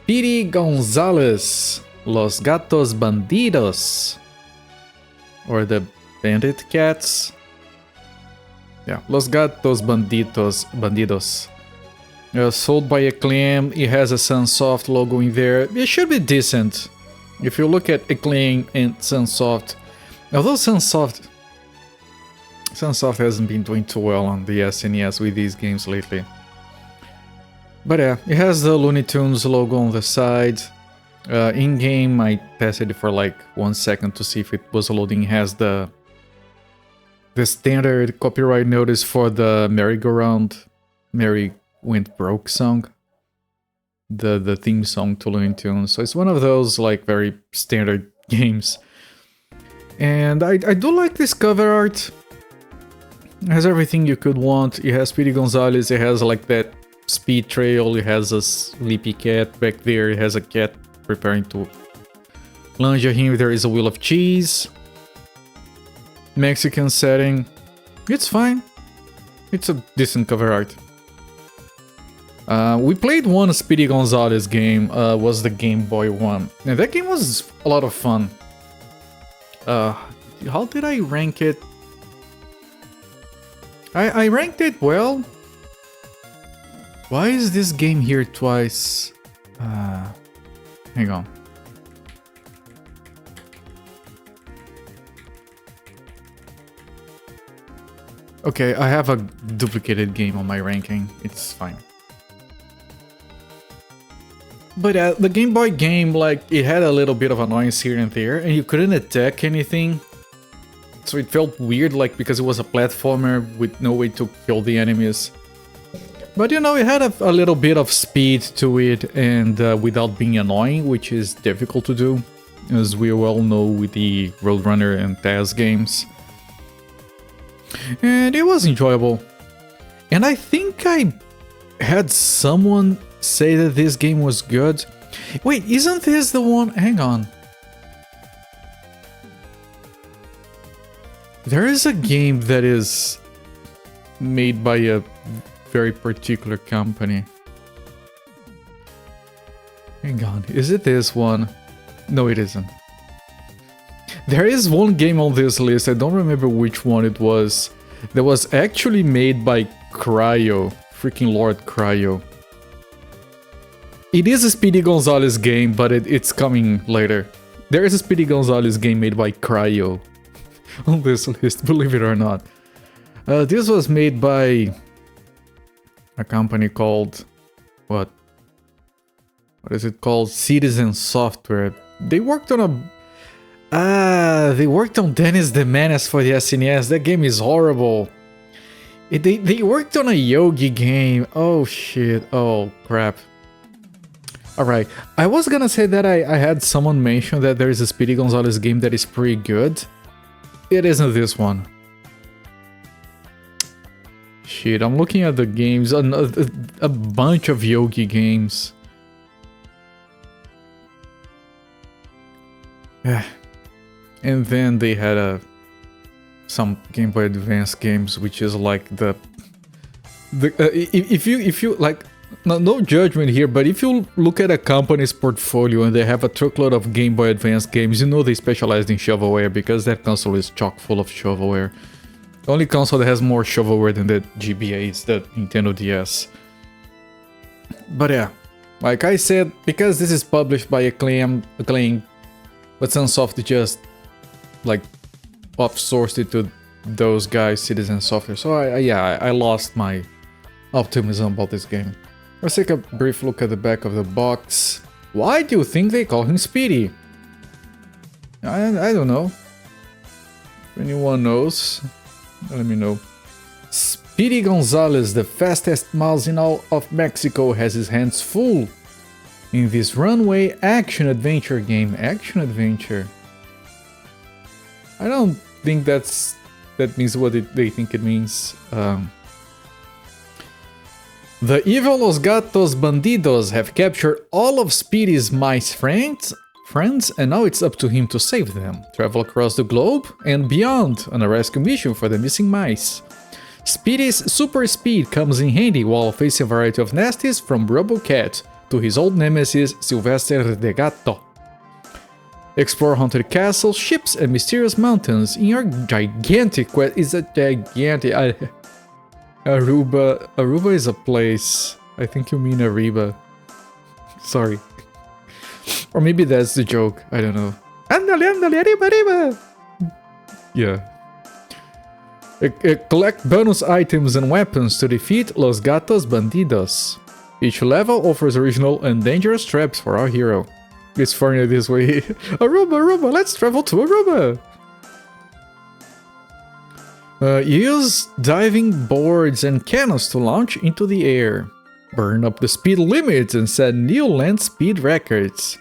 Speedy Gonzales, Los Gatos Bandidos, or the Bandit Cats. Yeah, Los Gatos Bandidos. Sold by Acclaim, it has a Sunsoft logo in there. It should be decent. If you look at Acclaim and Sunsoft, although Sunsoft hasn't been doing too well on the SNES with these games lately. But yeah, it has the Looney Tunes logo on the side. In-game, I tested it for like 1 second to see if it was loading. It has the standard copyright notice for the merry-go-round, Mary Went Broke song. The theme song to Looney Tunes. So it's one of those like very standard games. And I do like this cover art. It has everything you could want. It has Speedy Gonzales, it has like that speed trail, it has a sleepy cat back there, it has a cat preparing to lunge at him, there is a wheel of cheese. Mexican setting. It's fine. It's a decent cover art. We played one Speedy Gonzales game, was the Game Boy one. And that game was a lot of fun. How did I rank it? I ranked it well. Why is this game here twice? Hang on. Okay, I have a duplicated game on my ranking. It's fine. But the Game Boy game, like, it had a little bit of annoyance here and there, and you couldn't attack anything. So it felt weird, like, because it was a platformer with no way to kill the enemies. But you know, it had a little bit of speed to it, and without being annoying, which is difficult to do, as we well know with the Roadrunner and Taz games. And it was enjoyable. And I think I had someone say that this game was good. Wait, isn't this the one? Hang on. There is a game that is made by a very particular company. Hang on, is it this one? No, it isn't. There is one game on this list, I don't remember which one it was, that was actually made by Cryo. Freaking Lord Cryo. It is a Speedy Gonzales game, but it's coming later. There is a Speedy Gonzales game made by Cryo on this list, believe it or not. This was made by a company called... What is it called? Citizen Software. They worked on they worked on Dennis the Menace for the SNES. That game is horrible. They worked on a Yogi game. Oh shit. Oh crap. Alright, I was gonna say that I had someone mention that there is a Speedy Gonzales game that is pretty good. It isn't this one. Shit, I'm looking at the games, a bunch of Yogi games. And then they had some Game Boy Advance games, which is like if you like, no judgment here, but if you look at a company's portfolio and they have a truckload of Game Boy Advance games, you know they specialized in shovelware, because that console is chock full of shovelware. The only console that has more shovelware than the GBA is the Nintendo DS. But yeah, like I said, because this is published by Acclaim, but Sunsoft just like off-sourced it to those guys, Citizen Software. So I lost my optimism about this game. Let's take a brief look at the back of the box. Why do you think they call him Speedy? I don't know. If anyone knows, let me know. Speedy Gonzales, the fastest mouse in all of Mexico, has his hands full in this runway action-adventure game. Action-adventure. I don't think that means what they think it means. The evil Los Gatos Bandidos have captured all of Speedy's mice friends, and now it's up to him to save them. Travel across the globe and beyond on a rescue mission for the missing mice. Speedy's super speed comes in handy while facing a variety of nasties from RoboCat, to his old nemesis Sylvester the Gato. Explore haunted castles, ships, and mysterious mountains in your gigantic quest. It's a gigantic... Aruba... Aruba is a place. I think you mean Ariba. Sorry. Or maybe that's the joke. I don't know. Andale, andale, arriba, arriba! Yeah. Collect bonus items and weapons to defeat Los Gatos Bandidos. Each level offers original and dangerous traps for our hero. It's funny this way. Aruba, Aruba, let's travel to Aruba! Use diving boards and cannons to launch into the air. Burn up the speed limits and set new land speed records.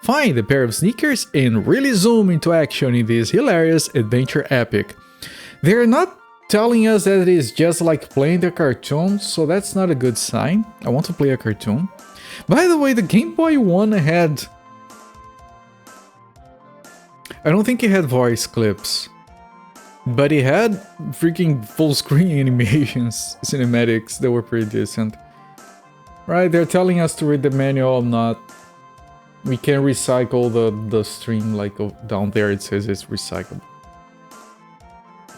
Find a pair of sneakers and really zoom into action in this hilarious adventure epic. They're not telling us that it is just like playing the cartoon, so that's not a good sign. I want to play a cartoon. By the way, the Game Boy 1 had... I don't think it had voice clips, but it had freaking full screen animations, cinematics that were pretty decent. Right, they're telling us to read the manual, not... We can recycle the stream, like down there it says it's recyclable.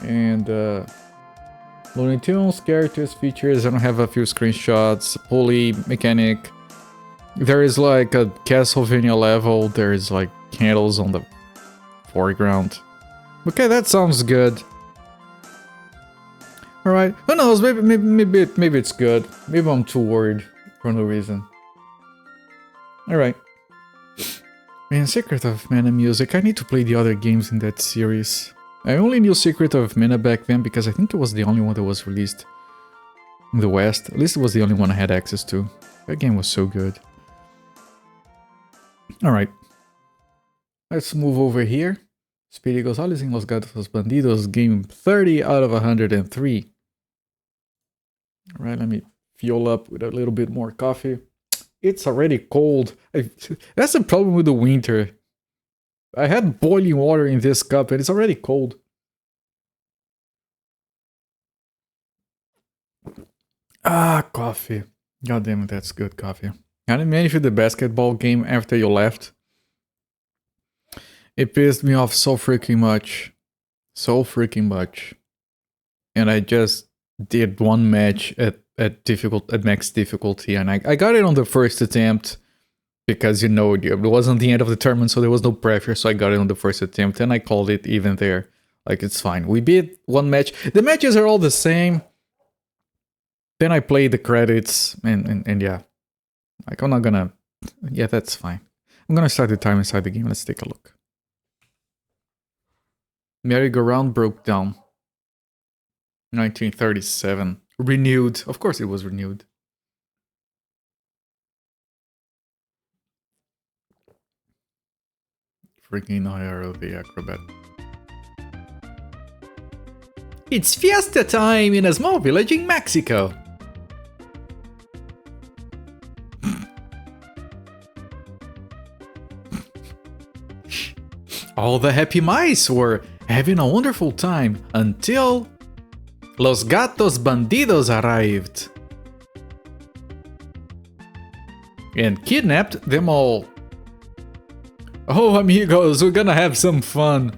And Looney Tunes, characters, features, I don't have a few screenshots, pulley, mechanic. There is like a Castlevania level, there is like candles on the foreground. Okay, that sounds good. Alright, who knows, maybe it's good. Maybe I'm too worried for no reason. Alright. Man, Secret of Mana music, I need to play the other games in that series. I only knew Secret of Mana back then because I think it was the only one that was released in the West. At least it was the only one I had access to. That game was so good. Alright. Let's move over here. Speedy Gonzales in Los Gatos Bandidos, game 30 out of 103. Alright, let me fuel up with a little bit more coffee. It's already cold. That's the problem with the winter. I had boiling water in this cup and it's already cold. Ah, coffee. God damn it, that's good coffee. I didn't manage with the basketball game after you left. It pissed me off so freaking much. So freaking much. And I just did one match at max difficulty, and I got it on the first attempt because, you know, it wasn't the end of the tournament, so there was no pressure, so I got it on the first attempt and I called it even there. Like, it's fine. We beat one match. The matches are all the same. Then I played the credits and yeah. Like, I'm not gonna... Yeah, that's fine. I'm gonna start the time inside the game. Let's take a look. Merry-go-round broke down. 1937. Renewed. Of course it was renewed. Freaking IRO the acrobat. It's fiesta time in a small village in Mexico. All the happy mice were having a wonderful time until Los Gatos Bandidos arrived and kidnapped them all. Oh, amigos, we're gonna have some fun.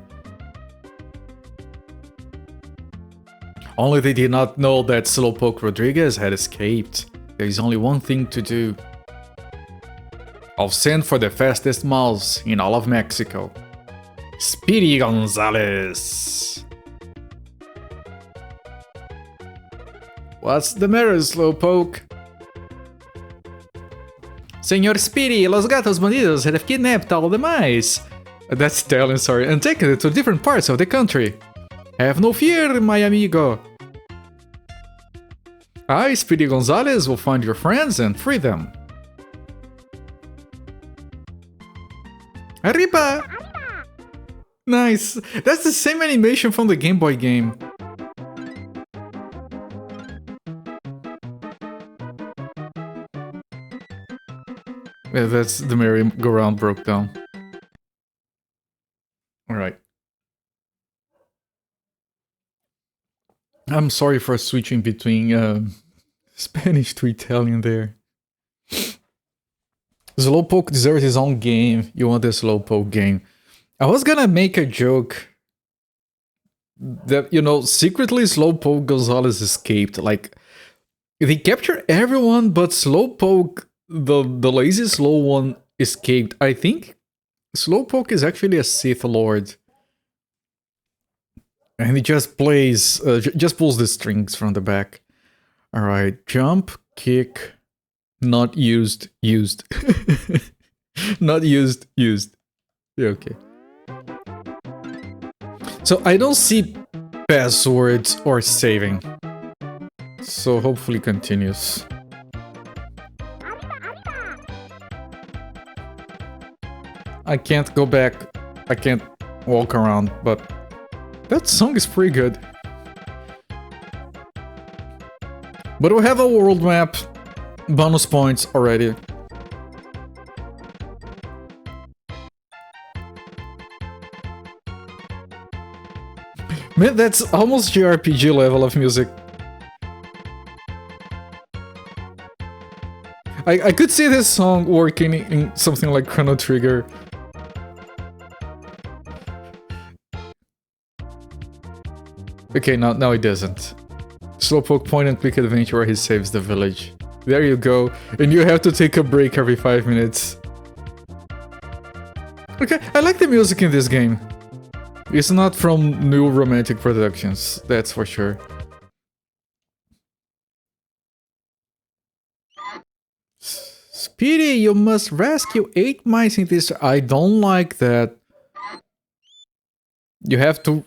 Only they did not know that Slowpoke Rodriguez had escaped. There is only one thing to do. I'll send for the fastest mouse in all of Mexico. Speedy Gonzales. What's the matter, Slowpoke? Senor Speedy, Los Gatos Bandidos have kidnapped all the mice. That's Italian, sorry, and taken it to different parts of the country. Have no fear, my amigo. I, Speedy Gonzales, will find your friends and free them. Arriba! Nice! That's the same animation from the Game Boy game. Yeah, that's the merry-go-round broke down. Alright. I'm sorry for switching between Spanish to Italian there. Slowpoke deserves his own game. You want the Slowpoke game. I was gonna make a joke that, you know, secretly Slowpoke Gonzales escaped. Like, they captured everyone, but Slowpoke, the lazy slow one, escaped. I think Slowpoke is actually a Sith Lord. And he just plays, just pulls the strings from the back. Alright, jump, kick, not used, used. Not used, used. Yeah, okay. So I don't see passwords or saving. So hopefully continues. I can't go back. I can't walk around, but that song is pretty good. But we have a world map, bonus points already. Man, that's almost JRPG level of music. I could see this song working in something like Chrono Trigger. Okay, now it doesn't. Slowpoke point and click adventure where he saves the village. There you go. And you have to take a break every 5 minutes. Okay, I like the music in this game. It's not from New Romantic Productions, that's for sure. Speedy, you must rescue 8 mice in this... I don't like that. You have to...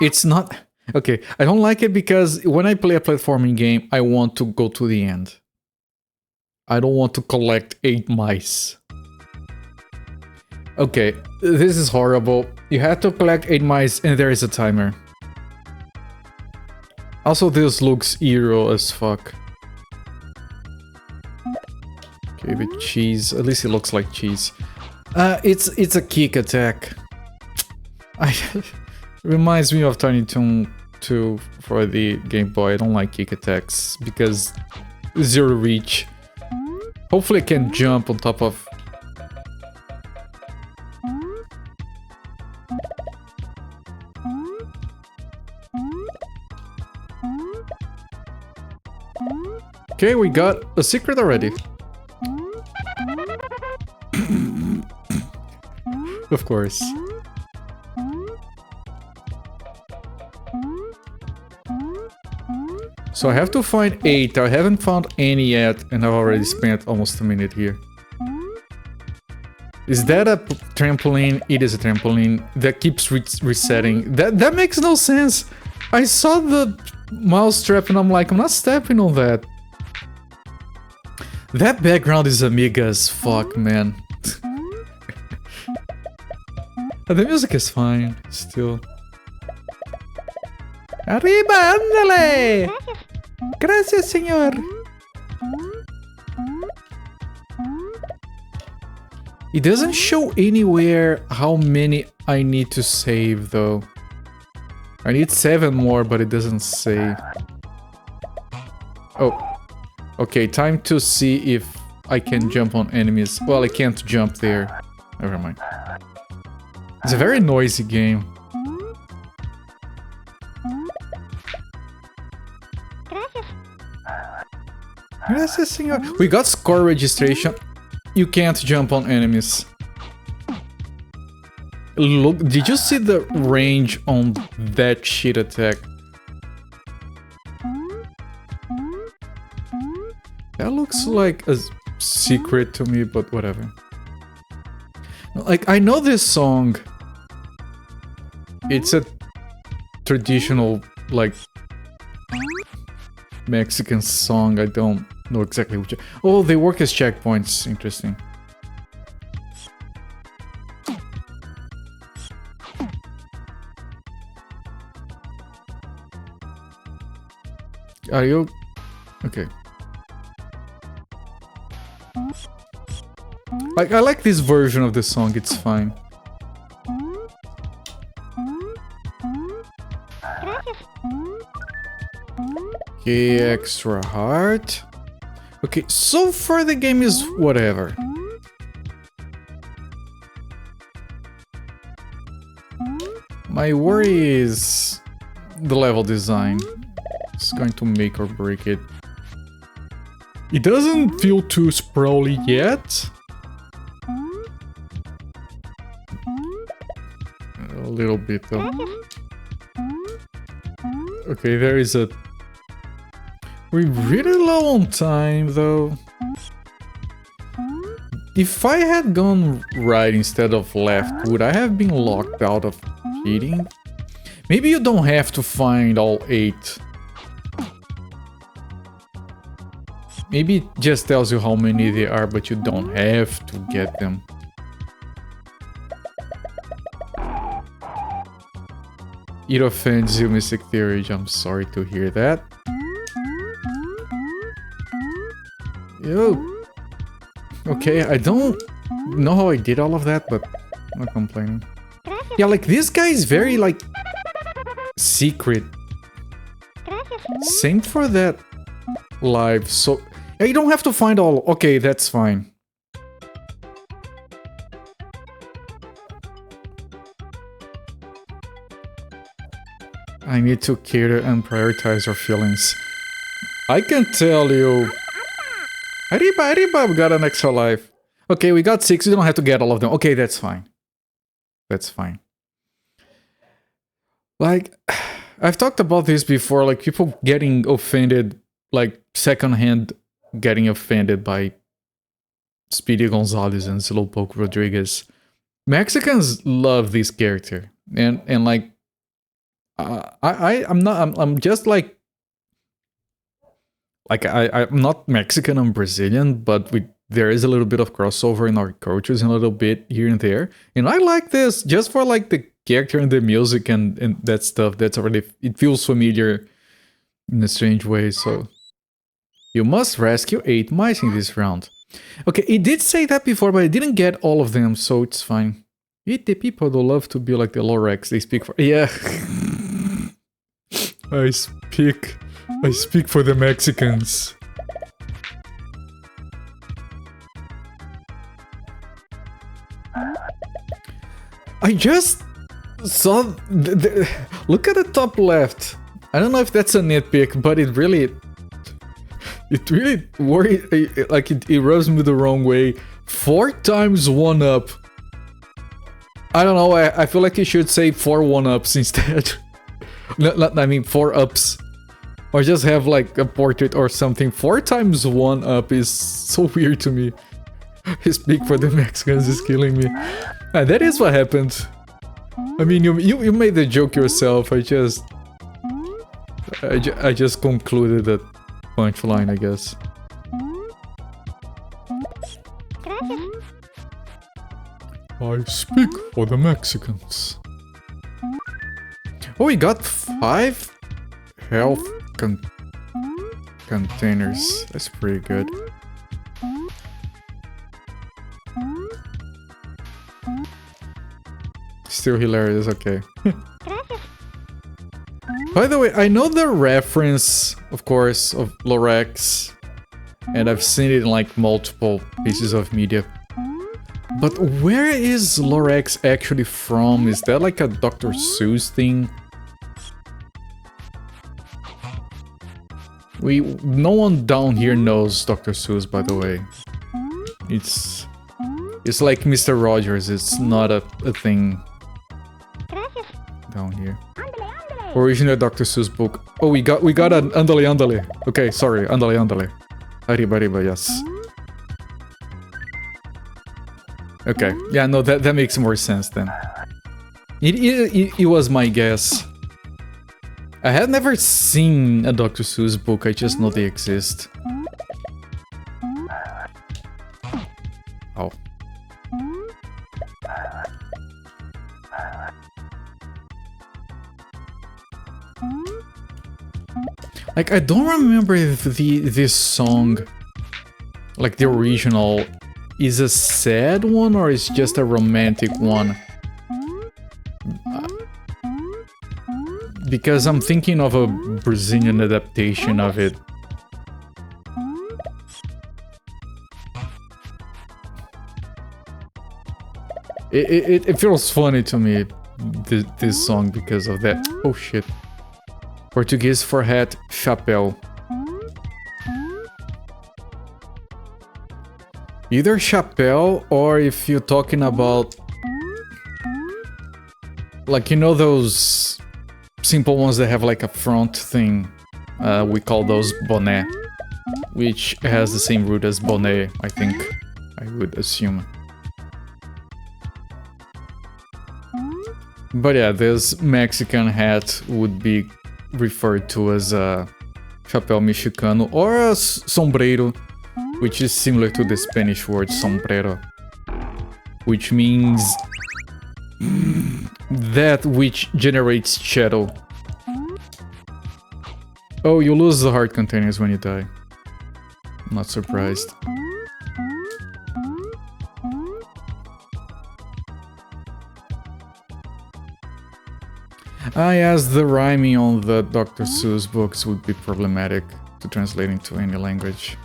It's not... Okay, I don't like it because when I play a platforming game, I want to go to the end. I don't want to collect 8 mice. Okay, this is horrible. You have to collect 8 mice and there is a timer. Also, this looks eerie as fuck. Okay, the cheese. At least it looks like cheese. It's a kick attack. Reminds me of Tiny Toon 2 for the Game Boy. I don't like kick attacks because zero reach. Hopefully I can jump on top of... Okay, we got a secret already. Of course. So I have to find 8. I haven't found any yet, and I've already spent almost a minute here. Is that a trampoline? It is a trampoline that keeps resetting. That makes no sense. I saw the mouse trap and I'm like, I'm not stepping on that. That background is Amiga as fuck, man. The music is fine, still. Arriba, ándale! Gracias, señor. It doesn't show anywhere how many I need to save, though. I need 7 more, but it doesn't say. Oh. Okay, time to see if I can jump on enemies. Well, I can't jump there. Never mind. It's a very noisy game. Gracias, senor. We got score registration. You can't jump on enemies. Look, did you see the range on that shit attack? That looks like a secret to me, but whatever. Like, I know this song. It's a traditional, like, Mexican song. I don't know exactly which... Oh, they work as checkpoints. Interesting. Are you... Okay. Like, I like this version of the song, it's fine. Okay, extra heart. Okay, so far the game is whatever. My worry is the level design. It's going to make or break it. It doesn't feel too sprawly yet. A little bit though. Okay, there is a... We're really low on time though. If I had gone right instead of left, would I have been locked out of cheating? Maybe you don't have to find all 8. Maybe it just tells you how many there are, but you don't have to get them. It offends you, Mystic Theory. I'm sorry to hear that. Yo. Okay, I don't know how I did all of that, but I'm not complaining. Yeah, like this guy is very like secret. Same for that live. So yeah, you don't have to find all. Okay, that's fine. I need to cater and prioritize your feelings. I can tell you. Arriba, got an extra life. Okay, we got 6. You don't have to get all of them. Okay, that's fine. That's fine. Like, I've talked about this before, like people getting offended, like secondhand getting offended by Speedy Gonzales and Slowpoke Rodriguez. Mexicans love this character. And like, I'm just like I'm not Mexican, I'm Brazilian, but there is a little bit of crossover in our cultures and a little bit here and there. And I like this just for like the character and the music and that stuff. That's already, it feels familiar in a strange way. So you must rescue 8 mice in this round. Okay, it did say that before, but I didn't get all of them, so it's fine. Eat the people who love to be like the Lorex they speak for. Yeah. I speak for the Mexicans. I just saw look at the top left. I don't know if that's a nitpick, but it really worried, like it rubs me the wrong way. 4 times 1-up. I don't know, I feel like you should say 4 1-ups instead. I mean 4 ups. Or just have like a portrait or something. 4 times 1-up is so weird to me. Speak for the Mexicans is killing me. That is what happened. I mean, you made the joke yourself. I just concluded that punchline, I guess. I speak for the Mexicans. Oh, we got 5 health containers. That's pretty good. Still hilarious, okay. By the way, I know the reference, of course, of Lorex, and I've seen it in like multiple pieces of media. But where is Lorex actually from? Is that like a Dr. Seuss thing? No one down here knows Dr. Seuss, by the way. It's like Mr. Rogers, it's not a thing down here. Original Dr. Seuss book. Oh, we got an Andale Andale. Okay, sorry, Andale Andale. Arriba, yes. Okay, yeah, no, that makes more sense then. It was my guess. I had never seen a Dr. Seuss book, I just know they exist. Oh. Like, I don't remember if this song, like the original, is a sad one or is just a romantic one. Because I'm thinking of a Brazilian adaptation of it. It feels funny to me. this song because of that. Oh shit. Portuguese for hat, chapéu. Either chapéu or if you're talking about... like, you know those simple ones that have like a front thing? We call those boné. Which has the same root as bonnet, I think. I would assume. But yeah, this Mexican hat would be referred to as a chapéu mexicano or a sombrero, which is similar to the Spanish word sombrero, which means that which generates shadow. Oh, you lose the heart containers when you die. Not surprised. Yes, the rhyming on the Dr. Seuss books would be problematic to translate into any language.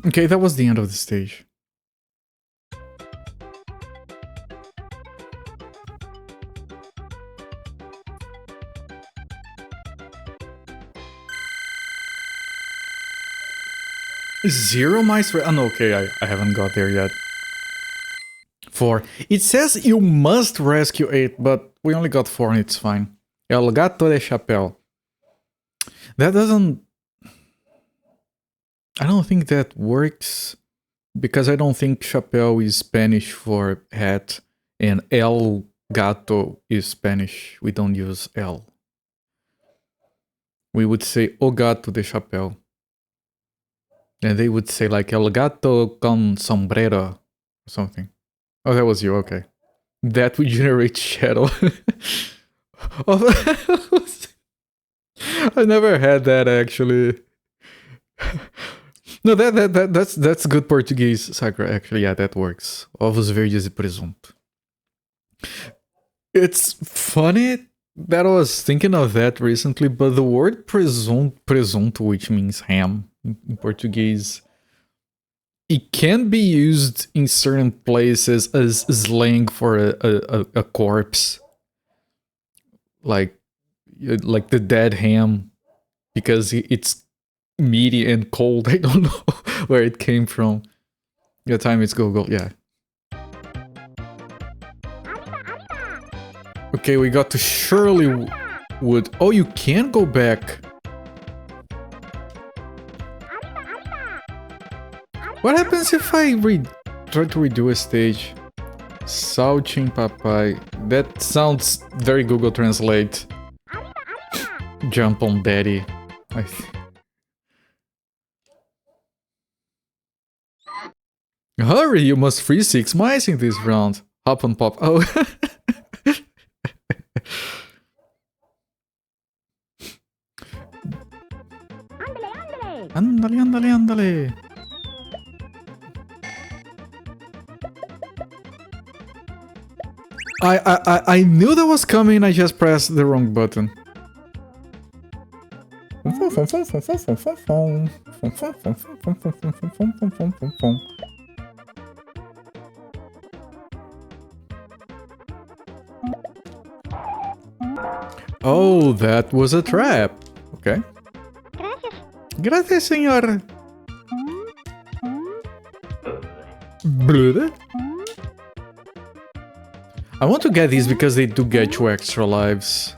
Okay, that was the end of the stage. Zero mice? Oh, no, okay, I haven't got there yet. 4. It says you must rescue 8, but we only got 4 and it's fine. El gato de chapéu. That doesn't... I don't think that works, because I don't think chapéu is Spanish for hat, and el gato is Spanish. We don't use el. We would say o gato de chapéu. And they would say like el gato con sombrero or something. Oh, that was you, okay. That would generate shadow. I never had that actually. No, that's good Portuguese, Sakura. Actually, yeah, that works. Ovos verdes e presunto. It's funny that I was thinking of that recently, but the word presunto, which means ham in Portuguese, it can be used in certain places as slang for a corpse, like the dead ham, because it's meaty and cold. I don't know where it came from. Yeah, time it's Google, yeah. Okay, we got to Shirley Wood. Oh, you can go back. What happens if I try to redo a stage? Saltin papai. That sounds very Google Translate. Jump on daddy. Hurry, you must free 6 mice in this round. Hop and pop. Oh. Ándale, ándale, ándale. I knew that was coming, I just pressed the wrong button. Oh, that was a trap. Okay. Gracias, señor. I want to get these because they do get you extra lives.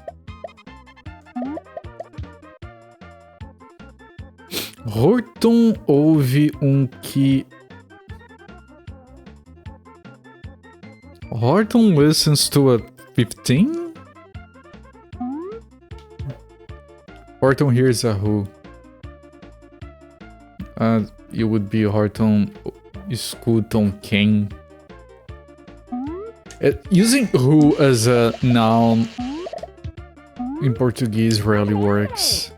Horton ouve que... Horton listens to a 15? Horton hears a who. You would be Horton escutam quem. Using who as a noun in Portuguese rarely works.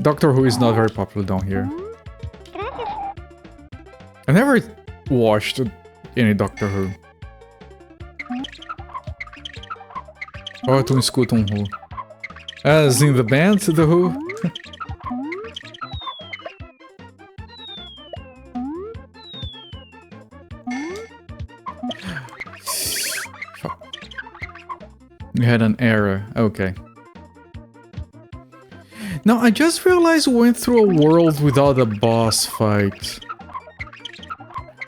Doctor Who is not very popular down here. I never watched any Doctor Who. Oh, tu escuta Who. As in the band, The Who? We had an error. Okay. Now, I just realized we went through a world without a boss fight.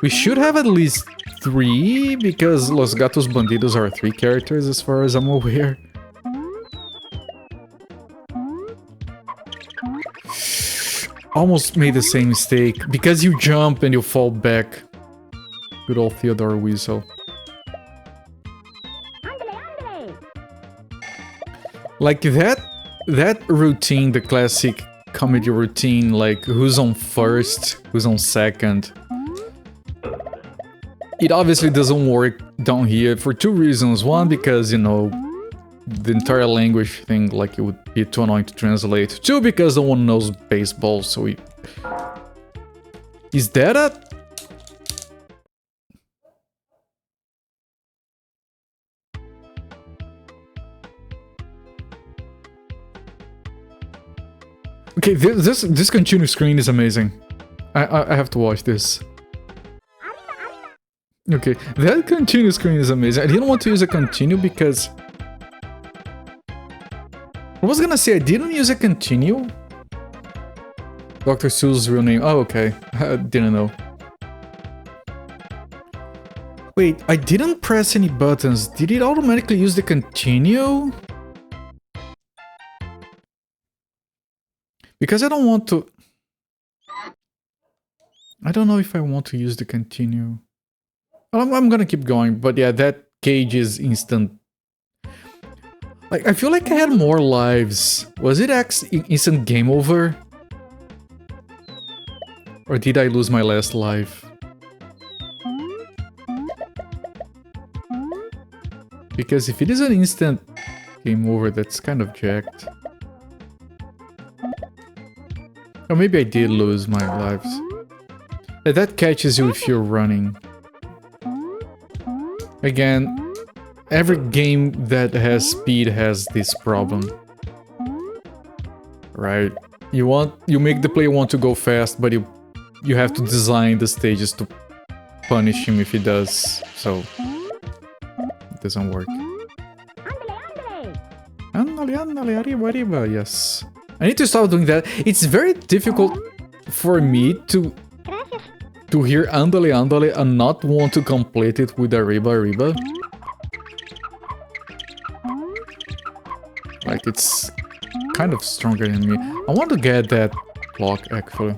We should have at least 3, because Los Gatos Bandidos are 3 characters as far as I'm aware. Almost made the same mistake, because you jump and you fall back. Good old Theodore Weasel. Like that routine, the classic comedy routine, like who's on first, who's on second. It obviously doesn't work down here for 2 reasons. One, because, you know, the entire language thing, like, it would be too annoying to translate. 2, because no one knows baseball, so we... Is that a... Okay, this continuous screen is amazing. I have to watch this. Okay, that continue screen is amazing. I didn't want to use a continue because... I was gonna say I didn't use a continue. Dr. Seuss's real name. Oh, okay. I didn't know. Wait, I didn't press any buttons. Did it automatically use the continue? Because I don't want to... I don't know if I want to use the continue. I'm gonna keep going, but yeah, that cage is instant. Like, I feel like I had more lives. Was it instant game over? Or did I lose my last life? Because if it is an instant game over, that's kind of jacked. Or maybe I did lose my lives. Yeah, that catches you if you're running. Again, every game that has speed has this problem. Right? You make the player want to go fast, but you have to design the stages to punish him if he does, so it doesn't work. Andale, andale, arriba, arriba, yes. I need to stop doing that. It's very difficult for me to hear andale, andale and not want to complete it with arriba, arriba. Like, it's kind of stronger than me. I want to get that clock, actually.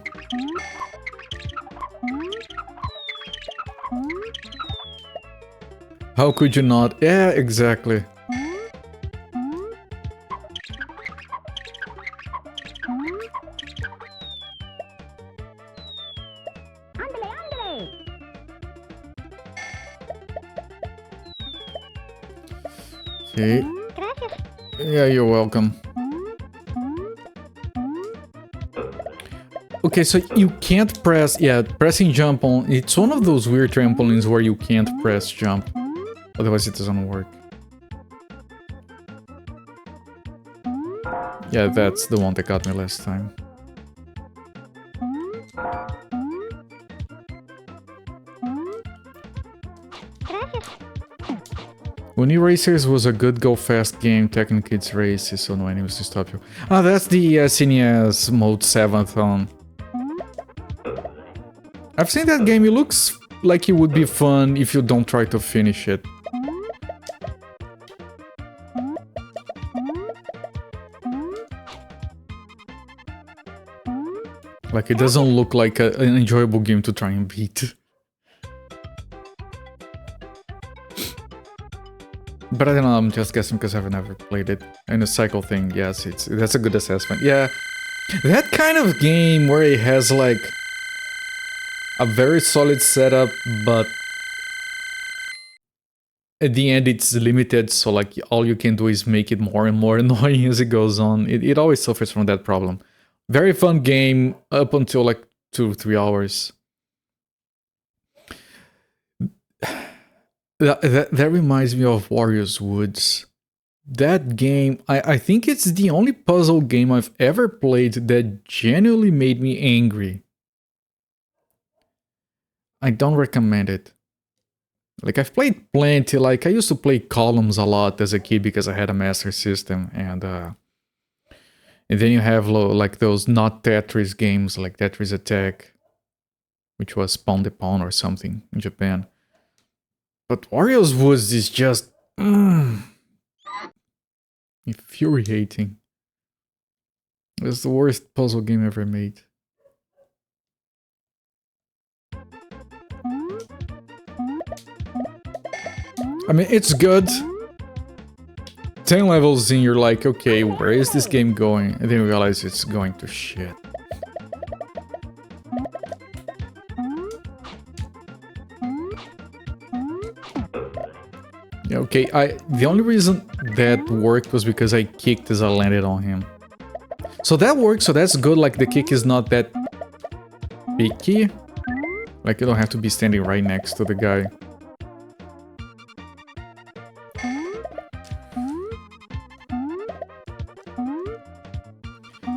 How could you not? Yeah, exactly. Okay. Yeah, you're welcome. Okay, so you can't press... Yeah, pressing jump on... It's one of those weird trampolines where you can't press jump. Otherwise it doesn't work. Yeah, that's the one that got me last time. When Erasers was a good go-fast game, technically it's races, so no enemies to stop you. Ah, that's the SNES Mode 7th on. I've seen that game, it looks like it would be fun if you don't try to finish it. Like, it doesn't look like an enjoyable game to try and beat. But I don't know, I'm just guessing because I've never played it. And the cycle thing, yes, that's a good assessment. Yeah, that kind of game where it has like a very solid setup, but at the end it's limited, so like all you can do is make it more and more annoying as it goes on. It always suffers from that problem. Very fun game up until like 2 or 3 hours. That reminds me of Warriors Woods. that game, I think it's the only puzzle game I've ever played that genuinely made me angry. I don't recommend it. Like, I've played plenty, like, I used to play Columns a lot as a kid because I had a Master System, and then you have, like, those not Tetris games, like Tetris Attack, which was Pound the Pawn or something in Japan. But Wario's Woods is just... infuriating. It's the worst puzzle game ever made. I mean, it's good. 10 levels in, you're like, okay, where is this game going? And then you realize it's going to shit. Yeah, okay, the only reason that worked was because I kicked as I landed on him. So that works, so that's good, like the kick is not that picky. Like you don't have to be standing right next to the guy.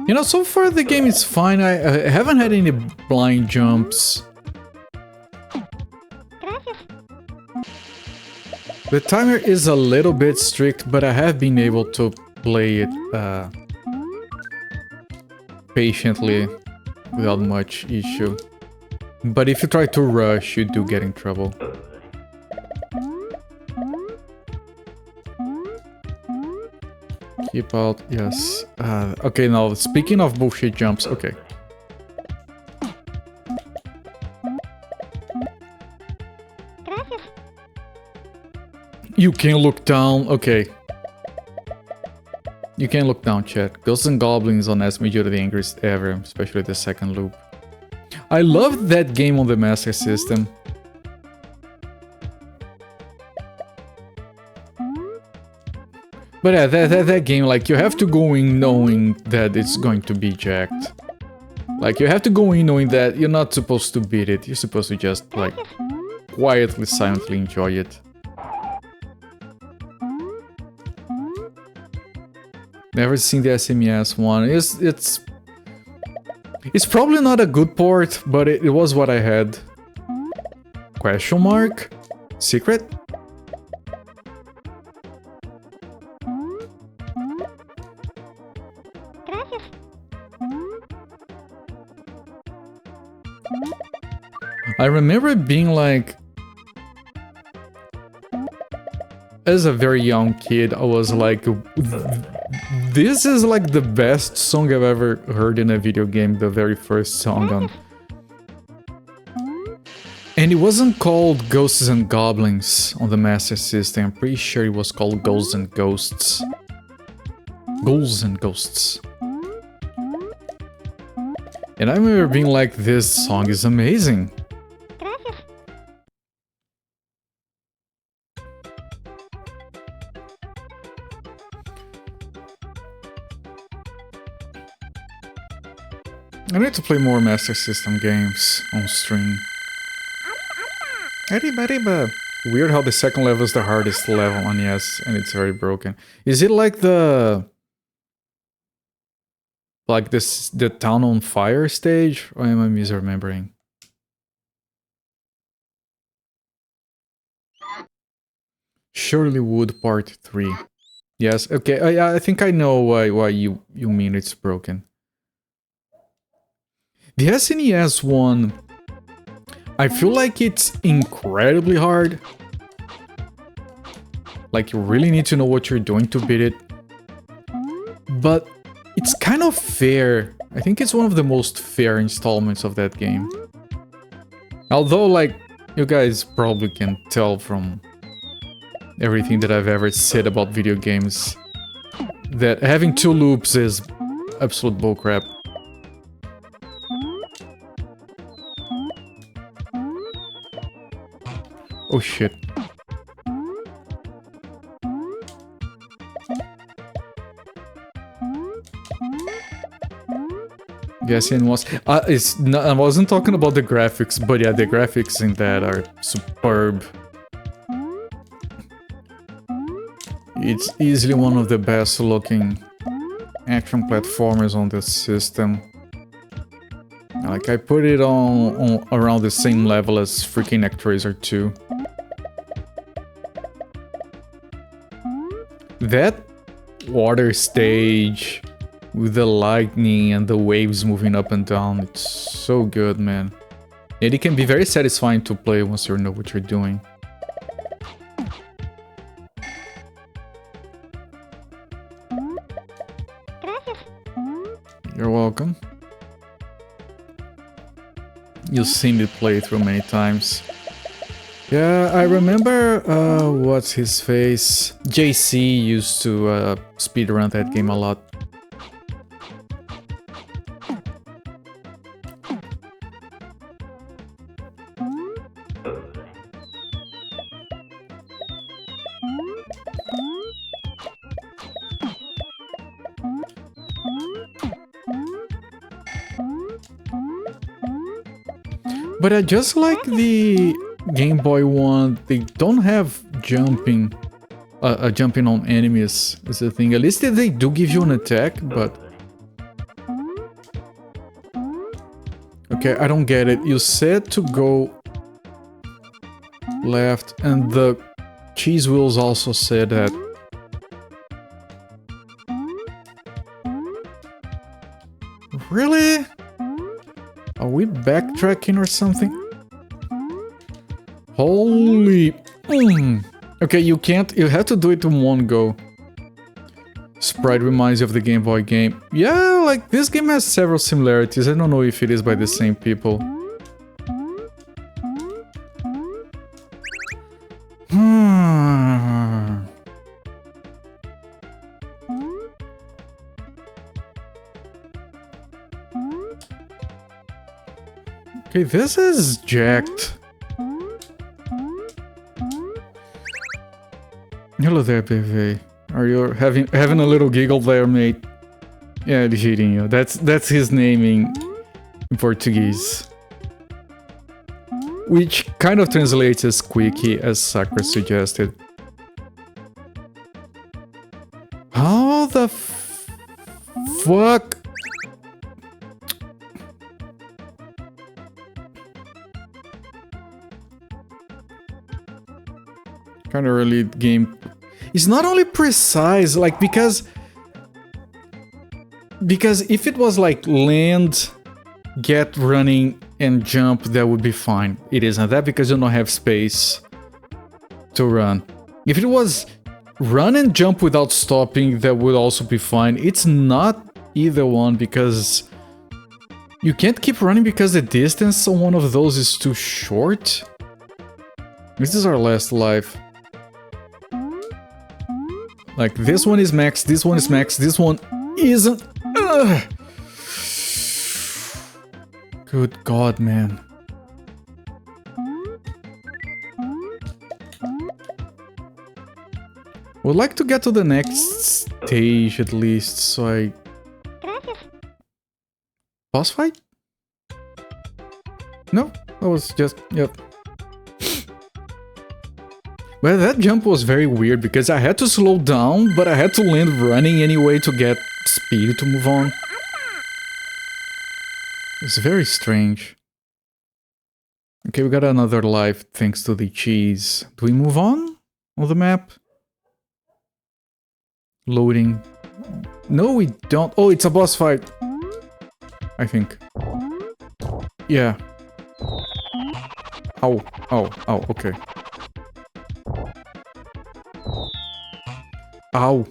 You know, so far the game is fine. I haven't had any blind jumps. The timer is a little bit strict, but I have been able to play it patiently without much issue. But if you try to rush, you do get in trouble. Keep out, yes. Okay, now speaking of bullshit jumps, okay. You can look down, okay. You can look down, chat. Ghosts and Goblins on SNES made you the angriest ever, especially the second loop. I loved that game on the Master System. But yeah, that game, like, you have to go in knowing that it's going to be jacked. Like, you have to go in knowing that you're not supposed to beat it. You're supposed to just, like, quietly, silently enjoy it. Never seen the SNES one. It's probably not a good port, but it was what I had. Question mark? Secret? I remember it being like... As a very young kid, I was like... This is like the best song I've ever heard in a video game, the very first song on... And it wasn't called Ghosts and Goblins on the Master System, I'm pretty sure it was called Ghosts and Ghosts. Ghouls and Ghosts. And I remember being like, this song is amazing. I need to play more Master System games on stream. Arriba. Weird how the second level is the hardest level on NES and it's very broken. Is it like the... Like this, the Town on Fire stage? Or am I misremembering? Surely Wood Part 3. Yes, okay, I think I know why you mean it's broken. The SNES one, I feel like it's incredibly hard. Like, you really need to know what you're doing to beat it. But it's kind of fair. I think it's one of the most fair installments of that game. Although, like, you guys probably can tell from everything that I've ever said about video games that having 2 loops is absolute bullcrap. Oh shit. Yes, it was. I wasn't talking about the graphics, but yeah, the graphics in that are superb. It's easily one of the best looking action platformers on the system. Like, I put it on around the same level as freaking Actraiser 2. That water stage with the lightning and the waves moving up and down, it's so good, man. And it can be very satisfying to play once you know what you're doing. You're welcome. You've seen me play through many times. Yeah, I remember, what's his face? JC used to speedrun that game a lot. But I just like the Game Boy one, they don't have jumping, jumping on enemies is the thing. At least they do give you an attack, but... Okay, I don't get it. You said to go left, and the cheese wheels also said that. Really? Are we backtracking or something? Holy... Okay, you can't... You have to do it in one go. Sprite reminds you of the Game Boy game. Yeah, like, this game has several similarities. I don't know if it is by the same people. Okay, this is jacked. Hello there, baby. Are you having a little giggle there, mate? Yeah, Girinho. That's his naming in Portuguese. Which kind of translates as Quickie, as Sakura suggested. How the fuck? Kind of really game. It's not only precise, like, because if it was like land, get running and jump, that would be fine. It isn't that because you don't have space to run. If it was run and jump without stopping, that would also be fine. It's not either one because you can't keep running because the distance on one of those is too short. This is our last life. Like, this one is max, this one is max, this one isn't. Ugh. Good God, man. Would like to get to the next stage at least, so I... Boss fight? No, that was just... Yep. But that jump was very weird because I had to slow down, but I had to land running anyway to get speed to move on. It's very strange. Okay, we got another life thanks to the cheese. Do we move on the map? Loading. No, we don't. Oh, it's a boss fight. I think. Yeah. Ow, ow, ow, okay. Ow.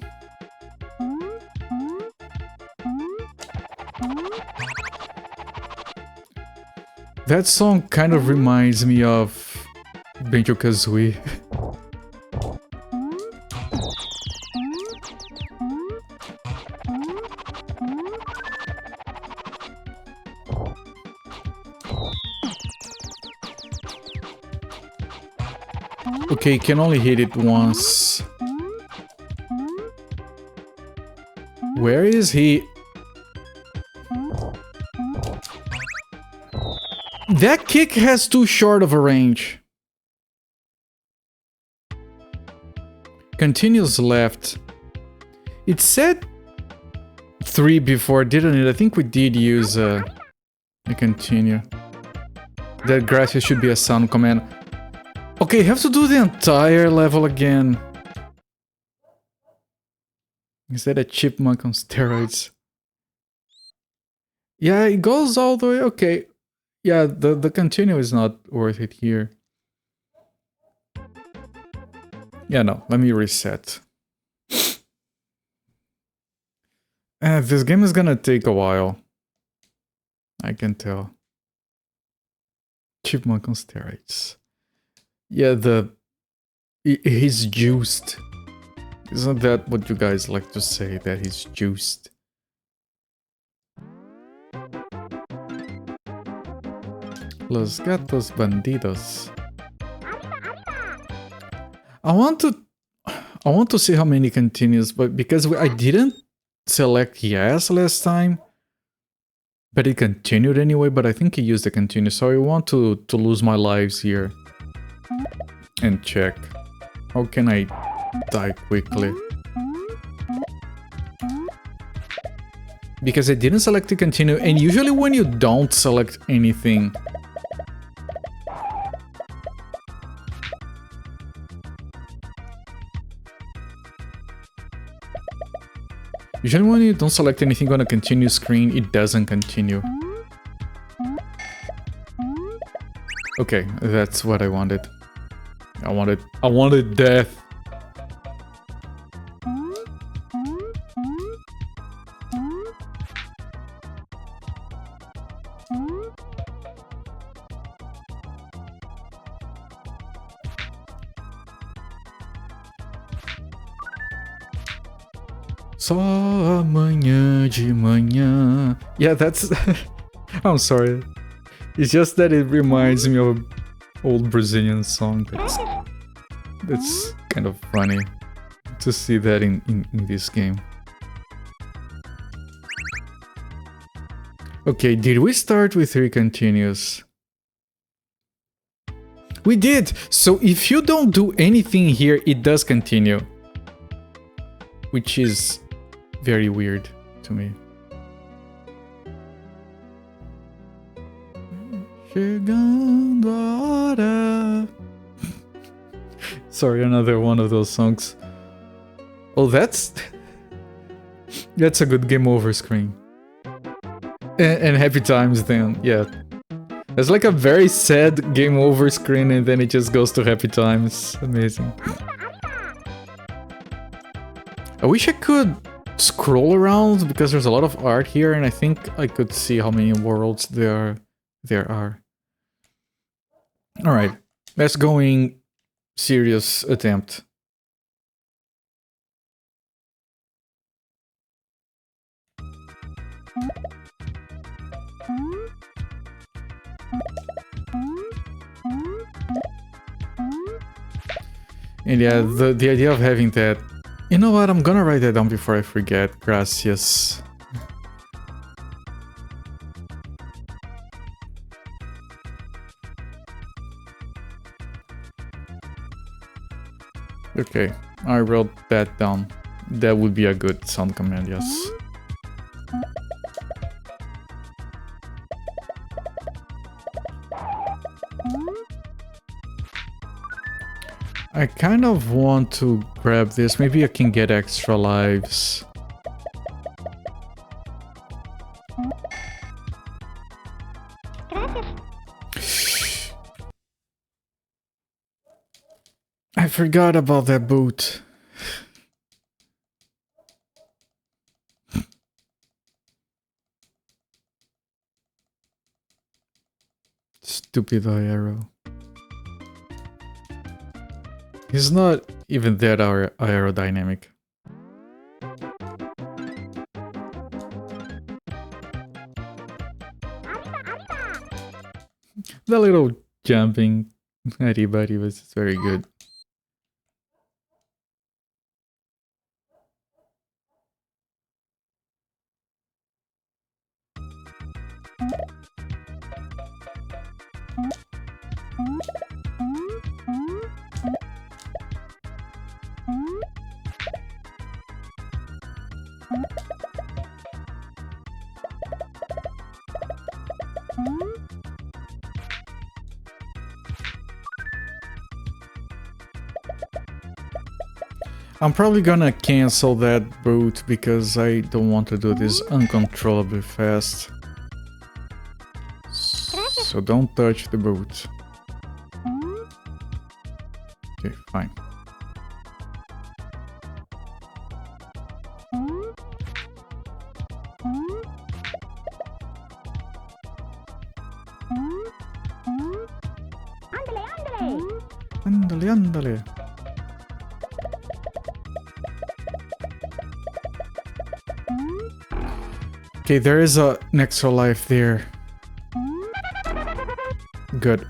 That song kind of reminds me of Banjo-Kazooie. Okay, can only hit it once. Where is he? That kick has too short of a range. Continues left. It said 3 before, didn't it? I think we did use a continue. That gracias should be a sound command. Okay, have to do the entire level again. Is that a chipmunk on steroids? Yeah, it goes all the way. Okay. Yeah, the continue is not worth it here. Yeah, no, let me reset. This game is gonna take a while. I can tell. Chipmunk on steroids. Yeah, he's juiced. Isn't that what you guys like to say, that he's juiced? Los Gatos Bandidos. I want to see how many continues, but because I didn't select yes last time, but it continued anyway, but I think he used the continue, so I want to lose my lives here and check. How can I die quickly? Because I didn't select the continue, and usually when you don't select anything, usually when you don't select anything on a continue screen, it doesn't continue. Okay, that's what I wanted. I wanted death. Só amanhã de manhã. Yeah, that's... I'm sorry. It's just that it reminds me of an old Brazilian song. That's kind of funny to see that in this game. Okay, did we start with 3 continues? We did! So if you don't do anything here, it does continue. Which is very weird to me. Chegando a hora. Sorry, another one of those songs. Oh, that's a good game over screen. And happy times then, yeah. It's like a very sad game over screen and then it just goes to happy times. Amazing. I wish I could scroll around because there's a lot of art here and I think I could see how many worlds there are. Alright, let's go in serious attempt. And yeah, the idea of having that... You know what, I'm gonna write that down before I forget. Gracias. Okay, I wrote that down. That would be a good sound command, yes. I kind of want to grab this. Maybe I can get extra lives. I forgot about that boot. Stupid arrow. He's not even that aerodynamic. The little jumping everybody was very good. I'm probably gonna cancel that boot because I don't want to do this uncontrollably fast. So don't touch the boot. Okay, fine. Ándale, ándale. Okay, there is an extra life there. Good.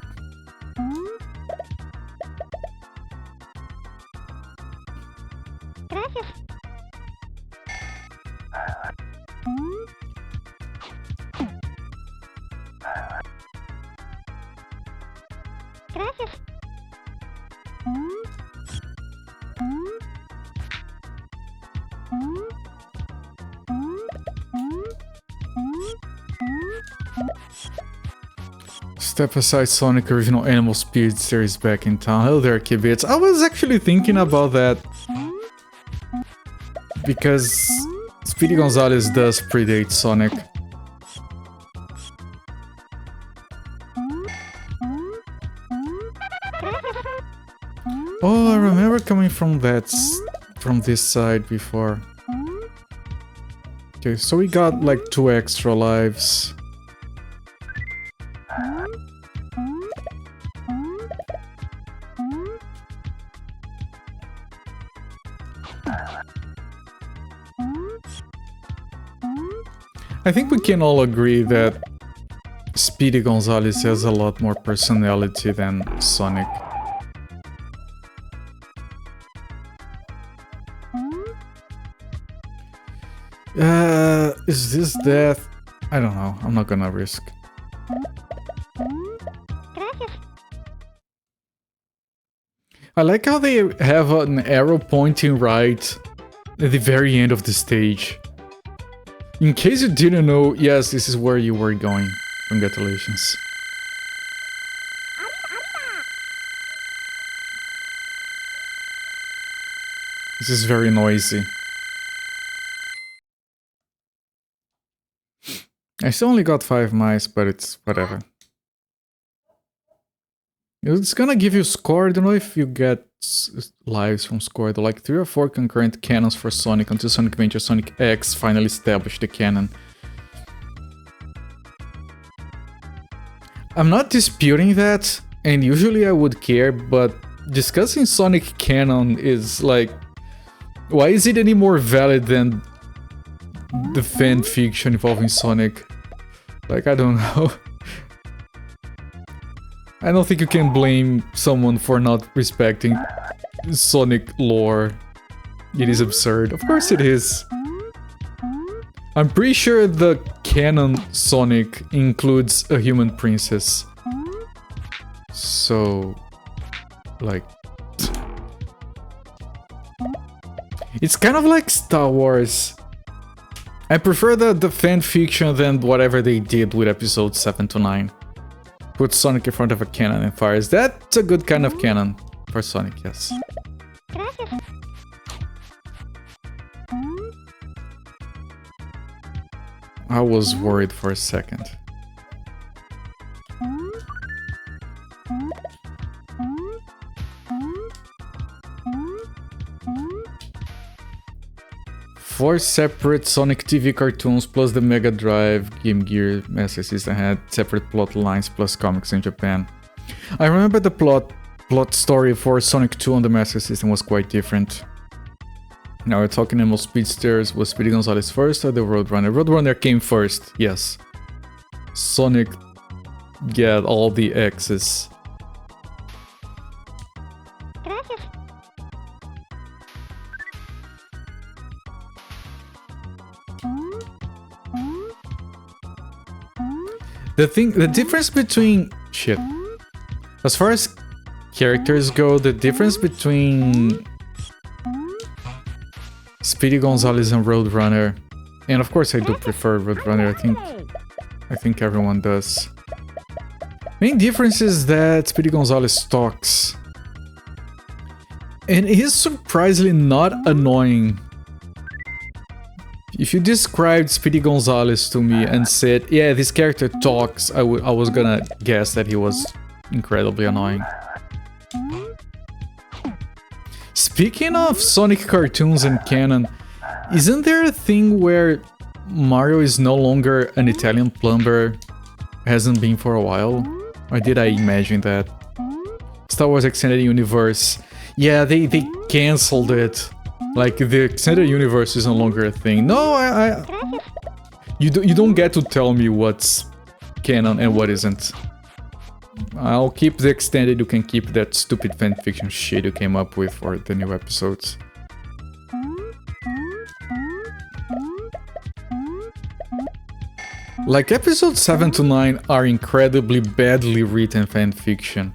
Step aside, Sonic Original Animal Speedster is back in town. Hello there, Kibits. I was actually thinking about that because Speedy Gonzales does predate Sonic. Oh, I remember coming from this side before. Okay, so we got like 2 extra lives. I think we can all agree that Speedy Gonzales has a lot more personality than Sonic. Is this death? I don't know. I'm not gonna risk. I like how they have an arrow pointing right at the very end of the stage. In case you didn't know, yes, this is where you were going. Congratulations. This is very noisy. I still only got 5 mice, but it's whatever. It's gonna give you score. I don't know if you get lives from score. They're like 3 or 4 concurrent cannons for Sonic until Sonic Adventure Sonic X finally established the canon. I'm not disputing that, and usually I would care, but discussing Sonic canon is like... Why is it any more valid than the fan fiction involving Sonic? Like, I don't know. I don't think you can blame someone for not respecting Sonic lore. It is absurd. Of course it is. I'm pretty sure the canon Sonic includes a human princess. So... like... It's kind of like Star Wars. I prefer the fan fiction than whatever they did with episodes 7 to 9. Put Sonic in front of a cannon and fires. That's a good kind of cannon for Sonic, yes. I was worried for a second. Four separate Sonic TV cartoons plus the Mega Drive, Game Gear, Master System had separate plot lines plus comics in Japan. I remember the plot story for Sonic 2 on the Master System was quite different. Now we're talking Animal Speedsters. Was Speedy Gonzales first or the Roadrunner? Roadrunner came first, yes. Sonic get all the X's. The difference between... shit. As far as characters go, the difference between Speedy Gonzales and Roadrunner, and of course I do prefer Roadrunner, I think everyone does. Main difference is that Speedy Gonzales talks. And he's surprisingly not annoying. If you described Speedy Gonzales to me and said, yeah, this character talks, I was gonna guess that he was incredibly annoying. Speaking of Sonic cartoons and canon, isn't there a thing where Mario is no longer an Italian plumber? Hasn't been for a while? Or did I imagine that? Star Wars Extended Universe. Yeah, they cancelled it. Like, the Extended Universe is no longer a thing. No, you don't get to tell me what's canon and what isn't. I'll keep the extended, you can keep that stupid fanfiction shit you came up with for the new episodes. Like, episodes 7 to 9 are incredibly badly written fanfiction.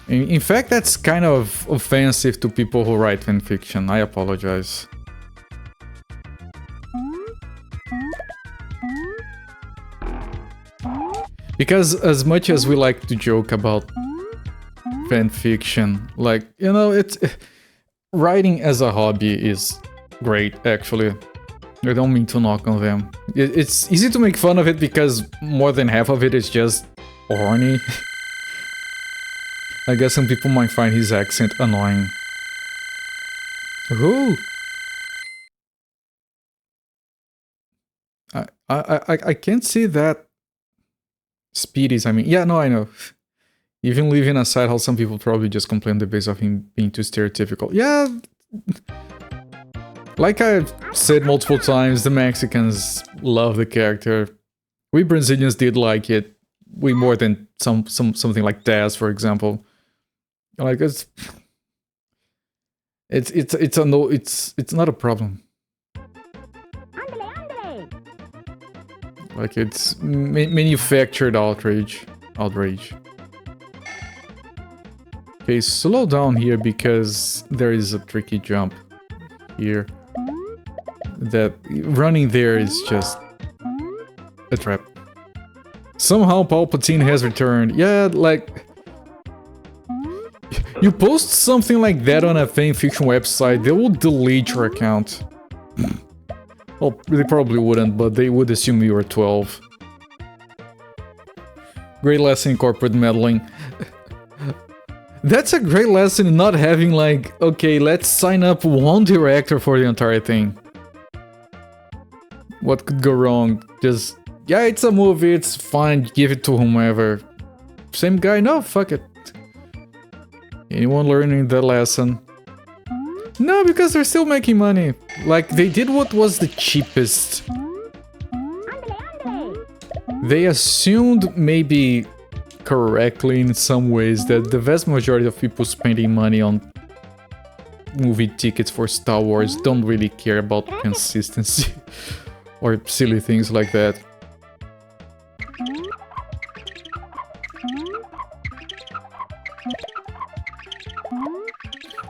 In fact, that's kind of offensive to people who write fanfiction. I apologize. Because as much as we like to joke about fanfiction, like, you know, writing as a hobby is great, actually. I don't mean to knock on them. It's easy to make fun of it because more than half of it is just horny. I guess some people might find his accent annoying. Ooh. I can't see that. Speedies, I mean. Yeah, no, I know. Even leaving aside how some people probably just complain the base of him being too stereotypical. Yeah. Like I've said multiple times, the Mexicans love the character. We Brazilians did like it way more than something like Taz, for example. Like it's not a problem. Like it's manufactured outrage. Okay, slow down here because there is a tricky jump here. That running there is just a trap. Somehow Palpatine has returned. Yeah, like you post something like that on a fanfiction website, they will delete your account. Well, they probably wouldn't, but they would assume you were 12. Great lesson in corporate meddling. That's a great lesson in not having like, okay, let's sign up one director for the entire thing. What could go wrong? Just, yeah, it's a movie, it's fine, give it to whomever. Same guy? No, fuck it. Anyone learning the lesson? No, because they're still making money. Like, they did what was the cheapest. They assumed, maybe correctly in some ways, that the vast majority of people spending money on movie tickets for Star Wars don't really care about consistency or silly things like that.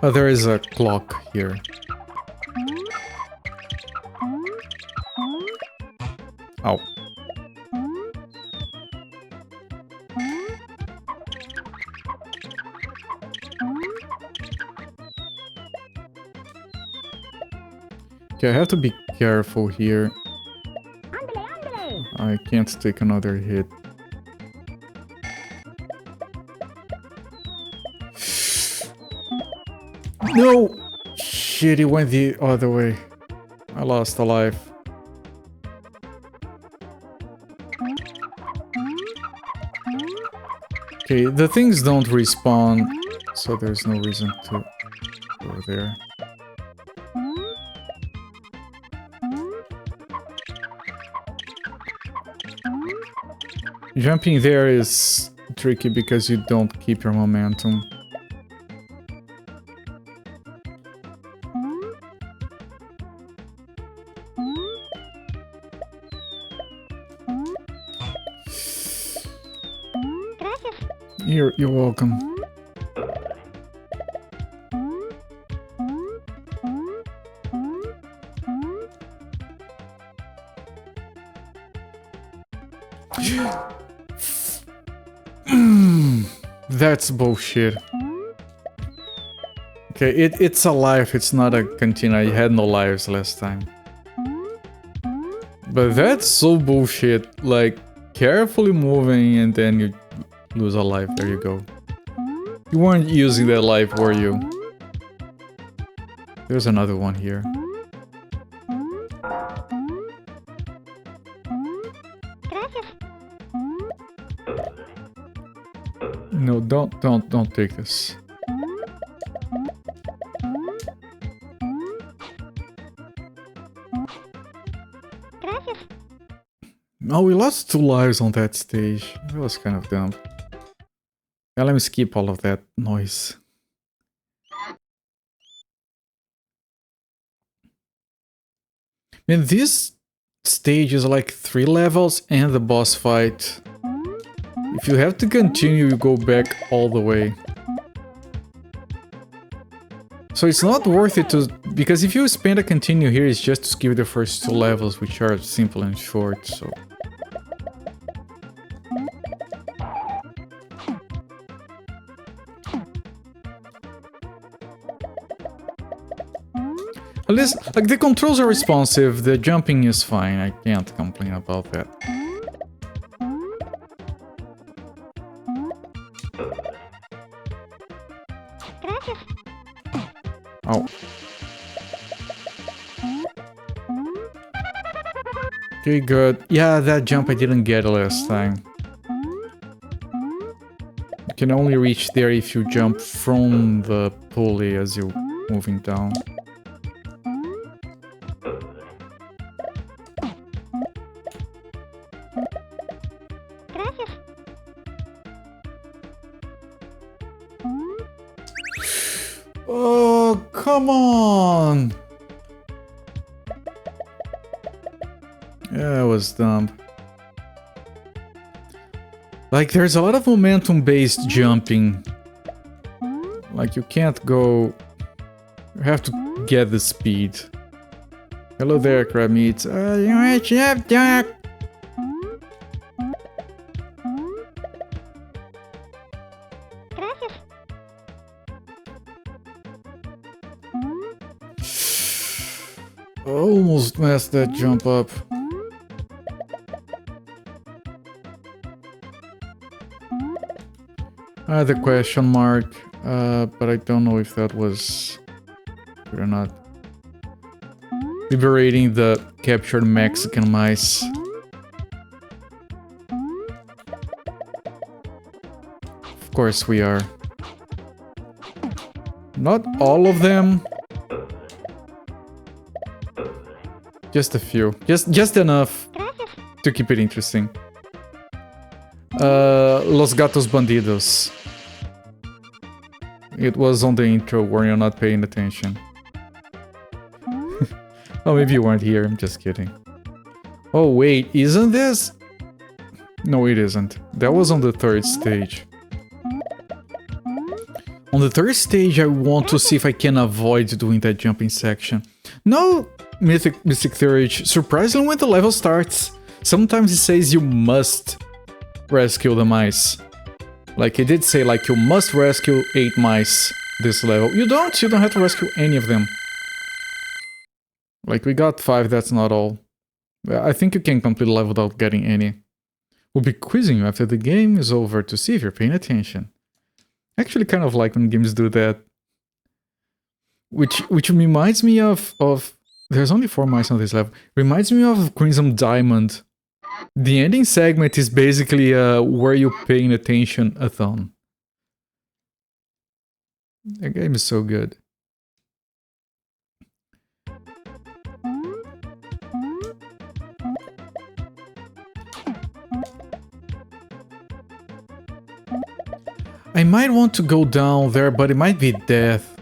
Oh, there is a clock here. Ow. Okay, I have to be careful here. I can't take another hit. No! Shit, it went the other way. I lost a life. Okay, the things don't respawn, so there's no reason to go there. Jumping there is tricky because you don't keep your momentum. You're welcome. That's bullshit. Okay, it's a life, it's not a continue. I had no lives last time. But that's so bullshit. Like, carefully moving and then you lose a life. There you go. You weren't using that life, were you? There's another one here. No, don't take this. Oh, we lost 2 lives on that stage. That was kind of dumb. Yeah, let me skip all of that noise. Man, this stage is like 3 levels and the boss fight. If you have to continue, you go back all the way. So it's not worth it to... Because if you spend a continue here, it's just to skip the first 2 levels, which are simple and short, so... At least, like, the controls are responsive, the jumping is fine, I can't complain about that. Oh. Okay, good. Yeah, that jump I didn't get last time. You can only reach there if you jump from the pulley as you're moving down. Oh, come on! Yeah, that was dumb. Like, there's a lot of momentum-based jumping. Like, you can't go... You have to get the speed. Hello there, crab meat. You want chef, Jack? Almost messed that jump up. I had a question mark, but I don't know if that was good or not. Liberating the captured Mexican mice. Of course we are. Not all of them. Just a few. Just enough to keep it interesting. Los Gatos Bandidos. It was on the intro where you're not paying attention. Oh, maybe you weren't here, I'm just kidding. Oh wait, isn't this? No, it isn't. That was on the 3rd stage. On the 3rd stage, I want to see if I can avoid doing that jumping section. No, Mystic Theurge, surprisingly when the level starts, sometimes it says you must rescue the mice. Like, it did say, like, you must rescue 8 mice this level. You don't have to rescue any of them. Like, we got 5, that's not all. I think you can complete the level without getting any. We'll be quizzing you after the game is over to see if you're paying attention. I actually kind of like when games do that. Which reminds me of... There's only 4 mice on this level. Reminds me of Crimson Diamond. The ending segment is basically where you're paying attention-a-thon. The game is so good. I might want to go down there, but it might be death.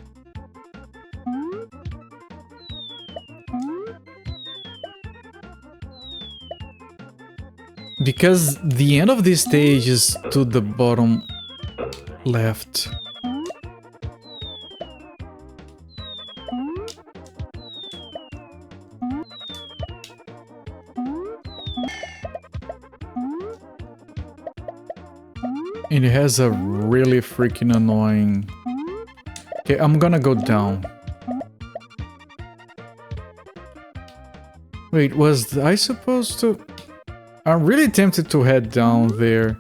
Because the end of this stage is to the bottom left. And it has a really freaking annoying Okay, I'm gonna go down. Wait, was I supposed to... I'm really tempted to head down there.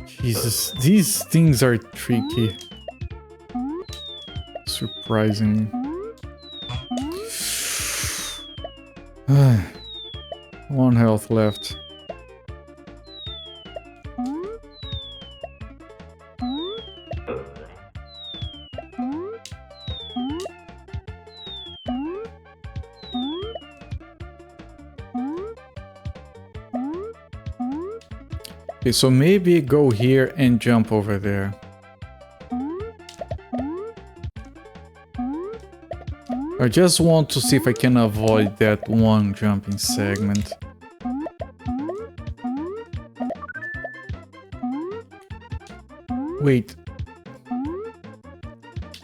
Jesus, these things are tricky. Surprisingly. One health left. Okay, so maybe go here and jump over there. I just want to see if I can avoid that one jumping segment. Wait.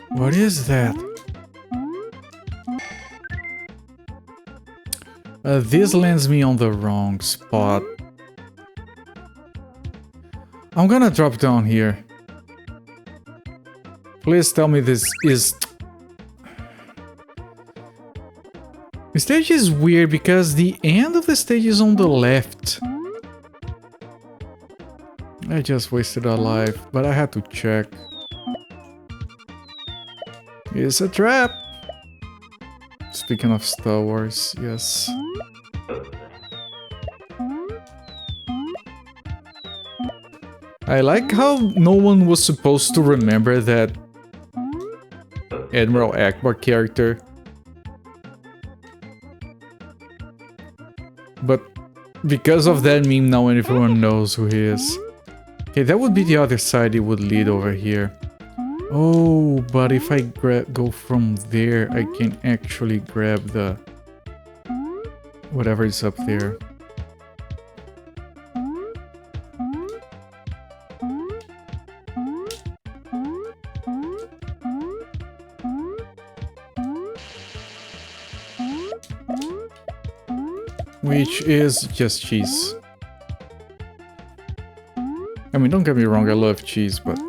What is that? This lands me on the wrong spot. I'm gonna drop down here. Please tell me this is... The stage is weird because the end of the stage is on the left. I just wasted a life, but I had to check. It's a trap! Speaking of Star Wars, yes. I like how no one was supposed to remember that Admiral Akbar character. But because of that meme, now everyone knows who he is. Okay, that would be the other side, it would lead over here. Oh, but if I go from there, I can actually grab the... whatever is up there. Which is just cheese. I mean, don't get me wrong, I love cheese, but...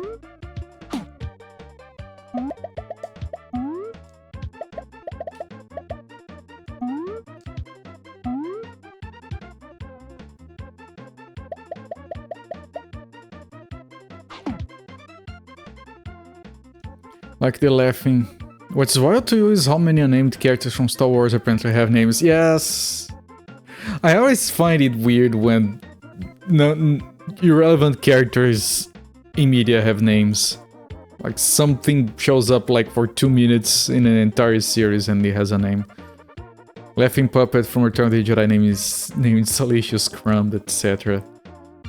Like the laughing. What's wild to you is how many unnamed characters from Star Wars apparently have names. Yes! I always find it weird when irrelevant characters in media have names. Like something shows up like for 2 minutes in an entire series and it has a name. Laughing Puppet from Return of the Jedi named Salacious Crumb, etc.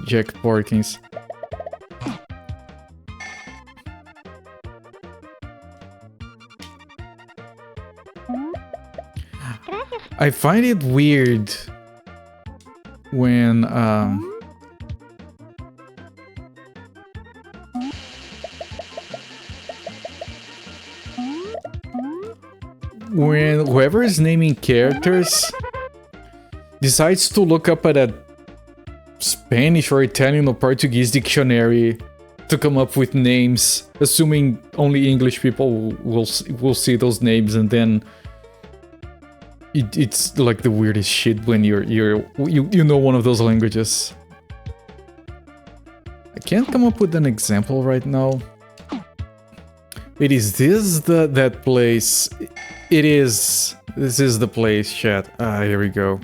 Jack Porkins. I find it weird when whoever is naming characters decides to look up at a Spanish or Italian or Portuguese dictionary to come up with names, assuming only English people will see those names, and then it's like the weirdest shit when you know one of those languages. I can't come up with an example right now. Wait, is this that place? It is. This is the place, chat. Ah, here we go.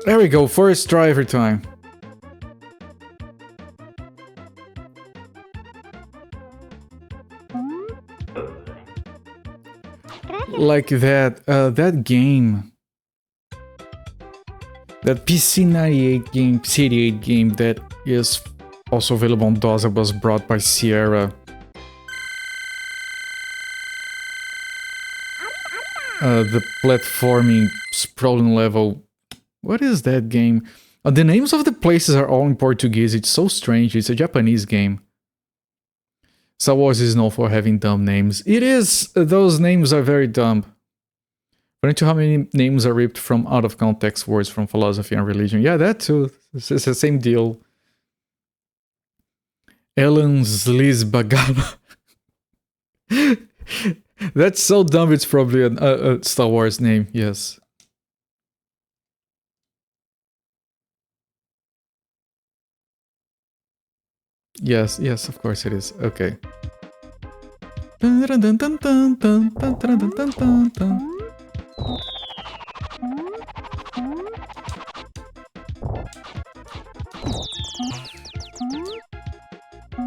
There we go, first try every time. Like that, that game. That PC98 game, PC88 game that is also available on DOS, that was brought by Sierra. The platforming sprawling level. What is that game? The names of the places are all in Portuguese. It's so strange. It's a Japanese game. Star Wars is known for having dumb names. It is. Those names are very dumb. According to how many names are ripped from out of context words from philosophy and religion. Yeah, that too. It's the same deal. Ellen Zlizbagana. That's so dumb, it's probably a Star Wars name, yes. Yes, yes, of course it is. Okay.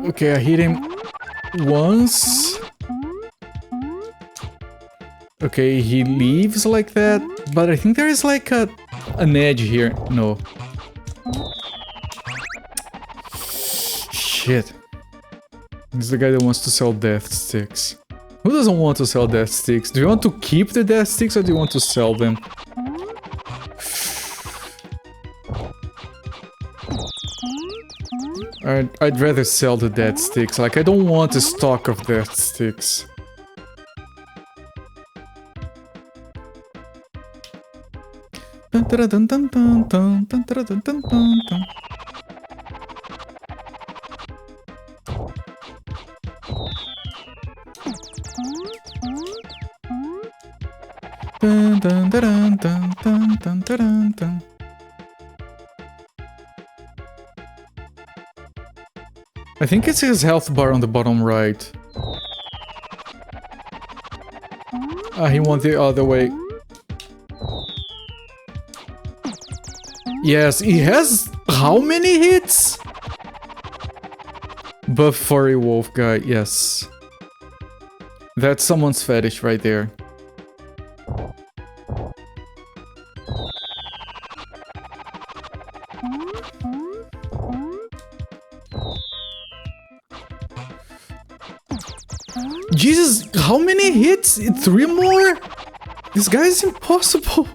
Okay, I hit him once. Okay, he leaves like that, but I think there is like an edge here. No. Shit. This is the guy that wants to sell death sticks. Who doesn't want to sell death sticks? Do you want to keep the death sticks or do you want to sell them? I'd rather sell the death sticks. Like, I don't want a stock of death sticks. I think it's his health bar on the bottom right. He went the other way. Yes, he has how many hits? Buff furry wolf guy, yes. That's someone's fetish right there. Jesus, how many hits? 3 more? This guy is impossible.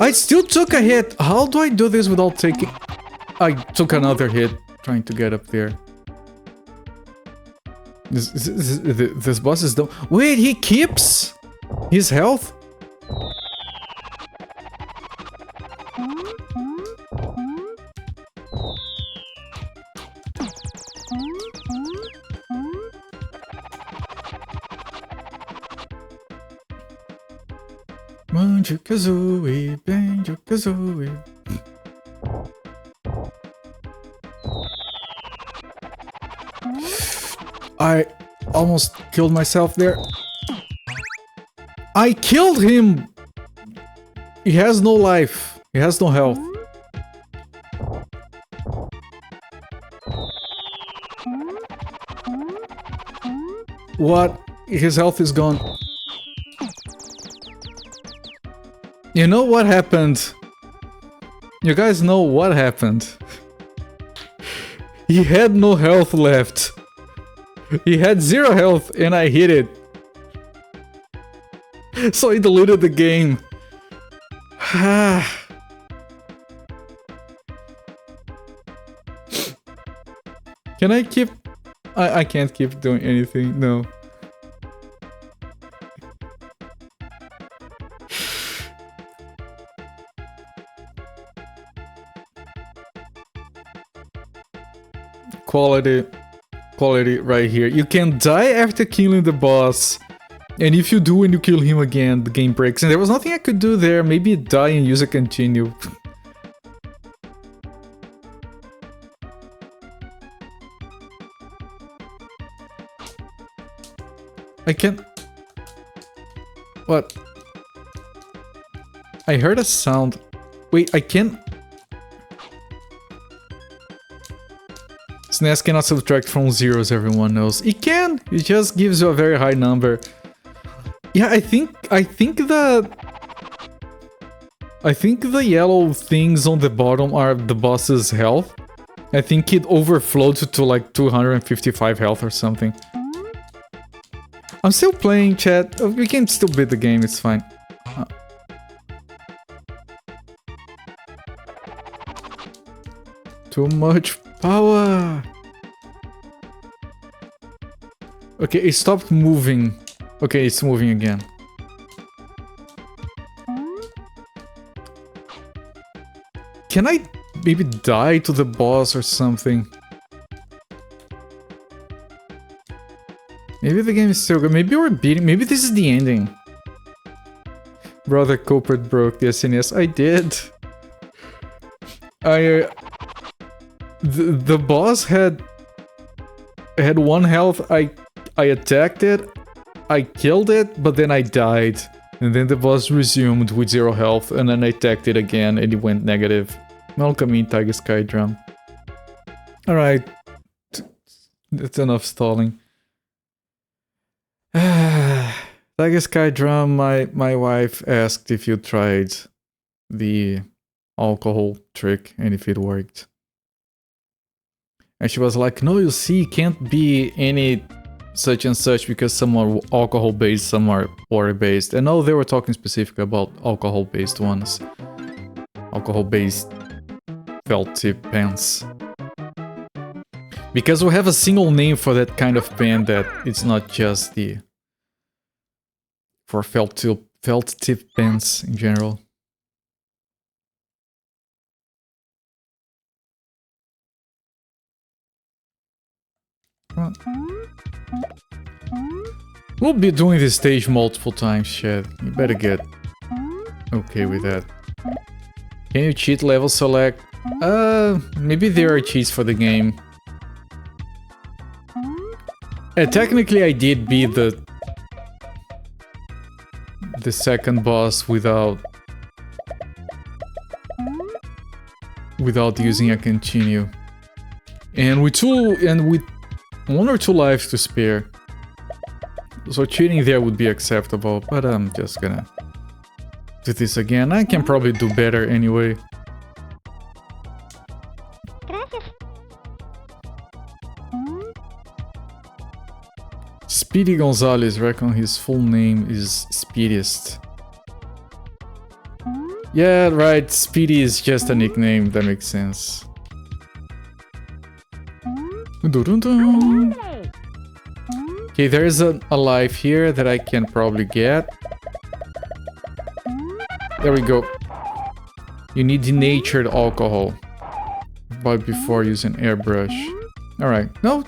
I still took a hit. How do I do this without taking... I took another hit trying to get up there. This boss is dumb. Wait, he keeps his health? Banjo-Kazooie, Banjo-Kazooie. I almost killed myself there. I killed him! He has no life. He has no health. What? His health is gone. You know what happened? You guys know what happened. He had no health left. He had 0 health and I hit it. So he deleted the game. Can I keep... I can't keep doing anything, no. Quality right here. You can die after killing the boss. And if you do and you kill him again, the game breaks. And there was nothing I could do there. Maybe die and use a continue. I can't... What? I heard a sound. Wait, I can't... SNES cannot subtract from zeros, everyone knows. It can! It just gives you a very high number. Yeah, I think the yellow things on the bottom are the boss's health. I think it overflowed to like 255 health or something. I'm still playing, chat. We can still beat the game, it's fine. Too much power. Okay, it stopped moving. Okay, it's moving again. Can I maybe die to the boss or something? Maybe the game is still good. Maybe we're beating. Maybe this is the ending. Brother Culprit broke the SNES. I did. The boss had 1 health. I attacked it. I killed it, but then I died. And then the boss resumed with 0 health, and then I attacked it again, and it went negative. Welcome in, Tiger Sky Drum. Alright. That's enough stalling. Tiger Sky Drum, my wife asked if you tried the alcohol trick and if it worked. And she was like, no, you see, can't be any such and such because some are alcohol based, some are water based. And no, they were talking specifically about alcohol based ones. Alcohol based felt tip pens. Because we have a single name for that kind of pen that it's not just the... for felt tip pens in general. We'll be doing this stage multiple times, Chad. You better get okay with that. Can you cheat level select? Maybe there are cheats for the game. Technically I did beat the second boss without using a continue. And with 1 or 2 lives to spare. So cheating there would be acceptable, but I'm just gonna do this again. I can probably do better anyway. Speedy Gonzales, reckon his full name is Speediest. Yeah, right, Speedy is just a nickname, that makes sense. Okay, there is a life here that I can probably get. There we go. You need denatured alcohol. But before using airbrush. Alright, no,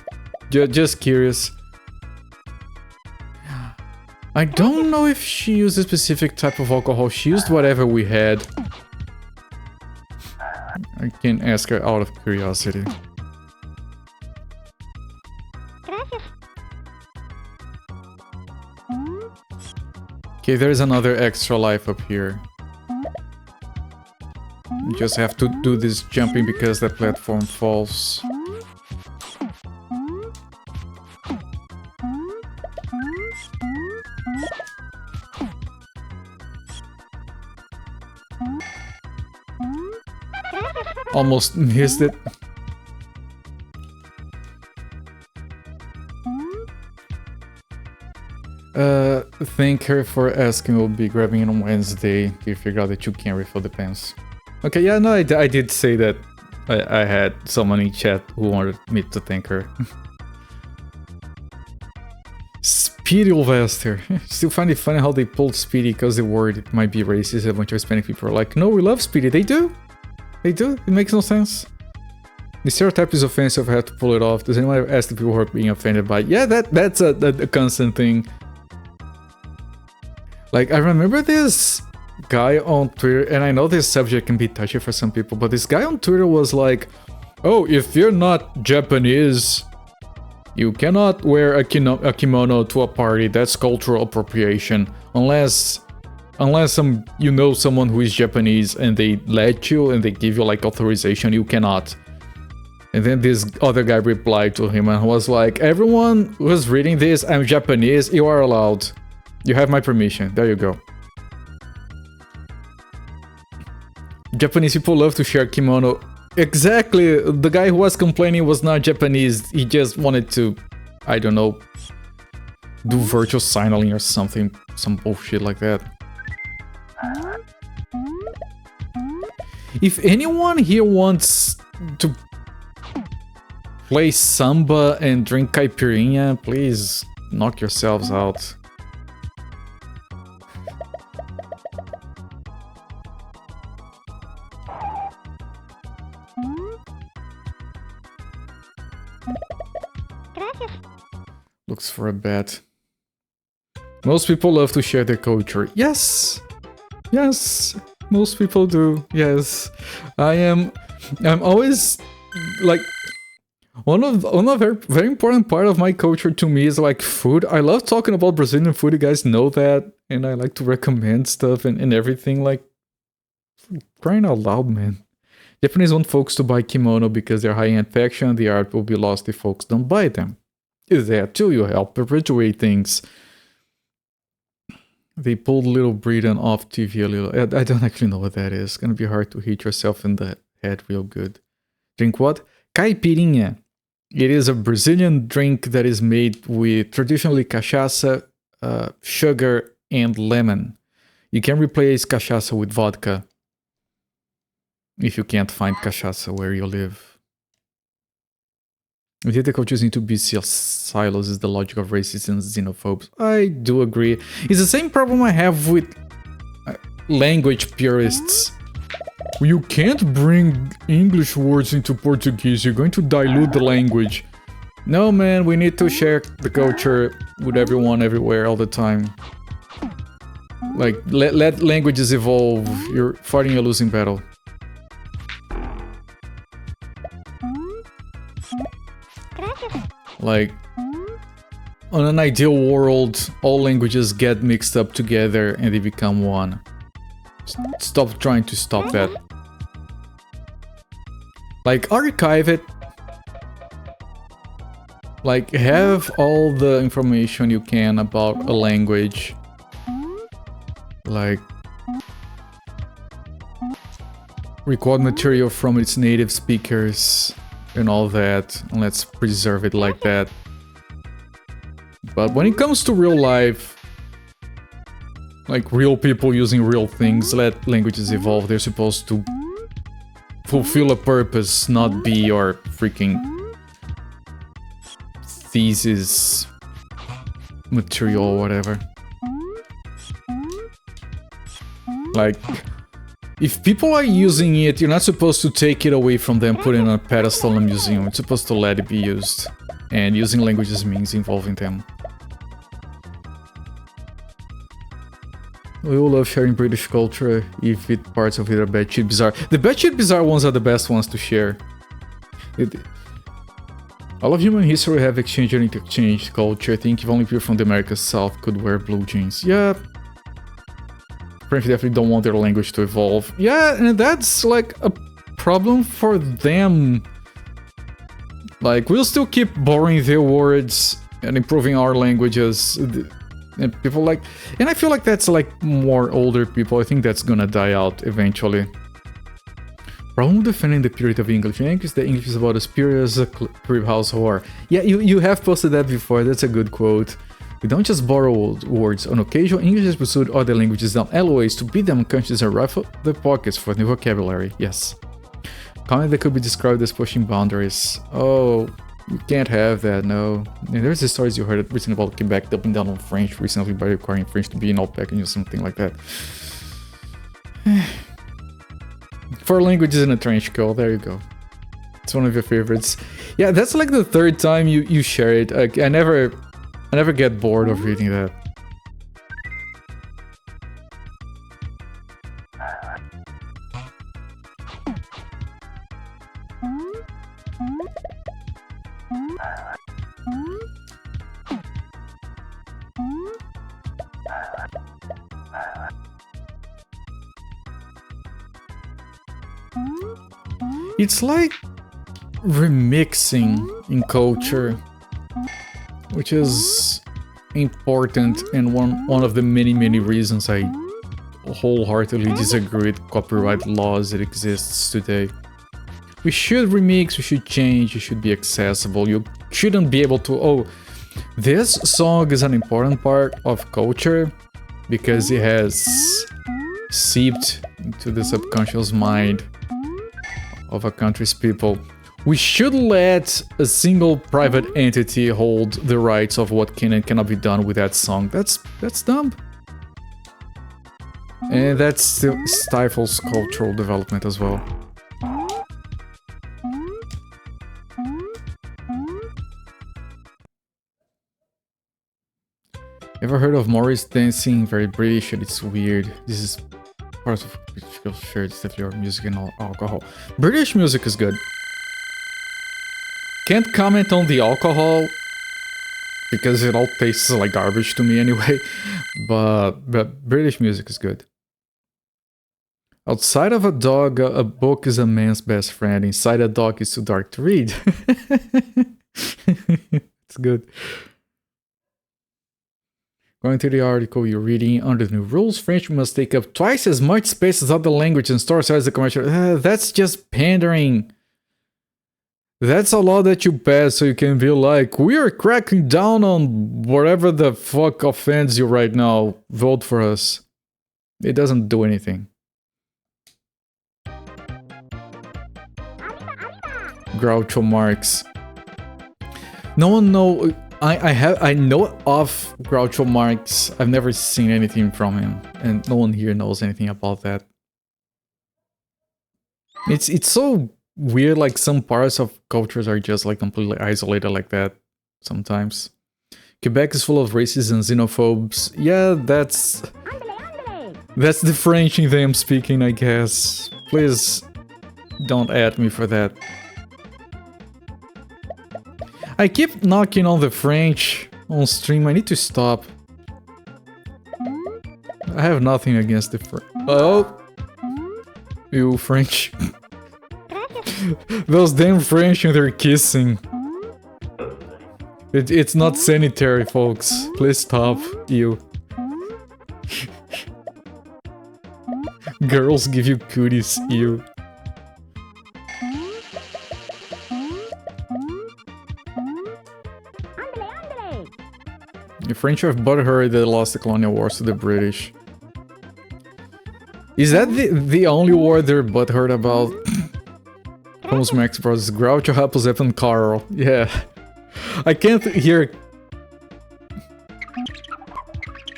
just curious. I don't know if she used a specific type of alcohol. She used whatever we had. I can ask her out of curiosity. Okay, there's another extra life up here. You just have to do this jumping because the platform falls. Almost missed it. Thank her for asking. We'll be grabbing it on Wednesday. You figure out that you can't refill the pens. Okay, yeah, no, I did say that I had someone in chat who wanted me to thank her. Speedy Ulvester. Still find it funny how they pulled Speedy because they worried it might be racist. A bunch of Hispanic people are like, no, we love Speedy. They do. They do. It makes no sense. The stereotype is offensive. I have to pull it off. Does anyone ever ask the people who are being offended by it? Yeah, that's a constant thing. Like, I remember this guy on Twitter, and I know this subject can be touchy for some people, but this guy on Twitter was like, oh, if you're not Japanese, you cannot wear a kimono to a party. That's cultural appropriation. Unless you know someone who is Japanese and they let you and they give you like authorization, you cannot. And then this other guy replied to him and was like, everyone who's reading this, I'm Japanese, you are allowed. You have my permission. There you go. Japanese people love to share kimono. Exactly. The guy who was complaining was not Japanese. He just wanted to, I don't know, do virtual signaling or something. Some bullshit like that. If anyone here wants to play samba and drink caipirinha, please knock yourselves out. Looks for a bet. Most people love to share their culture. Yes! Yes! Most people do. Yes. I'm always like one of very important part of my culture to me is like food. I love talking about Brazilian food, you guys know that, and I like to recommend stuff and everything, like crying out loud, man. Japanese want folks to buy kimono because they're high-end fashion, the art will be lost if folks don't buy them. Is that too? You help perpetuate things. They pulled Little Britain off TV a little. I don't actually know what that is. It's gonna be hard to hit yourself in the head real good. Drink what? Caipirinha. It is a Brazilian drink that is made with traditionally cachaça, sugar, and lemon. You can replace cachaça with vodka if you can't find cachaça where you live. We think the cultures need to be silos is the logic of racists and xenophobes. I do agree. It's the same problem I have with language purists. You can't bring English words into Portuguese, you're going to dilute the language. No man, we need to share the culture with everyone, everywhere, all the time. Like, let languages evolve. You're fighting a losing battle. Like, on an ideal world, all languages get mixed up together and they become one. Stop trying to stop that. Like, archive it. Like, have all the information you can about a language. Like, record material from its native speakers and all that, and let's preserve it like that. But when it comes to real life, like real people using real things, let languages evolve. They're supposed to fulfill a purpose, not be your freaking thesis material or whatever. Like, if people are using it, you're not supposed to take it away from them, put it on a pedestal in a museum. It's supposed to let it be used. And using languages means involving them. We all love sharing British culture, if parts of it are batshit bizarre. The batshit bizarre ones are the best ones to share. All of human history have exchanged and interchanged culture. I think if only people from the America's South could wear blue jeans. Yeah. French definitely don't want their language to evolve. Yeah, and that's like a problem for them. Like, we'll still keep borrowing their words and improving our languages. And people like... And I feel like that's like more older people. I think that's gonna die out eventually. Problem defending the purity of English. English, the English is about as pure as a crib house whore. Yeah, you have posted that before. That's a good quote. We don't just borrow words. On occasion, English has pursued other languages down alleyways to beat them unconscious and rifle their pockets for new vocabulary. Yes. Comment that could be described as pushing boundaries. Oh, you can't have that, no. And there's the stories you heard recently about Quebec doubling down on French recently by requiring French to be in all packaging or something like that. 4 languages in a trench coat, there you go. It's one of your favorites. Yeah, that's like the 3rd time you share it. I never get bored of reading that. It's like remixing in culture, which is important and one of the many reasons I wholeheartedly disagree with copyright laws that exists today. We should remix, we should change, it should be accessible. You shouldn't be able to, oh, this song is an important part of culture because it has seeped into the subconscious mind of a country's people. We should let a single private entity hold the rights of what can and cannot be done with that song. That's dumb. And that still stifles cultural development as well. Ever heard of Morris dancing? Very British and it's weird. This is part of political shared stuff, your music and alcohol. British music is good. Can't comment on the alcohol because it all tastes like garbage to me anyway. But British music is good. Outside of a dog, a book is a man's best friend. Inside a dog is too dark to read. It's good. Going to the article you're reading, under the new rules, French must take up twice as much space as other languages and store size the commercial. That's just pandering. That's a law that you pass so you can be like, we are cracking down on whatever the fuck offends you right now. Vote for us. It doesn't do anything. Groucho Marx. No one know. I know of Groucho Marx. I've never seen anything from him, and no one here knows anything about that. It's so weird. Like some parts of cultures are just like completely isolated like that. Sometimes Quebec is full of racists and xenophobes. Yeah, that's the French in them speaking, I guess. Please don't add me for that. I keep knocking on the French on stream. I need to stop. I have nothing against the French. Oh, you French. Those damn French and they're kissing. It's not sanitary, folks. Please stop, you. Girls give you cooties, you. The French have butthurt that lost the colonial wars to the British. Is that the only war they're butthurt about? Thomas Max Brothers, Groucho, Happelzep, and Carl. Yeah. I can't hear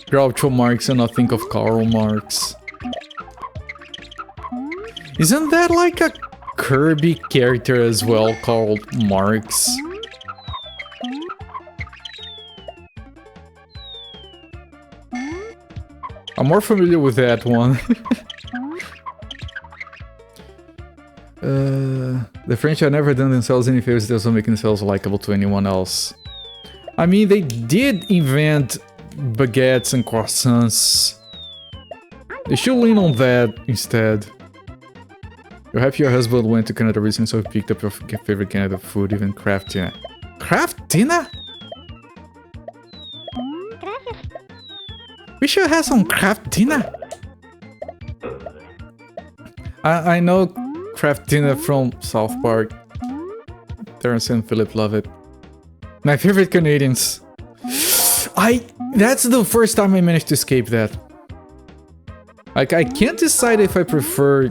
Groucho Marx and not think of Karl Marx. Isn't that like a Kirby character as well called Marx? I'm more familiar with that one. The French have never done themselves any favors, they also make themselves likable to anyone else. I mean, they did invent baguettes and croissants. They should lean on that instead. You're happy your husband went to Canada recently, so he picked up your favorite Canada food, even Kraft dinner. Kraft dinner? We should have some Kraft dinner. I know Kraft dinner from South Park. Terrence and Philip love it. My favorite Canadians. That's the first time I managed to escape that. Like, I can't decide if I prefer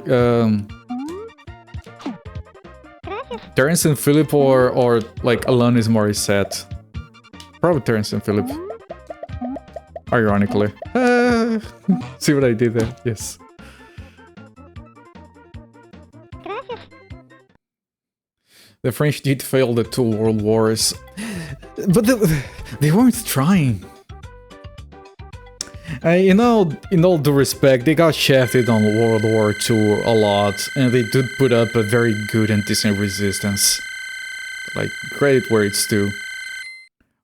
Terrence and Philip or like Alanis Morissette. Probably Terrence and Philip. Ironically. See what I did there? Yes. The French did fail the 2 world wars. But they weren't trying. In all due respect, they got shafted on World War II a lot, and they did put up a very good and decent resistance. Like, credit where it's due.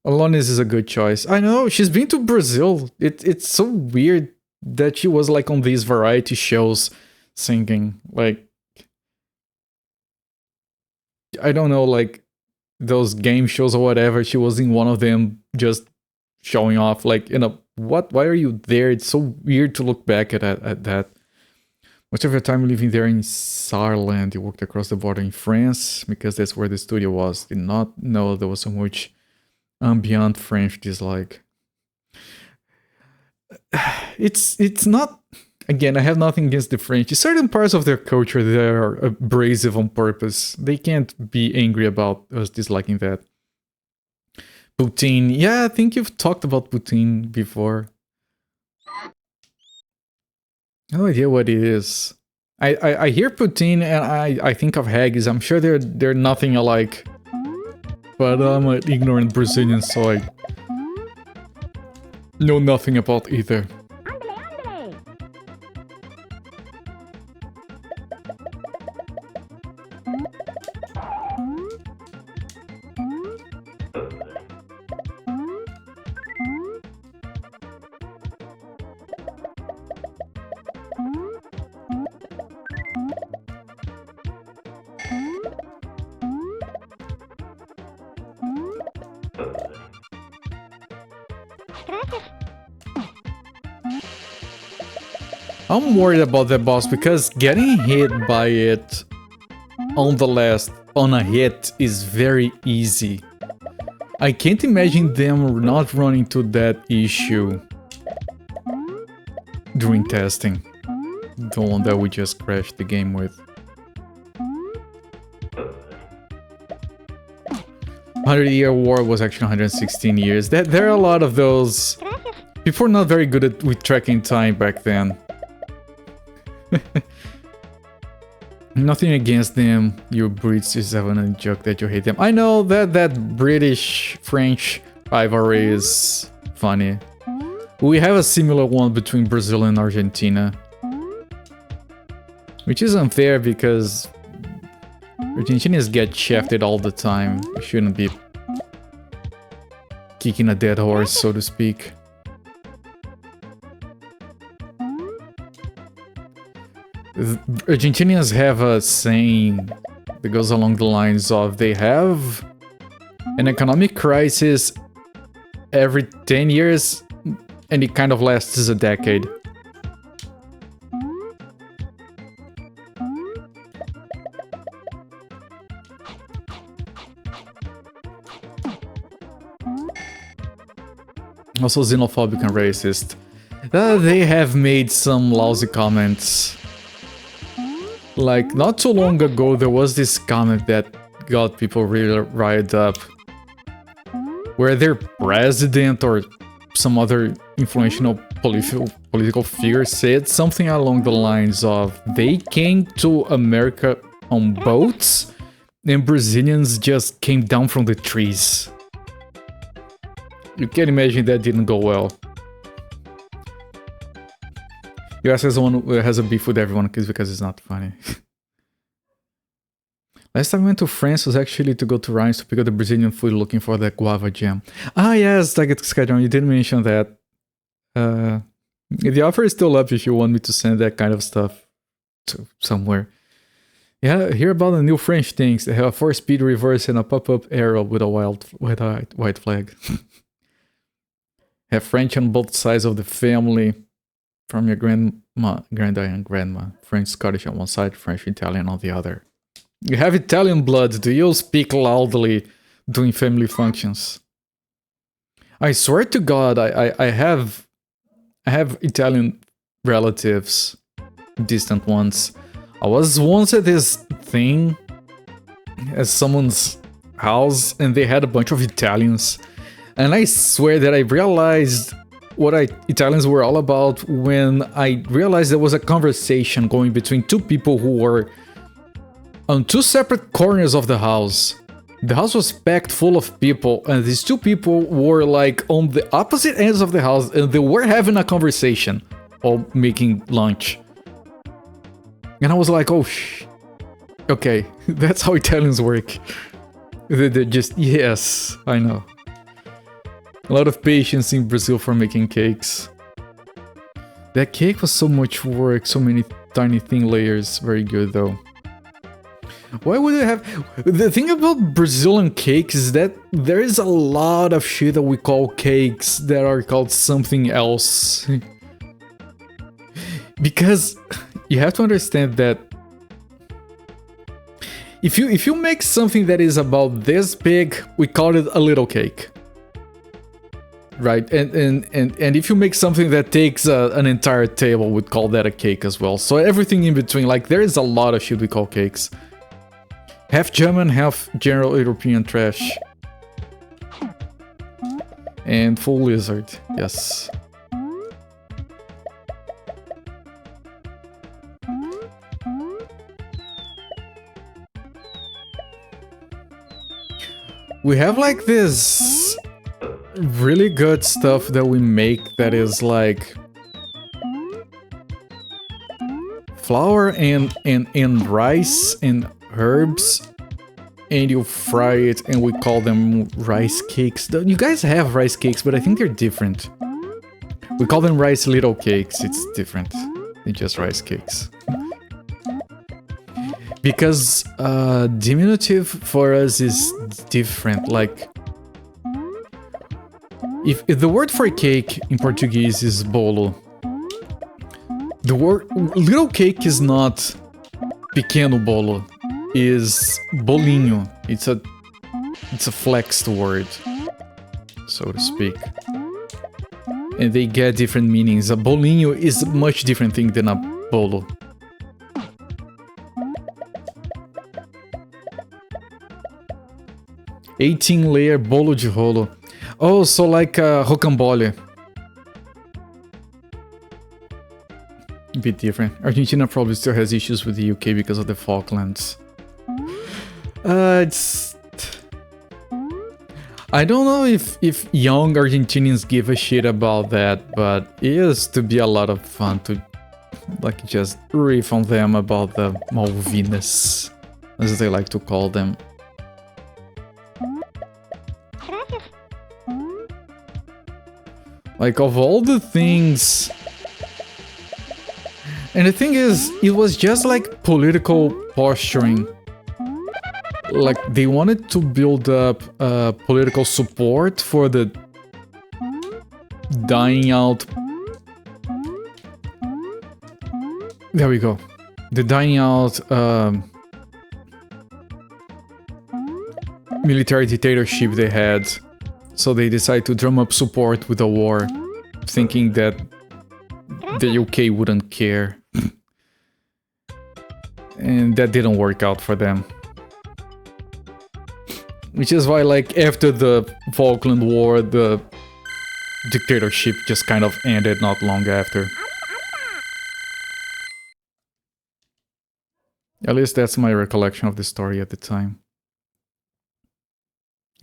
Alanis is a good choice. I know, she's been to Brazil. It's so weird that she was like on these variety shows singing. Like, I don't know, like those game shows or whatever. She was in one of them just showing off, like, you know, what? Why are you there? It's so weird to look back at that. Much of your time living there in Saarland, you worked across the border in France because that's where the studio was. Did not know there was so much ambient French dislike. It's not. Again, I have nothing against the French. Certain parts of their culture, they are abrasive on purpose. They can't be angry about us disliking that. Poutine. Yeah, I think you've talked about poutine before. No idea what it is. I hear poutine and I think of haggis. I'm sure they're nothing alike. But I'm an ignorant Brazilian, so I know nothing about either. I'm worried about that boss because getting hit by it on a hit is very easy. I can't imagine them not running into that issue during testing. The one that we just crashed the game with. 100-Year War was actually 116 years. There are a lot of those. People were not very good with tracking time back then. Nothing against them, you Brits just having a joke that you hate them. I know that British-French rivalry is funny. We have a similar one between Brazil and Argentina. Which is unfair because Argentinians get shafted all the time. We shouldn't be kicking a dead horse, so to speak. Argentinians have a saying that goes along the lines of they have an economic crisis every 10 years and it kind of lasts a decade. Also xenophobic and racist. They have made some lousy comments. Like, not too long ago, there was this comment that got people really riled up. Where their president or some other influential political figure said something along the lines of they came to America on boats and Brazilians just came down from the trees. You can imagine that didn't go well. US is the one who has a beef with everyone because it's not funny. Last time I went to France was actually to go to Rhines to pick up the Brazilian food looking for the guava jam. Ah yes, I get scheduled. You didn't mention that. The offer is still up if you want me to send that kind of stuff to somewhere. Yeah, hear about the new French things. They have a 4-speed reverse and a pop-up arrow with a white flag. Have French on both sides of the family. From your grandma, granddad and grandma. French, Scottish on one side, French, Italian on the other. You have Italian blood. Do you speak loudly during family functions? I swear to God, I have Italian relatives, distant ones. I was once at this thing at someone's house and they had a bunch of Italians. And I swear that I realized what Italians were all about when I realized there was a conversation going between two people who were on two separate corners of the house. The house was packed full of people and these two people were like on the opposite ends of the house and they were having a conversation while making lunch. And I was like, oh okay, that's how Italians work. They're just, yes, I know. A lot of patience in Brazil for making cakes. That cake was so much work, so many tiny thin layers. Very good though. Why would I have... The thing about Brazilian cakes is that there is a lot of shit that we call cakes that are called something else. Because you have to understand that if you make something that is about this big, we call it a little cake. Right, and if you make something that takes an entire table, we'd call that a cake as well. So everything in between, like there is a lot of shit we call cakes. Half German, half general European trash. And full lizard, yes. We have like this really good stuff that we make that is like flour and rice and herbs, and you fry it, and we call them rice cakes. You guys have rice cakes, but I think they're different. We call them rice little cakes. It's different than just rice cakes. Because diminutive for us is different. Like, if the word for cake in Portuguese is bolo, the word little cake is not pequeno bolo, is bolinho. It's a flexed word, so to speak. And they get different meanings. A bolinho is a much different thing than a bolo. $18-layer bolo de rolo. Oh, so like rocambole. A bit different. Argentina probably still has issues with the UK because of the Falklands. I don't know if young Argentinians give a shit about that, but it used to be a lot of fun to like just riff on them about the Malvinas, as they like to call them. Like, of all the things... And the thing is, it was just like political posturing. Like, they wanted to build up political support for the dying out... There we go. The dying out military dictatorship they had. So they decided to drum up support with a war, thinking that the UK wouldn't care. And that didn't work out for them. Which is why, like, after the Falkland War, the dictatorship just kind of ended not long after. At least that's my recollection of the story at the time.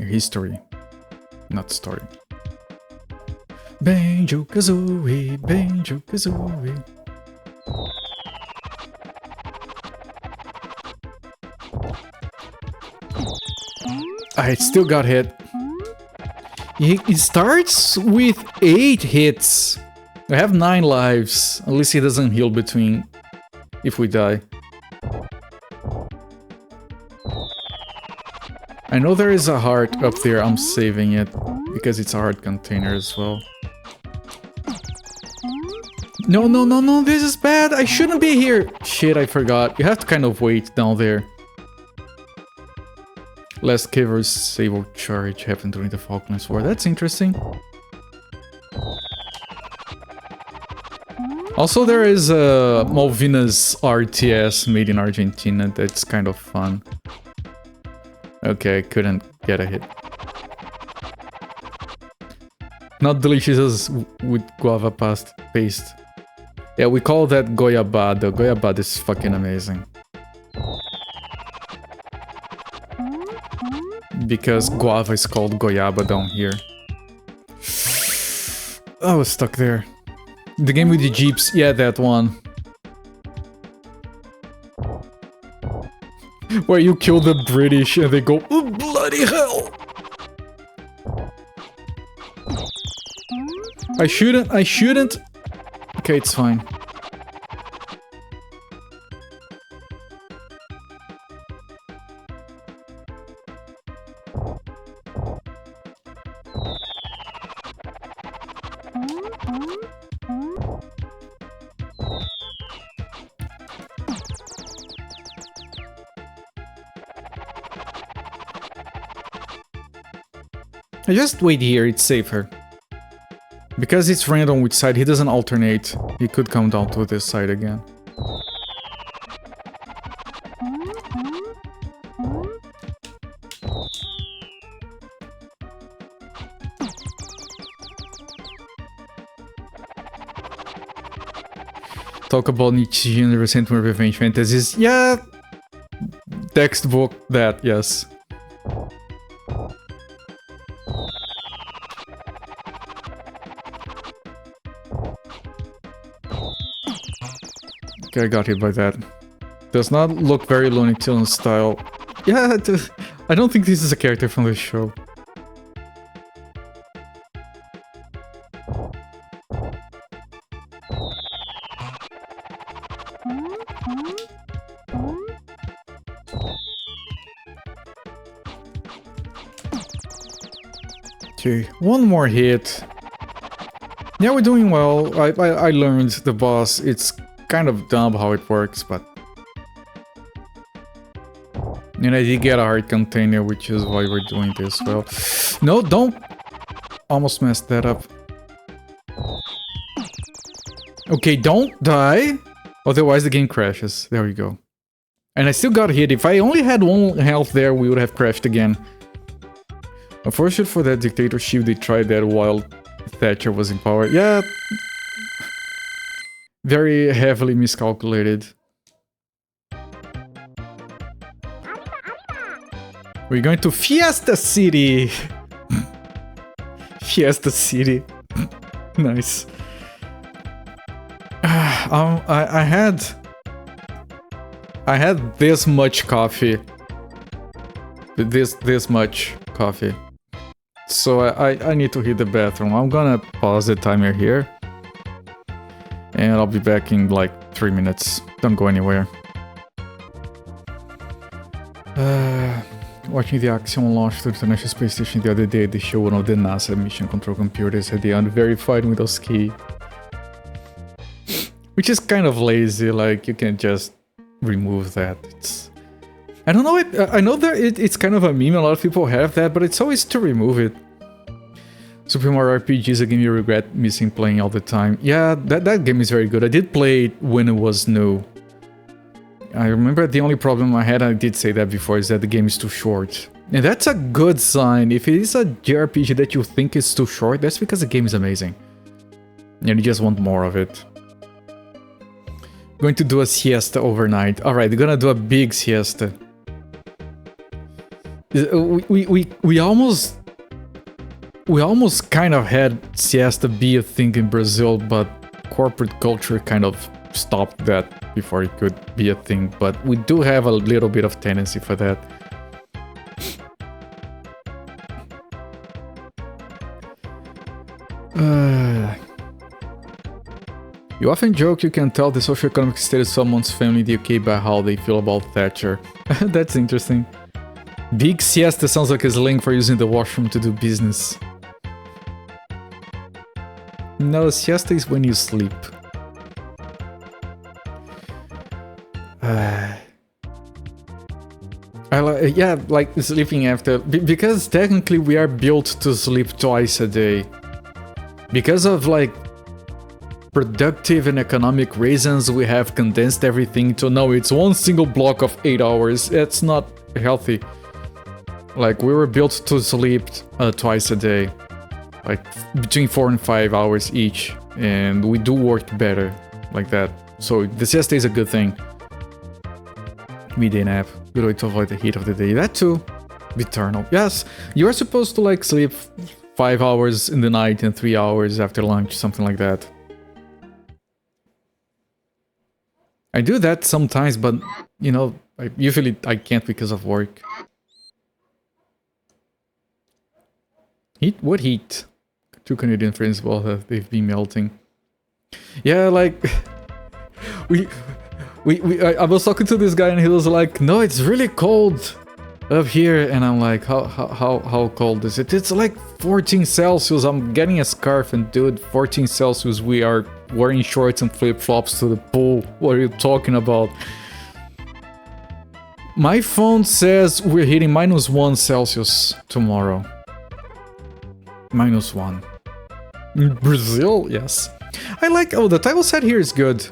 History. Not story. Banjo-Kazooie, Banjo-Kazooie. I still got hit. It starts with 8 hits. I have 9 lives. At least he doesn't heal between if we die. I know there is a heart up there. I'm saving it because it's a heart container as well. No, no, no, no, this is bad. I shouldn't be here. Shit, I forgot. You have to kind of wait down there. Last Caver's Sable Charge happened during the Falklands War. That's interesting. Also, there is a Malvinas RTS made in Argentina that's kind of fun. Okay, I couldn't get a hit. Not delicious as with guava paste. Yeah, we call that goiabada. Goiabada is fucking amazing. Because guava is called goiaba down here. I was stuck there. The game with the jeeps, yeah, that one. Where you kill the British and they go, oh, bloody hell! I shouldn't. Okay, it's fine. I just wait here, it's safer. Because it's random which side, he doesn't alternate. He could come down to this side again. Talk about Nietzsche and resentment revenge fantasies. Yeah, textbook that, yes. Okay, I got hit by that. Does not look very Looney Tunes style. Yeah, I don't think this is a character from the show. Okay, one more hit. Yeah, we're doing well. I learned the boss. It's kind of dumb how it works, but... And I did get a heart container, which is why we're doing this well. No, don't! Almost messed that up. Okay, don't die! Otherwise the game crashes. There we go. And I still got hit. If I only had 1 health there, we would have crashed again. Unfortunate for that dictatorship, they tried that while Thatcher was in power. Yeah. Very heavily miscalculated. We're going to Fiesta City! Fiesta City. Nice. I had this much coffee. This much coffee. So I need to hit the bathroom. I'm gonna pause the timer here. And I'll be back in like 3 minutes. Don't go anywhere. Watching the Axiom launch to the International Space Station the other day, they show one of the NASA mission control computers at the unverified Windows key. Which is kind of lazy, like you can just remove that. I don't know, I know that it's kind of a meme, a lot of people have that, but it's always to remove it. Super Mario RPG is a game you regret missing playing all the time. Yeah, that game is very good. I did play it when it was new. I remember the only problem I had, I did say that before, is that the game is too short. And that's a good sign. If it is a JRPG that you think is too short, that's because the game is amazing. And you just want more of it. Going to do a siesta overnight. Alright, we're gonna do a big siesta. We almost kind of had siesta be a thing in Brazil, but corporate culture kind of stopped that before it could be a thing. But we do have a little bit of tendency for that. You often joke you can tell the socioeconomic status of someone's family in the UK by how they feel about Thatcher. That's interesting. Big siesta sounds like a slang for using the washroom to do business. No, siesta is when you sleep. Yeah, like sleeping after, because technically we are built to sleep twice a day. Because of like productive and economic reasons, we have condensed everything to now it's one single block of 8 hours. It's not healthy. Like we were built to sleep twice a day, like between 4 and 5 hours each, and we do work better like that. So the siesta is a good thing. Midday nap, good way to avoid the heat of the day. That too. Eternal. Yes, you are supposed to like sleep 5 hours in the night and 3 hours after lunch, something like that. I do that sometimes, but you know, usually I can't because of work. Heat? What heat? 2 Canadian friends, well, they've been melting. Yeah, like I was talking to this guy and he was like, no, it's really cold up here. And I'm like, how cold is it? It's like 14 Celsius. I'm getting a scarf and dude, 14 Celsius, we are wearing shorts and flip-flops to the pool. What are you talking about? My phone says we're hitting -1 Celsius tomorrow. -1. Brazil, yes. I like, oh, the title set here is good.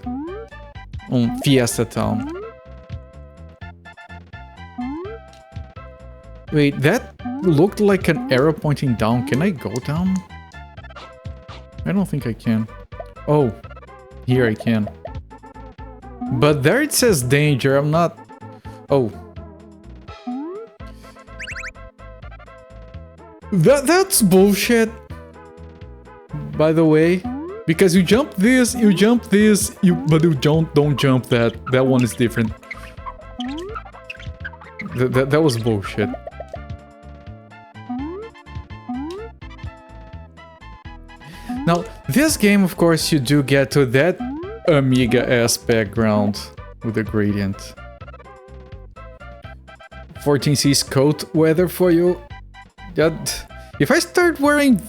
On Fiesta Town. Wait, that looked like an arrow pointing down. Can I go down? I don't think I can. Oh, here I can. But there it says danger, I'm not... Oh. That's bullshit. By the way. Because you jump this, but you don't jump that. That one is different. That was bullshit. Now, this game, of course, you do get to that Amiga-ass background with the gradient. 14C's coat weather for you. If I start wearing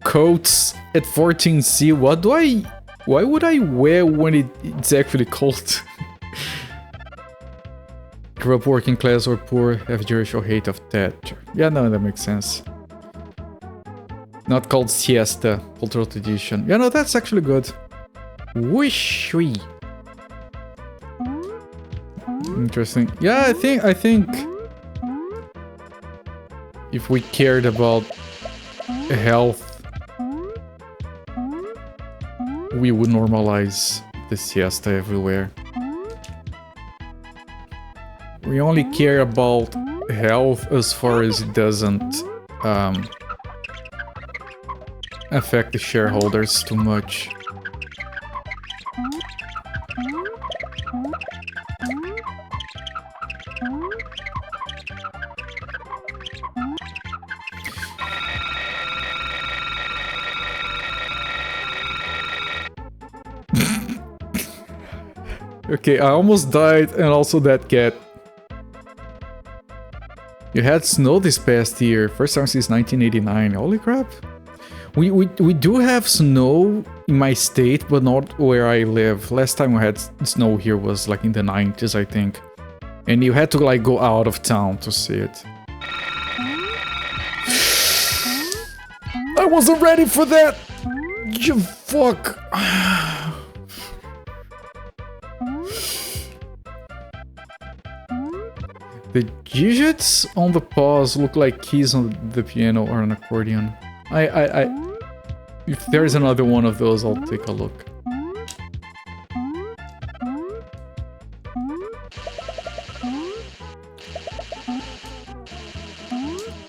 coats at 14C, why would I wear when it's actually cold? Grew up working class or poor, have generational hate of that. Yeah, no, that makes sense. Not called siesta, cultural tradition. Yeah, no, that's actually good. Whoosh-wee. Interesting. Yeah, I think if we cared about health, we would normalize the siesta everywhere. We only care about health as far as it doesn't affect the shareholders too much. Okay, I almost died, and also that cat. You had snow this past year, first time since 1989. Holy crap! We do have snow in my state, but not where I live. Last time we had snow here was like in the 90s, I think, and you had to like go out of town to see it. I wasn't ready for that. You fuck. The digits on the pause look like keys on the piano or an accordion. If there's another one of those, I'll take a look.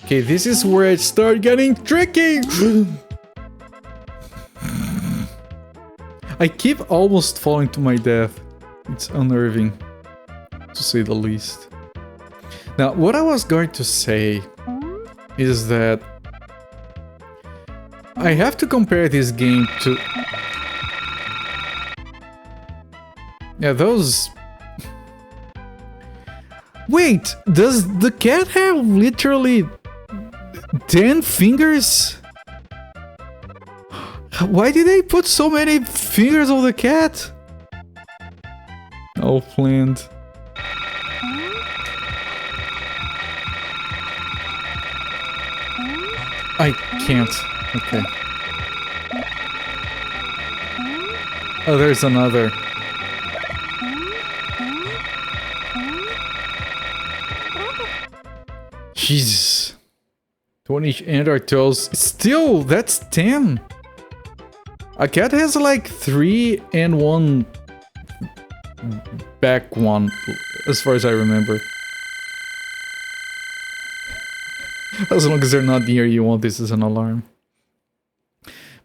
Okay, this is where it started getting tricky! I keep almost falling to my death. It's unnerving, to say the least. Now, what I was going to say is that I have to compare this game to... Yeah, those... Wait, does the cat have literally 10 fingers? Why did they put so many fingers on the cat? Oh, planned. I can't. Okay. Oh, there's another. Jesus. 20 Android toes. Still, that's 10. A cat has like 3 and 1 back one, as far as I remember. As long as they're not near you, well, this is an alarm.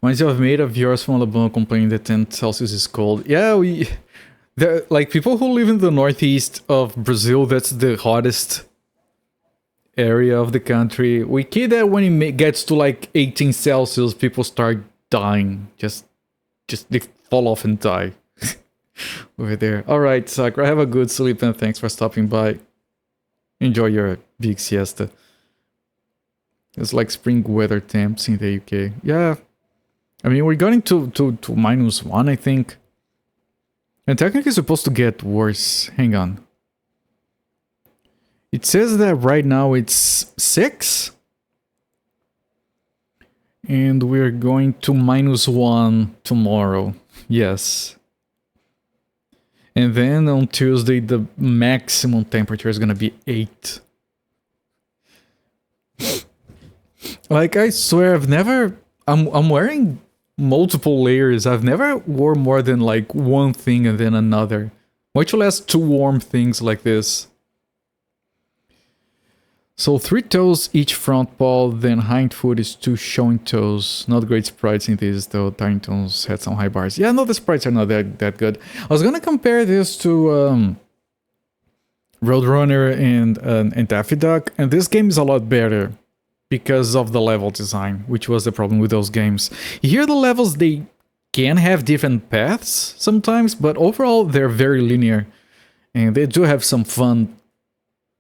Reminds you of a mate of yours from Alabama complaining that 10 Celsius is cold. Yeah, like people who live in the northeast of Brazil, that's the hottest area of the country. We kid that when it gets to like 18 Celsius, people start dying. Just they fall off and die. Over there. Alright, Sakura, have a good sleep and thanks for stopping by. Enjoy your big siesta. It's like spring weather temps in the UK. Yeah. I mean, we're going to -1, I think. And technically it's supposed to get worse. Hang on. It says that right now it's 6. And we're going to -1 tomorrow. Yes. And then on Tuesday, the maximum temperature is gonna be 8. Like, I swear, I'm wearing multiple layers. I've never wore more than like one thing and then another. Much less 2 warm things like this. So 3 toes each front paw, then hind foot is 2 showing toes. Not great sprites in this though. Tiny toes had some high bars. Yeah, no, the sprites are not that good. I was gonna compare this to Roadrunner and Daffy Duck, and this game is a lot better because of the level design, which was the problem with those games. Here the levels, they can have different paths sometimes, but overall they're very linear. And they do have some fun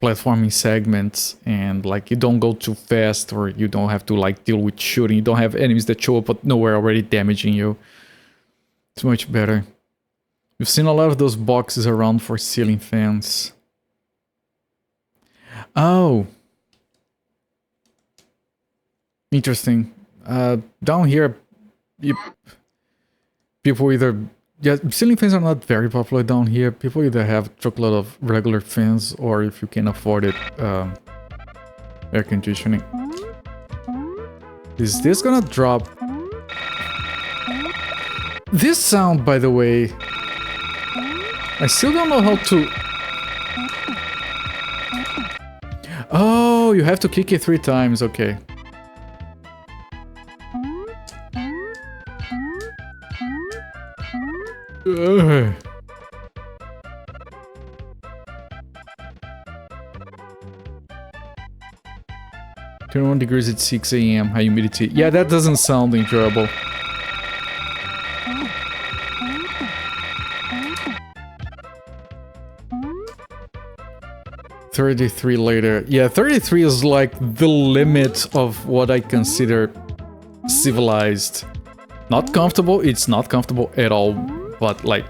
platforming segments, and like you don't go too fast, or you don't have to like deal with shooting. You don't have enemies that show up out nowhere already damaging you. It's much better. We've seen a lot of those boxes around for ceiling fans. Oh. Interesting. Down here, people either... Yeah, ceiling fans are not very popular down here. People either have a truckload of regular fans, or if you can afford it, air conditioning. Is this gonna drop? This sound, by the way, I still don't know how to... Oh, you have to kick it 3 times, okay. Ugh. 21 degrees at 6 AM, high humidity. Yeah, that doesn't sound enjoyable. $33 later. Yeah, 33 is like the limit of what I consider civilized. Not comfortable, it's not comfortable at all. But like,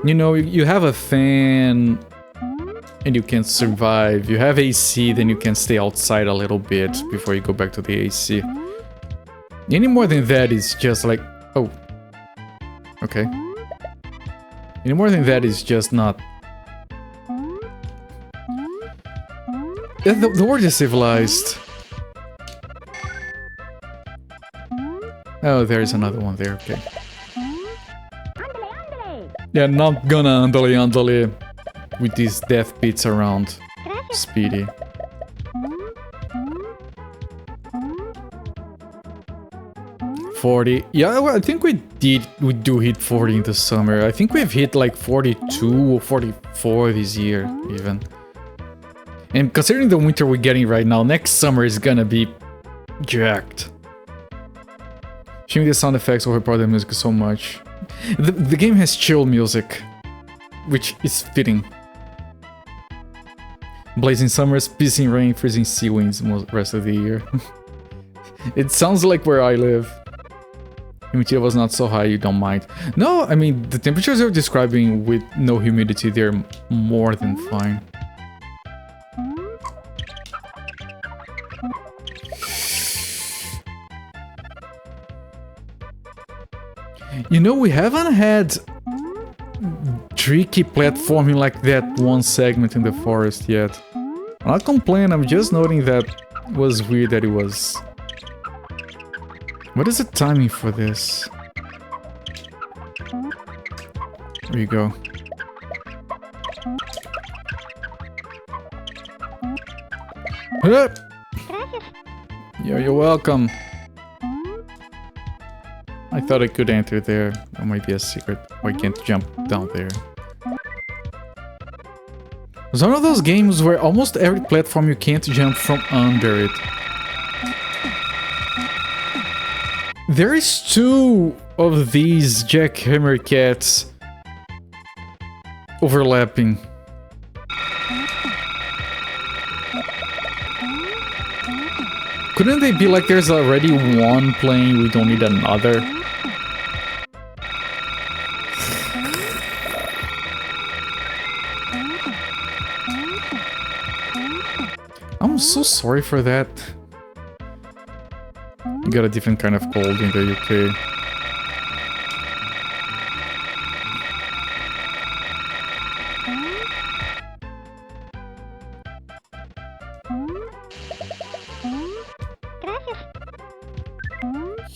you know, you have a fan and you can survive. You have AC, then you can stay outside a little bit before you go back to the AC. Any more than that is just like, oh, okay. Any more than that is just not... Yeah, the word is civilized. Oh, there's another one there, okay. Yeah, not gonna andale with these death pits around Speedy. $40. Yeah, well, I think we do hit 40 in the summer. I think we've hit like 42 or 44 this year, even. And considering the winter we're getting right now, next summer is gonna be jacked. Showing the sound effects overpower the music so much. The game has chill music, which is fitting. Blazing summers, pissing rain, freezing sea winds most rest of the year. It sounds like where I live. Humidity was not so high, you don't mind. No, I mean, the temperatures you're describing with no humidity, they're more than fine. You know, we haven't had tricky platforming like that one segment in the forest yet. I'm not complaining, I'm just noting that it was weird that it was... What is the timing for this? There you go. You're welcome. I thought I could enter there. That might be a secret. Oh, I can't jump down there. It's one of those games where almost every platform you can't jump from under it. There is 2 of these jackhammer cats overlapping. Couldn't they be like there's already one playing, we don't need another? I'm so sorry for that. You got a different kind of cold in the UK.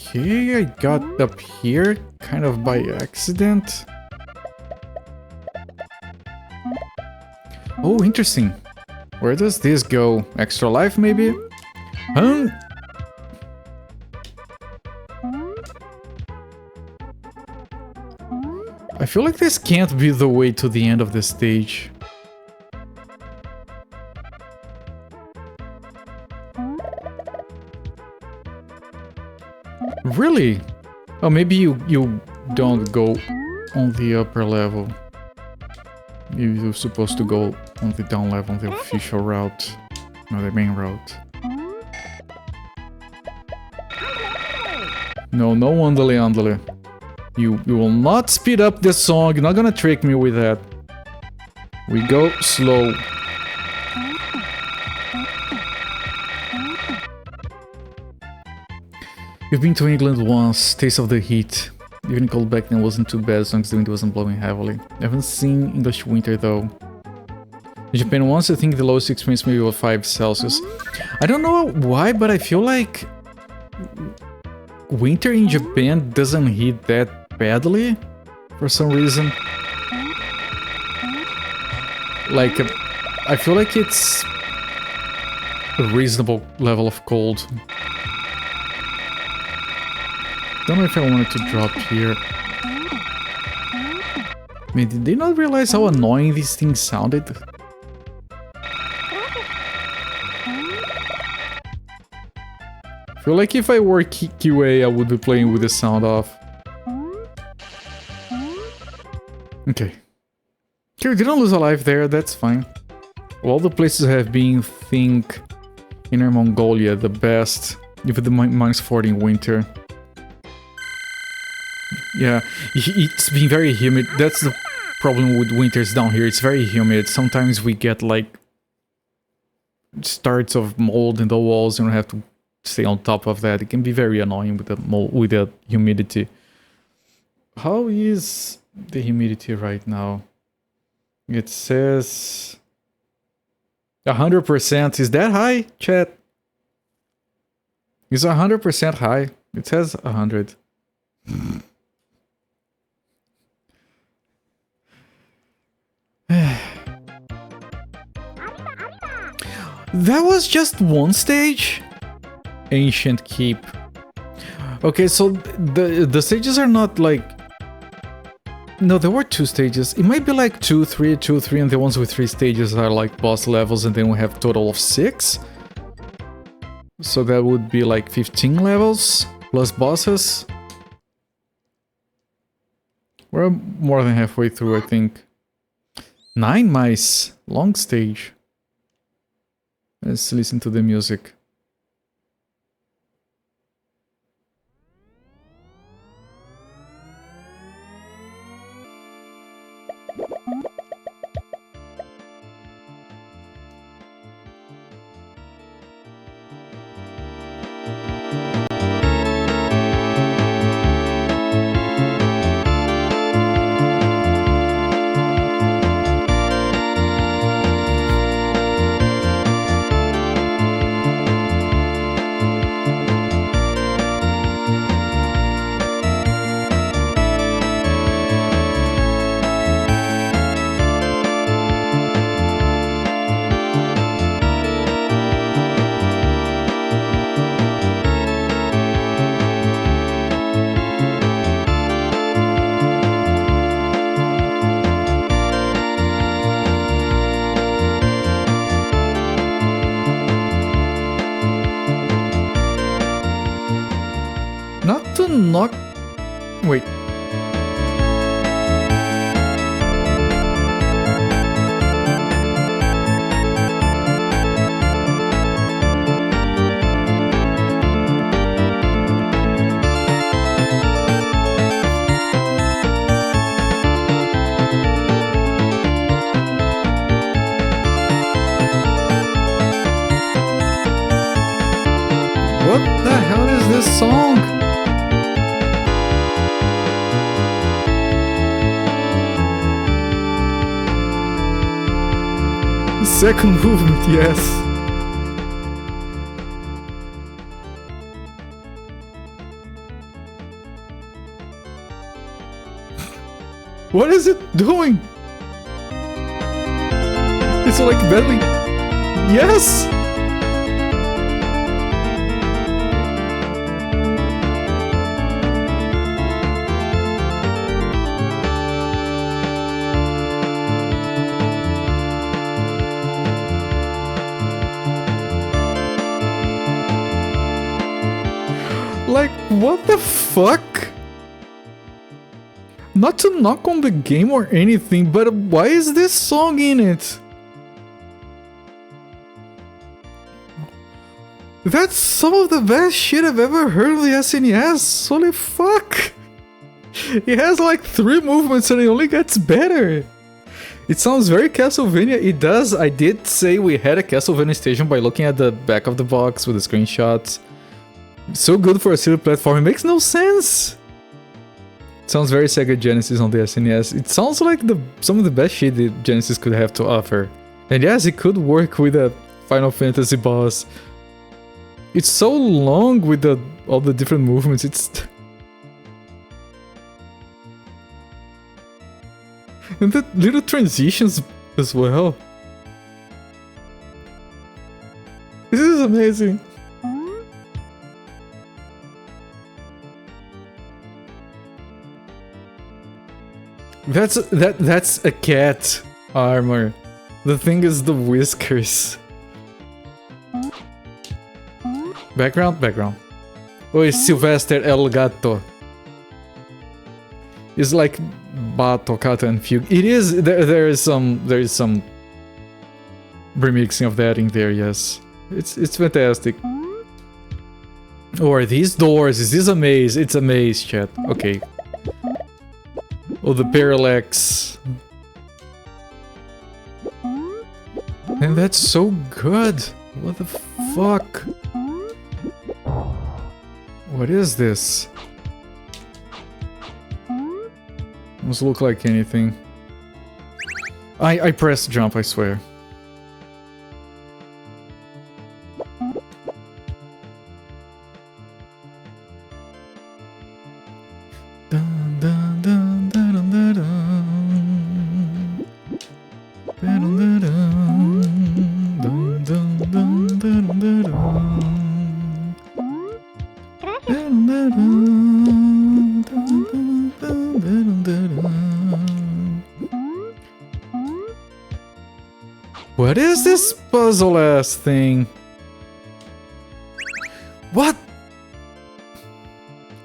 Okay, I got up here kind of by accident. Oh, interesting. Where does this go? Extra life, maybe? Huh? I feel like this can't be the way to the end of the stage. Really? Oh, maybe you don't go on the upper level. You're supposed to go on the down level, on the official route, not the main route. No, no andale andale. You will not speed up this song. You're not gonna trick me with that. We go slow. You've been to England once, taste of the heat. Even cold back then wasn't too bad as long as the wind wasn't blowing heavily. I haven't seen English winter though. In Japan once, I think the lowest experience maybe was 5 Celsius. I don't know why, but I feel like winter in Japan doesn't hit that badly for some reason. Like, I feel like it's a reasonable level of cold. Don't know if I wanted to drop here. I mean, did they not realize how annoying these things sounded? I feel like if I were QA, I would be playing with the sound off. Okay. Okay, we didn't lose a life there, that's fine. All the places have been, think, Inner Mongolia, the best. Even the minus 40 in winter. Yeah, it's been very humid. That's the problem with winters down here. It's very humid. Sometimes we get like starts of mold in the walls and we have to stay on top of that. It can be very annoying with the mold, with the humidity. How is the humidity right now? It says 100%. Is that high, chat? Is 100% high? It says 100. That was just one stage? Ancient Keep. Okay, so the stages are not like... No, there were 2 stages. It might be like 2, 3, 2, 3, and the ones with 3 stages are like boss levels, and then we have a total of 6. So that would be like 15 levels, plus bosses. We're more than halfway through, I think. 9 mice. Long stage. Let's listen to the music. Wait. what the hell is this song? Second movement, yes. What is it doing? It's like battling. Yes! Like, what the fuck? Not to knock on the game or anything, but why is this song in it? That's some of the best shit I've ever heard of the SNES. Holy fuck! It has like 3 movements and it only gets better. It sounds very Castlevania. It does. I did say we had a Castlevania station by looking at the back of the box with the screenshots. So good for a silly platform. It makes no sense. It sounds very Sega Genesis on the SNES. It sounds like some of the best shit that Genesis could have to offer. And yes, it could work with a Final Fantasy boss. It's so long with all the different movements. And the little transitions as well. This is amazing. That's a cat armor. The thing is the whiskers. Background. Oh, it's Sylvester El Gato. It's like Bato, Kata, and Fugue. It is. There is some remixing of that in there. Yes, it's fantastic. Oh, are these doors? Is this a maze? It's a maze, chat. Okay. Oh, the parallax. And that's so good. What the fuck? What is this? Doesn't look like anything. I pressed jump, I swear. Dun, dun, dun, dun, dun, dun, dun. Dun, dun, dun, dun, dun, dun, dun, dun. What is this puzzle-ass thing? What?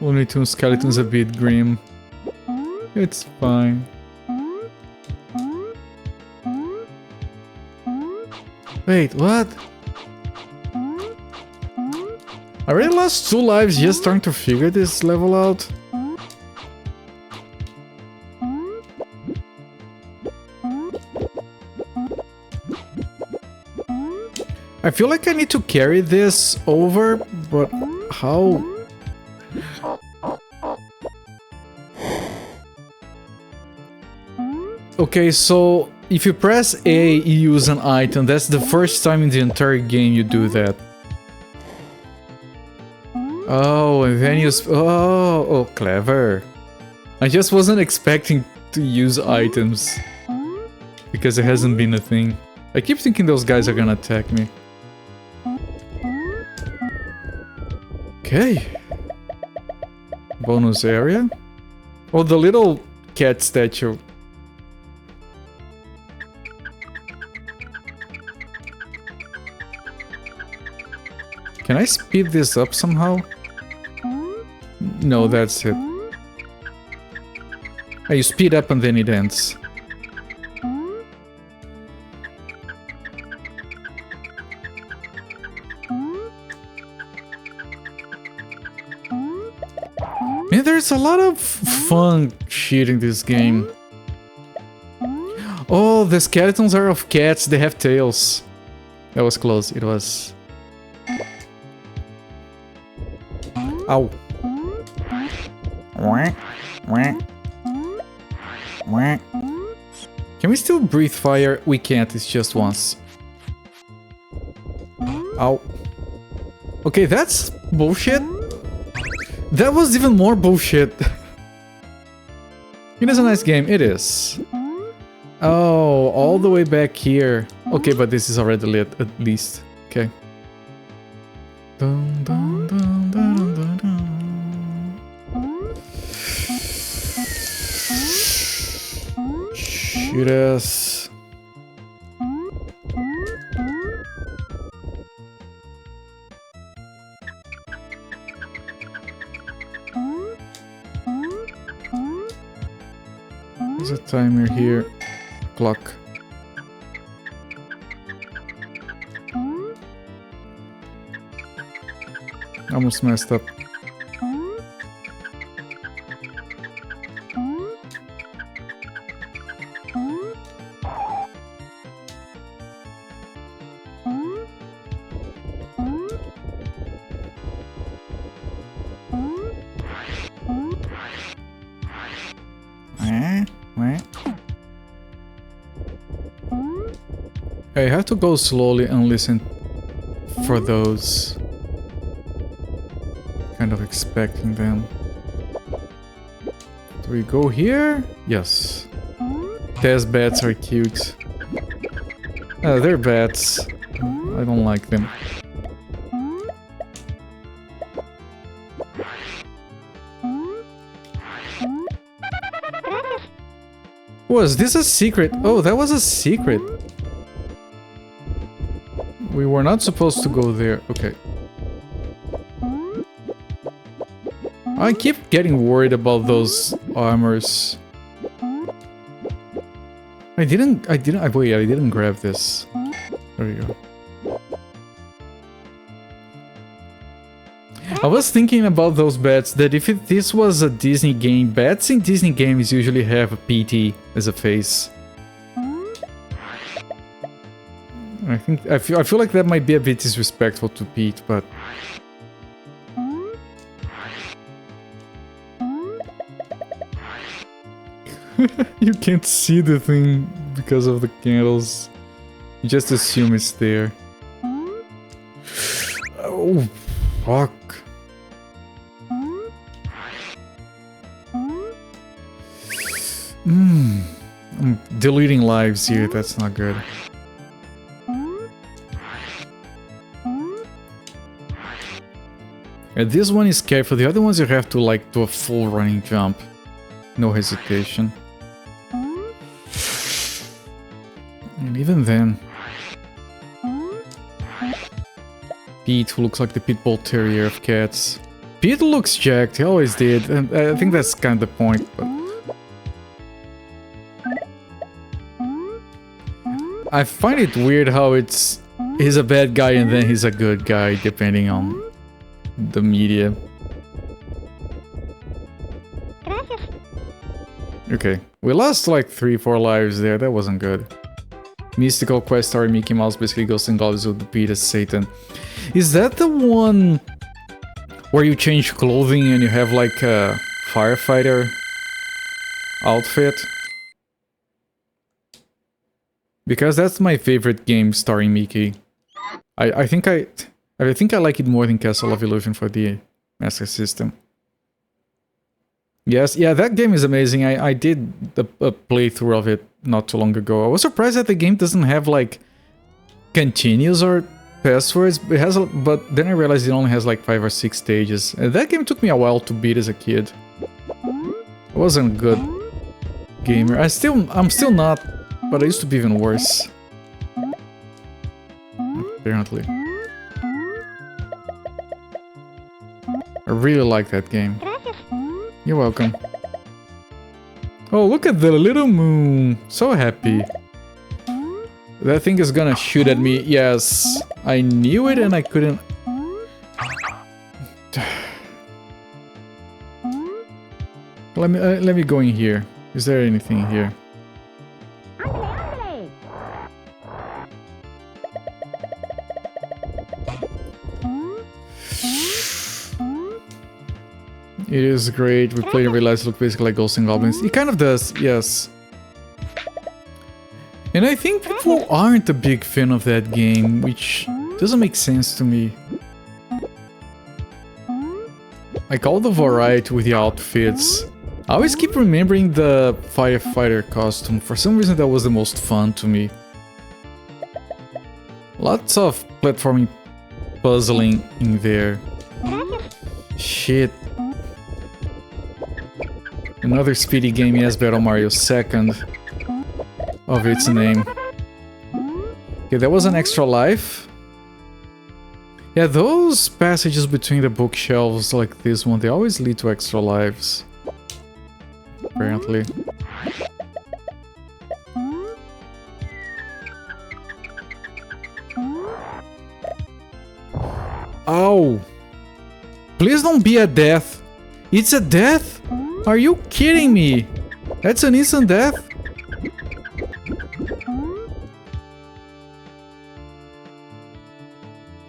Looney Tunes skeleton's a bit grim. It's fine. Wait, what? I already lost 2 lives just trying to figure this level out. I feel like I need to carry this over, but how? Okay, so if you press A, you use an item. That's the first time in the entire game you do that. Oh, and then you... Oh, clever. I just wasn't expecting to use items. Because it hasn't been a thing. I keep thinking those guys are gonna attack me. Okay. Bonus area. Oh, the little cat statue. Can I speed this up somehow? No, that's it. Oh, you speed up and then it ends. Man, there's a lot of fun shit in this game. Oh, the skeletons are of cats, they have tails. That was close, it was... Ow. Can we still breathe fire? We can't, it's just once. Ow. Okay, that's bullshit. That was even more bullshit. It is a nice game, it is. Oh, all the way back here. Okay, but this is already lit, at least. Okay. Dun, dun, dun, dun, dun, dun. Shoot us. There's a timer here. Clock. Almost messed up. I have to go slowly and listen for those. Kind of expecting them. Do we go here? Yes. Test bats are cute. They're bats. I don't like them. Was this a secret? Oh, that was a secret. We were not supposed to go there. Okay. I keep getting worried about those armors. I didn't grab this. There you go. I was thinking about those bats that if this was a Disney game, bats in Disney games usually have a PT as a face. I feel like that might be a bit disrespectful to Pete, but you can't see the thing because of the candles. You just assume it's there. Oh, fuck. I'm deleting lives here, that's not good. This one is careful, the other ones you have to like do a full running jump. No hesitation. And even then... Pete, who looks like the pit bull terrier of cats. Pete looks jacked, he always did, and I think that's kind of the point, but... I find it weird how he's a bad guy and then he's a good guy, depending on the media. Okay, we lost like 3-4 lives there, that wasn't good. Mystical quest story, Mickey Mouse basically goes to Gonzales with the Pete as Satan. Is that the one where you change clothing and you have like a firefighter outfit? Because that's my favorite game starring Mickey. I think I like it more than Castle of Illusion for the Master System. Yes, yeah, that game is amazing. I did a playthrough of it not too long ago. I was surprised that the game doesn't have like continues or passwords. It has, but then I realized it only has like 5 or 6 stages. And that game took me a while to beat as a kid. I wasn't a good gamer. I'm still not, but I used to be even worse. Apparently. I really like that game. You're welcome. Oh, look at the little moon. So happy. That thing is gonna shoot at me. Yes. I knew it and I couldn't... Let me go in here. Is there anything here? It is great. We played and realized it looked basically like Ghosts and Goblins. It kind of does, yes. And I think people aren't a big fan of that game, which doesn't make sense to me. Like all the variety with the outfits. I always keep remembering the firefighter costume. For some reason that was the most fun to me. Lots of platforming puzzling in there. Shit. Another Speedy game, yes, Battle Mario 2nd of its name. Okay, there was an extra life. Yeah, those passages between the bookshelves like this one, they always lead to extra lives. Apparently. Ow! Please don't be a death. It's a death? Are you kidding me? That's an instant death?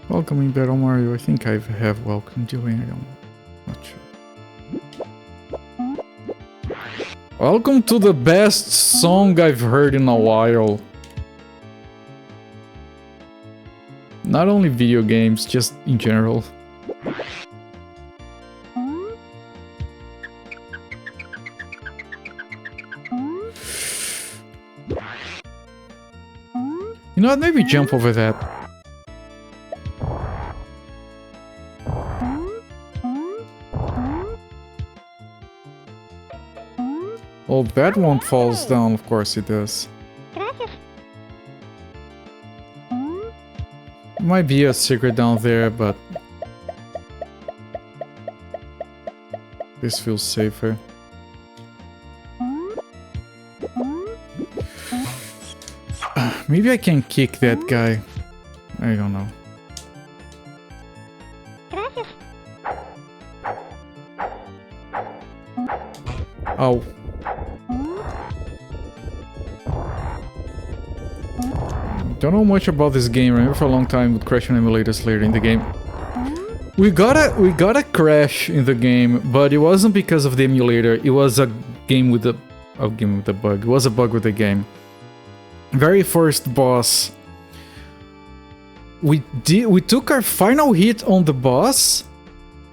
Welcome in Battle Mario. I think I have welcomed you in. I'm not sure. Welcome to the best song I've heard in a while. Not only video games, just in general. You know what, maybe jump over that. Oh, that one falls down, of course it does. Might be a secret down there, but this feels safer. Maybe I can kick that guy. I don't know. Oh. Don't know much about this game. I remember for a long time would crash on emulators later in the game. We got a crash in the game, but it wasn't because of the emulator. It was a game with a bug. It was a bug with the game. Very first boss. We took our final hit on the boss,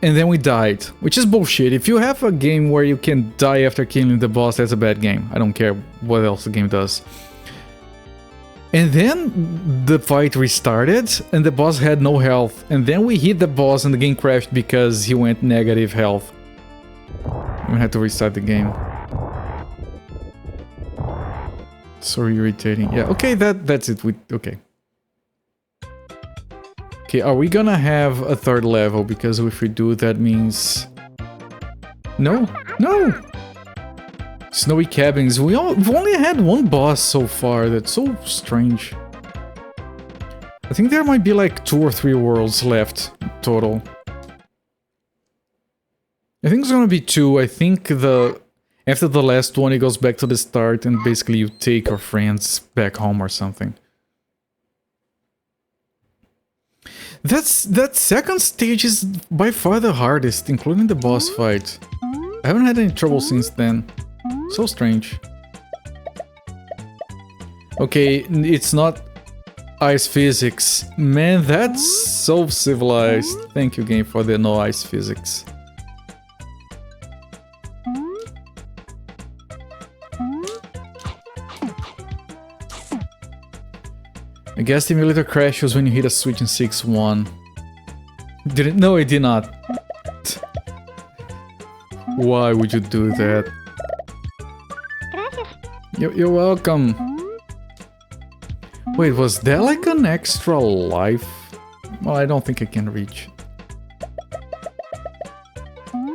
and then we died, which is bullshit. If you have a game where you can die after killing the boss, that's a bad game. I don't care what else the game does. And then the fight restarted, and the boss had no health. And then we hit the boss, and the game crashed because he went negative health. We had to restart the game. So irritating. Yeah, okay, that's it. Okay. Okay, are we gonna have a third level? Because if we do, that means... No! No! Snowy cabins. We've only had one boss so far. That's so strange. I think there might be like 2 or 3 worlds left total. I think it's gonna be 2. I think after the last one it goes back to the start and basically you take our friends back home or something. That second stage is by far the hardest, including the boss fight. I haven't had any trouble since then. So strange. Okay, it's not ice physics. Man, that's so civilized. Thank you, game, for the no ice physics. I guess the emulator crashes when you hit a switch in 6-1. Didn't? No, it did not. Why would you do that? You're welcome. Wait, was there like an extra life? Well, I don't think I can reach.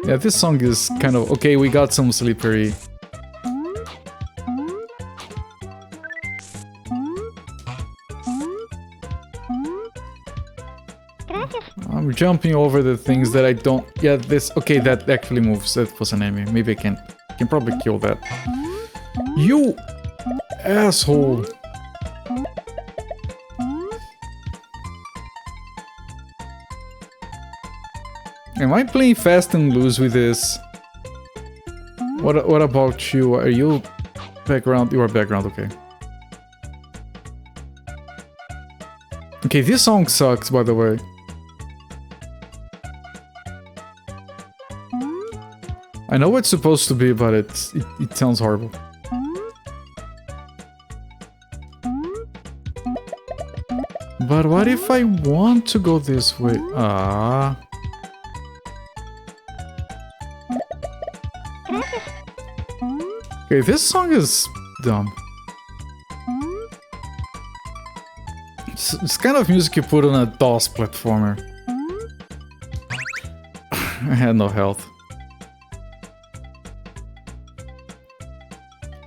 Yeah, this song is kind of... Okay, we got some slippery. I'm jumping over the things that I don't... Yeah, this... Okay, that actually moves. That was an enemy. Maybe I can probably kill that. You asshole! Am I playing fast and loose with this? What about you? Are you background? You are background, okay. Okay, this song sucks, by the way. I know what it's supposed to be, but it sounds horrible. But what if I want to go this way? Ah. Okay, this song is dumb. It's kind of music you put on a DOS platformer. I had no health.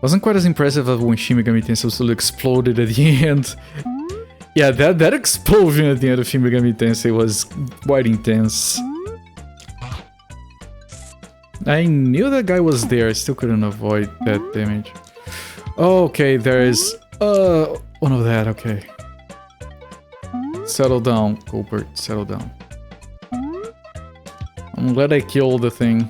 Wasn't quite as impressive as when Shin Megami Tensei still exploded at the end. Yeah, that explosion at the end of Shin Megami Tensei was quite intense. I knew that guy was there, I still couldn't avoid that damage. Oh, okay, there is one of that, okay. Settle down, Colbert, settle down. I'm glad I killed the thing.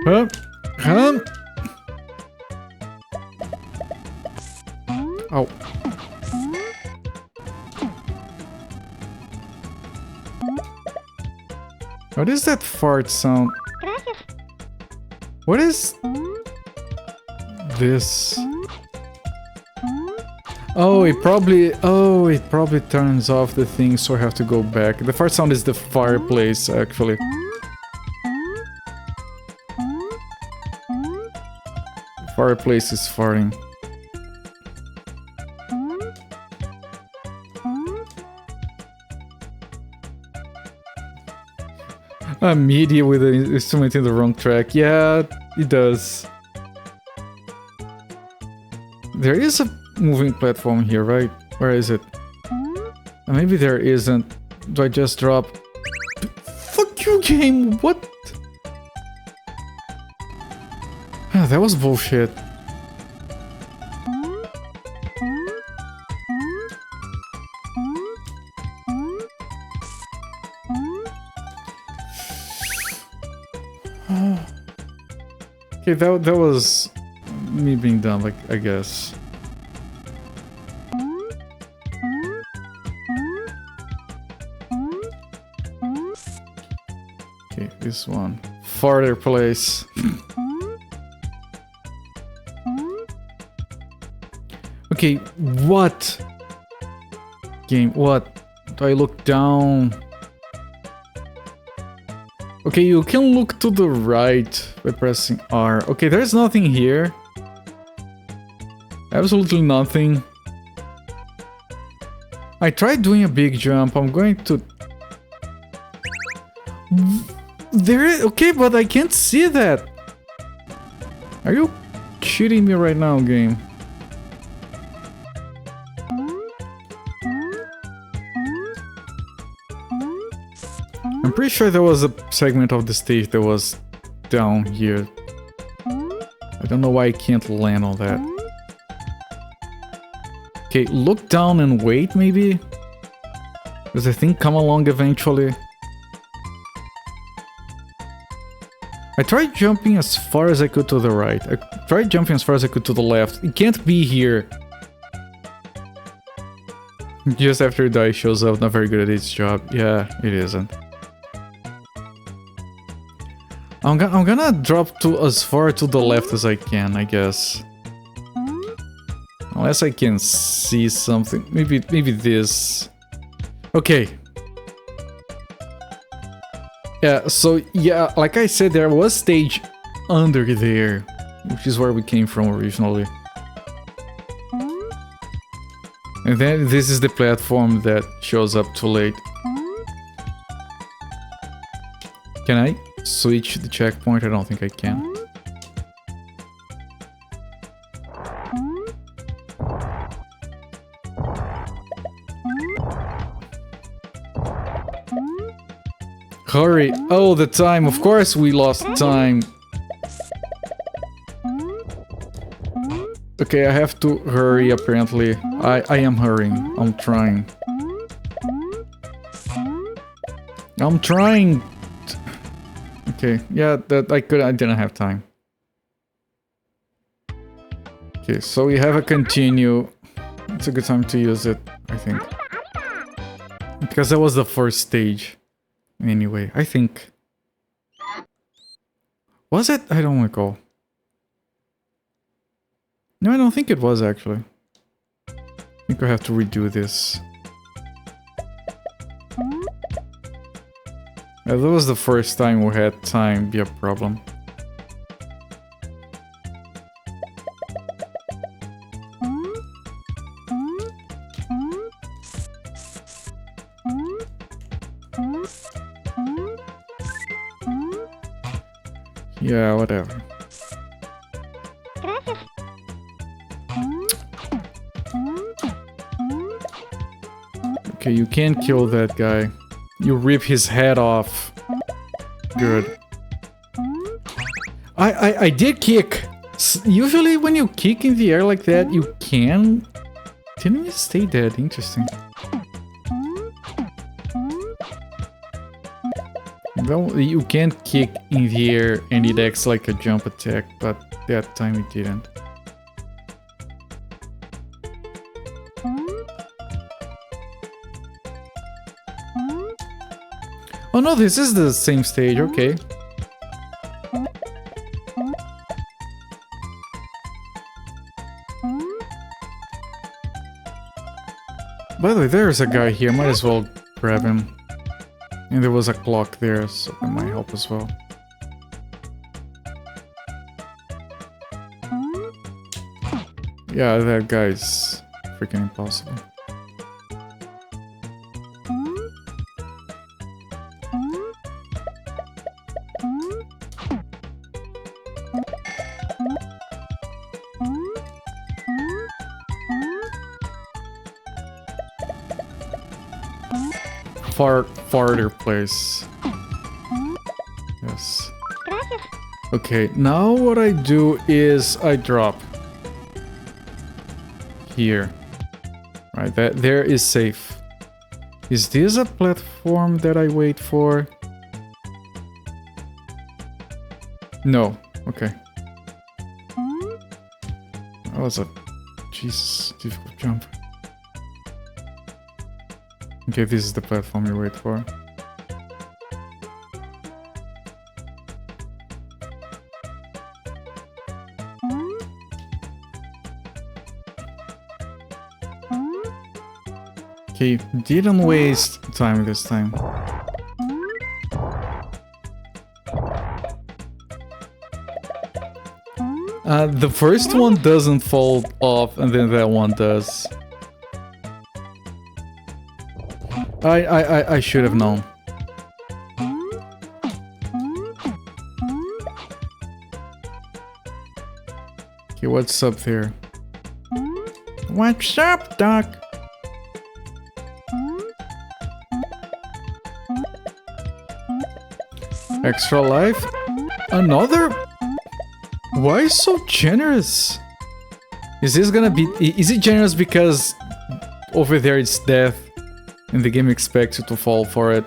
Huh? Oh. What is that fart sound? What is this? Oh, it probably turns off the thing, so I have to go back. The fart sound is the fireplace, actually. Fireplace is farting. Media with the instrument in the wrong track. Yeah, it does. There is a moving platform here, right? Where is it? Maybe there isn't. Do I just drop? Fuck you, game! What? Ah, that was bullshit. Okay, that was me being dumb, like, I guess. Okay, this one. Farther place. Okay, what? Game, what? Do I look down? Okay, you can look to the right by pressing R. Okay, there's nothing here. Absolutely nothing. I tried doing a big jump. I'm going to... There is... Okay, but I can't see that. Are you cheating me right now, game? I'm pretty sure there was a segment of the stage that was down here. I don't know why I can't land on that. Okay, look down and wait, maybe? Does the thing come along eventually? I tried jumping as far as I could to the right. I tried jumping as far as I could to the left. It can't be here. Just after the die shows up, not very good at its job. Yeah, it isn't. I'm gonna drop to as far to the left as I can, I guess. Unless I can see something. Maybe this. Okay. Yeah, so yeah, like I said, there was stage under there, which is where we came from originally. And then this is the platform that shows up too late. Can I switch the checkpoint? I don't think I can. Hurry! Oh, the time! Of course we lost time! Okay, I have to hurry apparently. I am hurrying. I'm trying. I'm trying. Okay, yeah, that I didn't have time. Okay, so we have a continue. It's a good time to use it, I think. Because that was the first stage. Anyway, I think. Was it? I don't recall. No, I don't think it was actually. I think I have to redo this. Yeah, that was the first time we had time be a problem. Yeah, whatever. Okay, you can't kill that guy. You rip his head off. Good. I did kick. Usually when you kick in the air like that, you can... Didn't you stay dead? Interesting. Well, you can't kick in the air and it acts like a jump attack, but that time it didn't. Oh no, this is the same stage, okay. By the way, there's a guy here, might as well grab him. And there was a clock there, so that might help as well. Yeah, that guy's freaking impossible. Farther place. Yes. Okay, now what I do is I drop here. Right, that there is safe. Is this a platform that I wait for? No. Okay. That was a Jesus difficult jump. Okay, this is the platform you wait for. Okay, didn't waste time this time. The first one doesn't fall off and then that one does. I should have known. Okay, what's up there? What's up, Doc? Extra life? Another? Why so generous? Is this gonna be... Is it generous because over there it's death? And the game expects you to fall for it.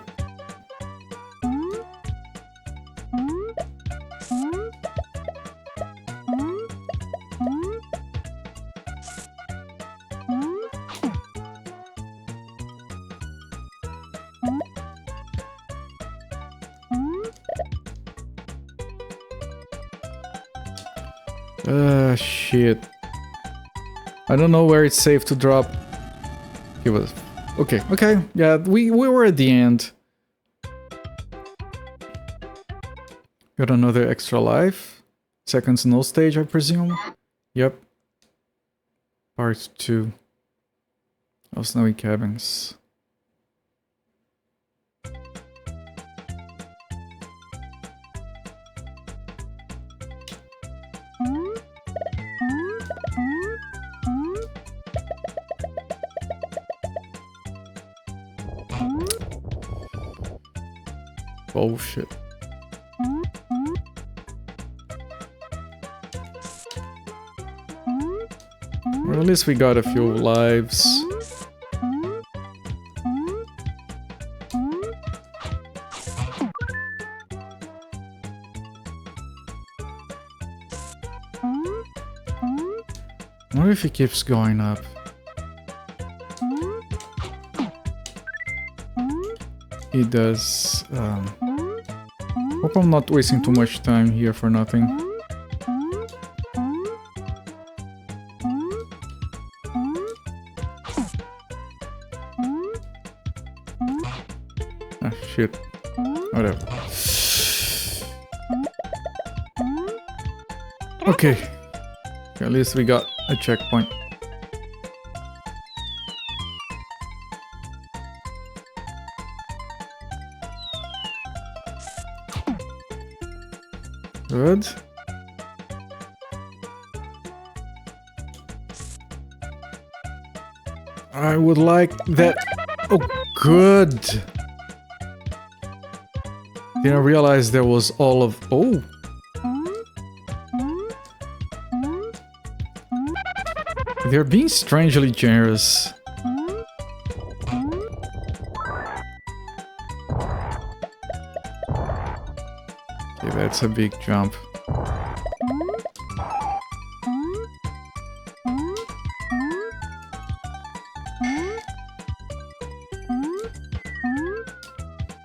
Shit. I don't know where it's safe to drop. It was... Okay, okay, yeah, we were at the end. Got another extra life. Second snow stage, I presume. Yep. Part 2 of Snowy Cabins. Bullshit. Or at least we got a few lives. I wonder if he keeps going up. He does. Hope I'm not wasting too much time here for nothing. Ah, shit. Whatever. Okay. At least we got a checkpoint. Good. I would like that. Oh, good. Didn't realize there was all of. Oh. They're being strangely generous. Okay, that's a big jump.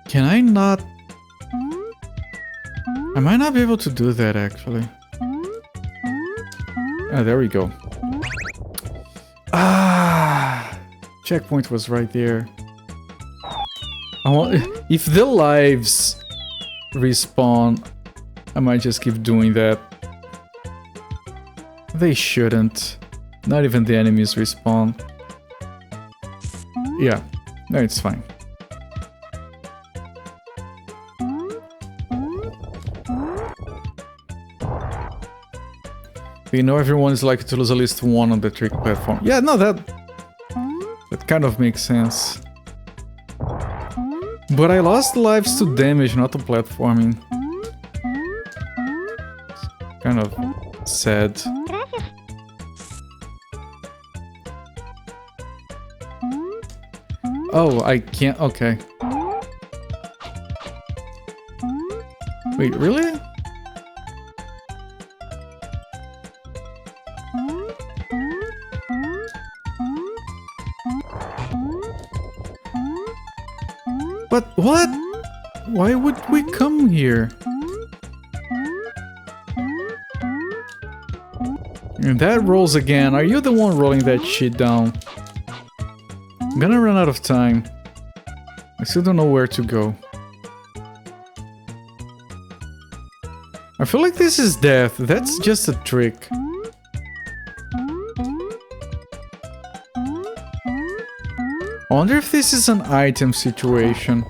Can I not? I might not be able to do that actually. Ah, there we go. Ah, checkpoint was right there. If the lives respawn, I might just keep doing that. They shouldn't. Not even the enemies respawn. Yeah, no, it's fine. You know, everyone is likely to lose at least one on the trick platform. Yeah, no, that kind of makes sense. But I lost lives to damage, not to platforming. It's kind of sad. Oh, I can't. Okay. Wait, really? But what? Why would we come here? And that rolls again. Are you the one rolling that shit down? I'm gonna run out of time. I still don't know where to go. I feel like this is death. That's just a trick. I wonder if this is an item situation.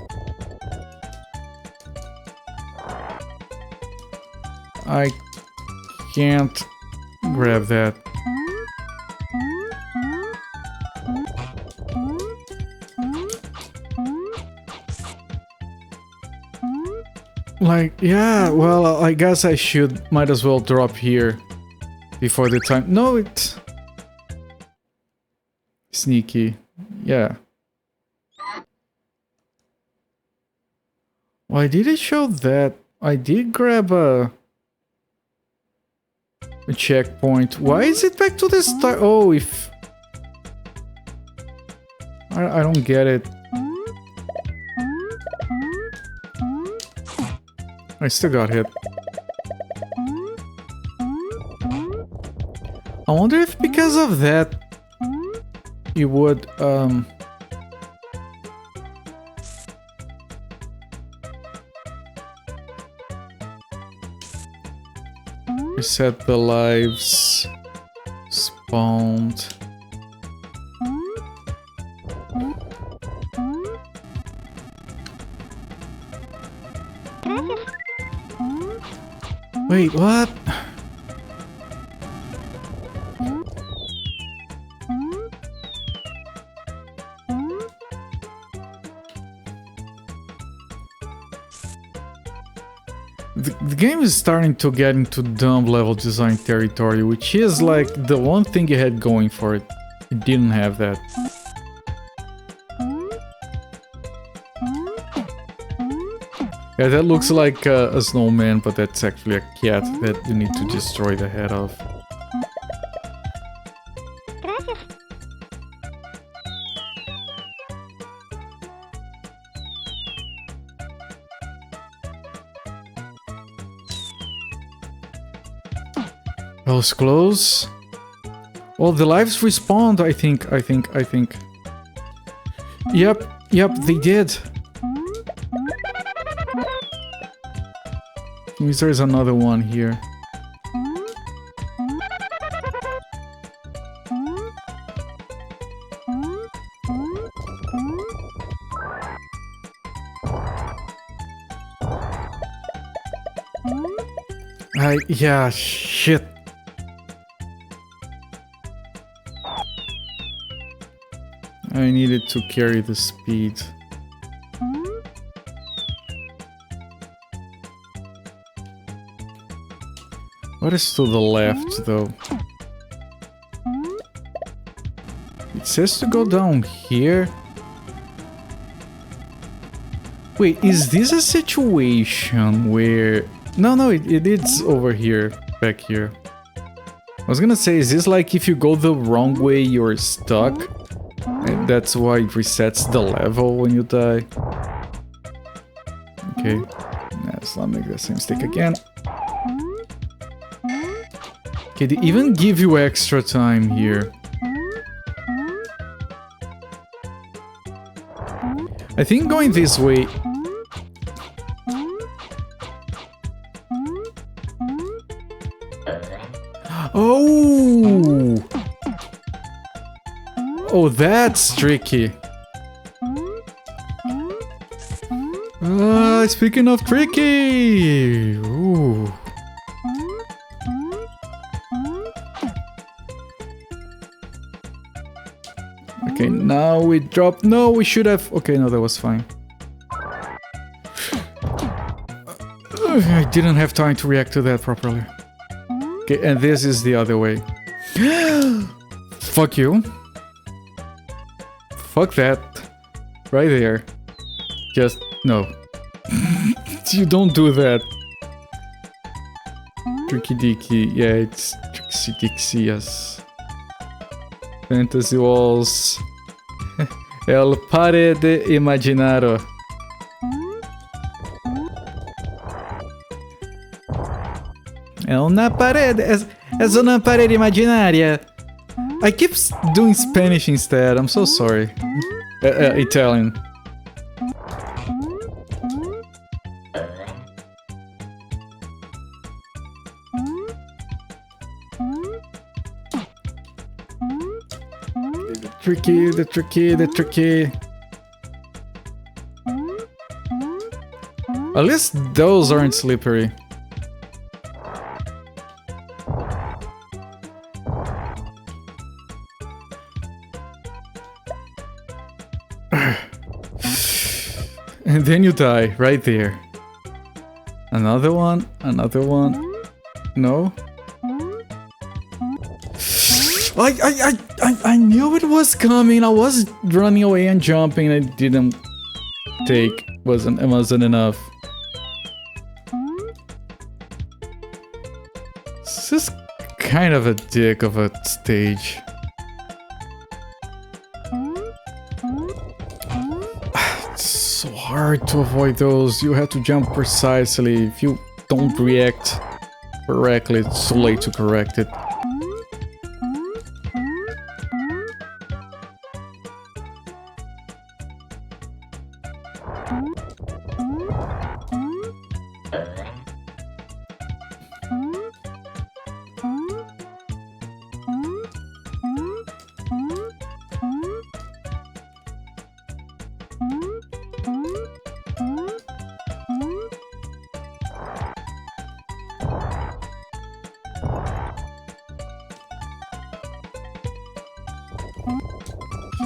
I can't grab that. Like, yeah, well, I guess I might as well drop here before the time. No, it's sneaky. Yeah. Why did it show that? I did grab a checkpoint. Why is it back to the start? Oh, if... I don't get it. I still got hit. I wonder if because of that you would reset the lives spawned. Wait, what? The game is starting to get into dumb level design territory, which is like the one thing it had going for it. It didn't have that. Yeah, that looks like a snowman, but that's actually a cat that you need to destroy the head of. That was close. Well, the lives respawned, I think. Yep, they did. Means there's another one here. Yeah, shit. I needed to carry the speed. What is to the left, though? It says to go down here. Wait, is this a situation where... No, it is over here, back here. I was gonna say, is this like if you go the wrong way, you're stuck? And that's why it resets the level when you die. Okay, let's not make the same mistake again. Okay, they even give you extra time here. I think going this way... Oh! Oh, that's tricky. Speaking of tricky! Ooh. Okay, now we drop. No, we should have. Okay, no, that was fine. I didn't have time to react to that properly. Okay, and this is the other way. Fuck you. Fuck that. Right there. Just no. You don't do that. Tricky Dicky. Yeah, it's Trixie Dixie, yes. Fantasy Walls. El parede imaginaro. É uma parede. É uma parede imaginária. I keep doing Spanish instead. I'm so sorry. Italian. The tricky. At least those aren't slippery. And then you die right there. Another one. No. I knew it was coming. I was running away and jumping. I didn't take. It wasn't enough. This is kind of a dick of a stage. It's so hard to avoid those. You have to jump precisely. If you don't react correctly, it's too late to correct it.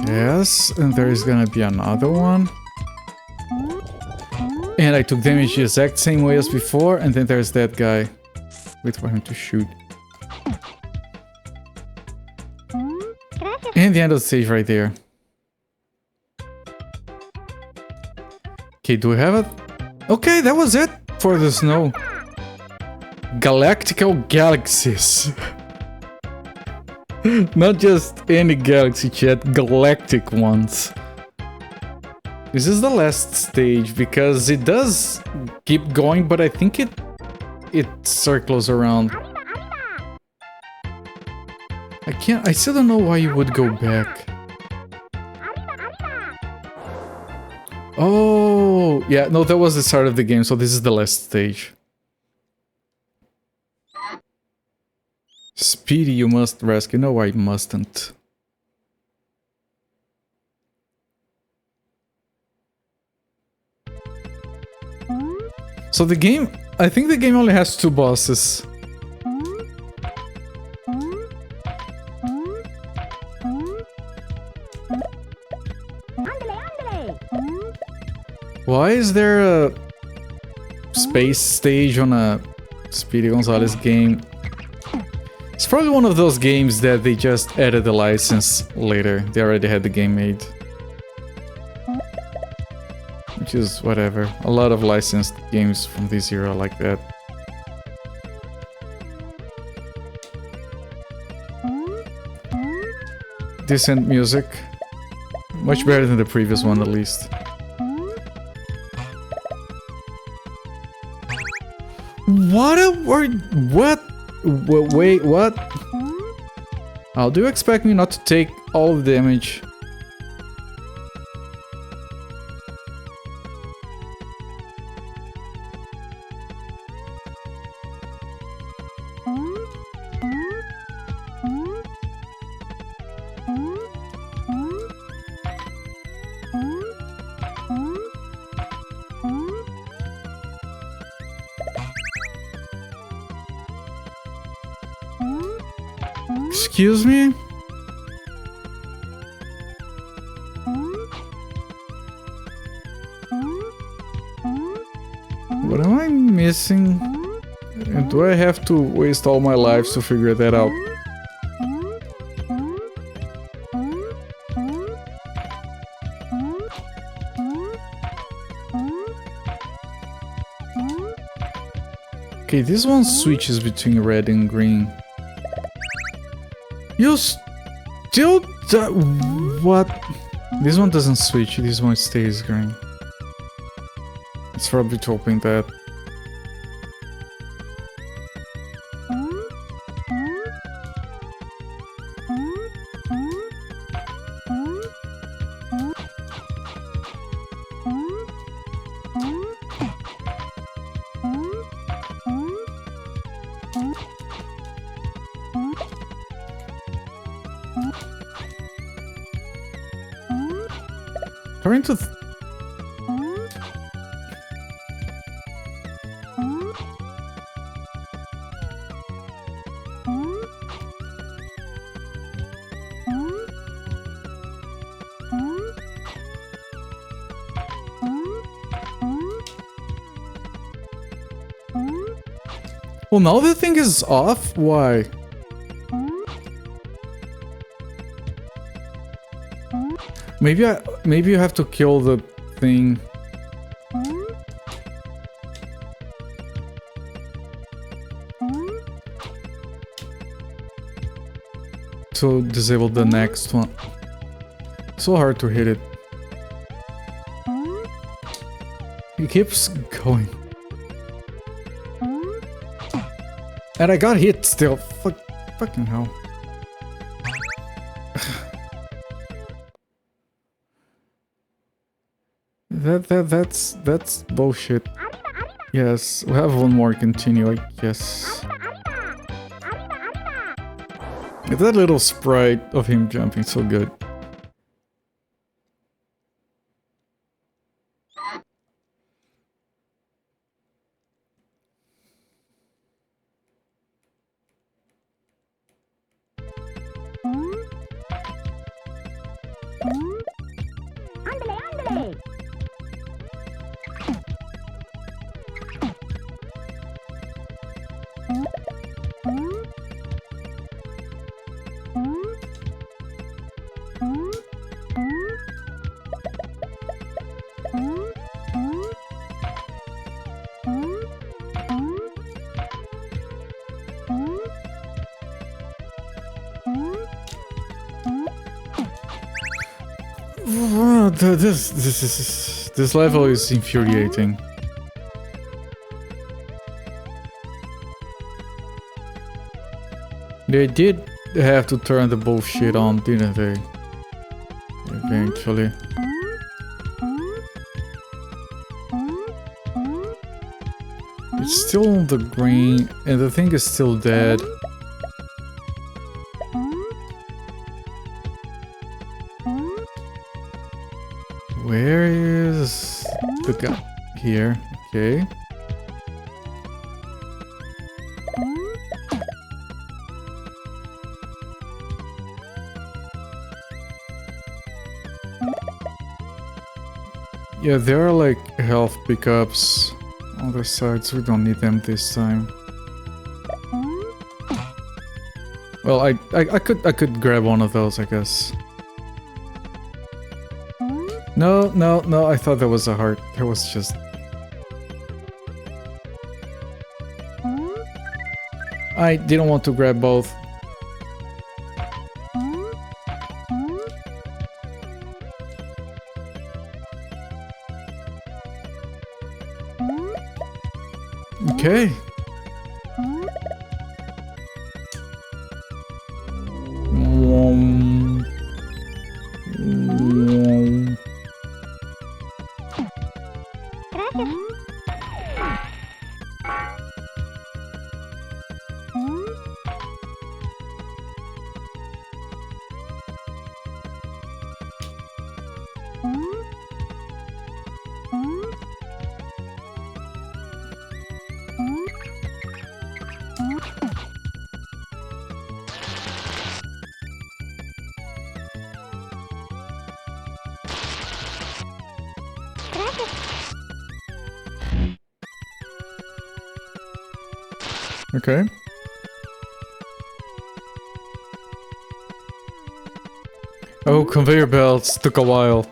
Yes, and there is gonna be another one. And I took damage the exact same way as before, and then there's that guy. Wait for him to shoot. And the end of the stage right there. Okay, do we have it? Okay, that was it for the snow. Galactical galaxies. Not just any galaxy, chat, galactic ones. This is the last stage because it does keep going, but I think it circles around. I still don't know why you would go back. Oh, yeah, no, that was the start of the game, so this is the last stage. Speedy, you must rescue. No, I mustn't. So the game, I think the game only has 2 bosses. Why is there a space stage on a Speedy Gonzales game? It's probably one of those games that they just added the license later. They already had the game made. Which is whatever. A lot of licensed games from this era like that. Decent music. Much better than the previous one, at least. What a word! What? Wait, what? How do you expect me not to take all the damage? Excuse me? What am I missing? And do I have to waste all my lives to figure that out? Okay, this one switches between red and green. You still what? This one doesn't switch, this one stays green. It's probably to open that. According to well, now the thing is off? Why? Maybe you have to kill the thing. To disable the next one. So hard to hit it. It keeps going. And I got hit still. Fucking hell. That's bullshit. Yes, we have one more continue, I guess. That little sprite of him jumping, so good. This level is infuriating. They did have to turn the bullshit on, didn't they? Eventually. It's still on the green, and the thing is still dead. Where is the guy? Here, okay. Yeah, there are like health pickups on the sides. We don't need them this time. Well, I could grab one of those, I guess. No, I thought that was a heart. That was just... I didn't want to grab both. Okay. Okay. Oh, conveyor belts took a while.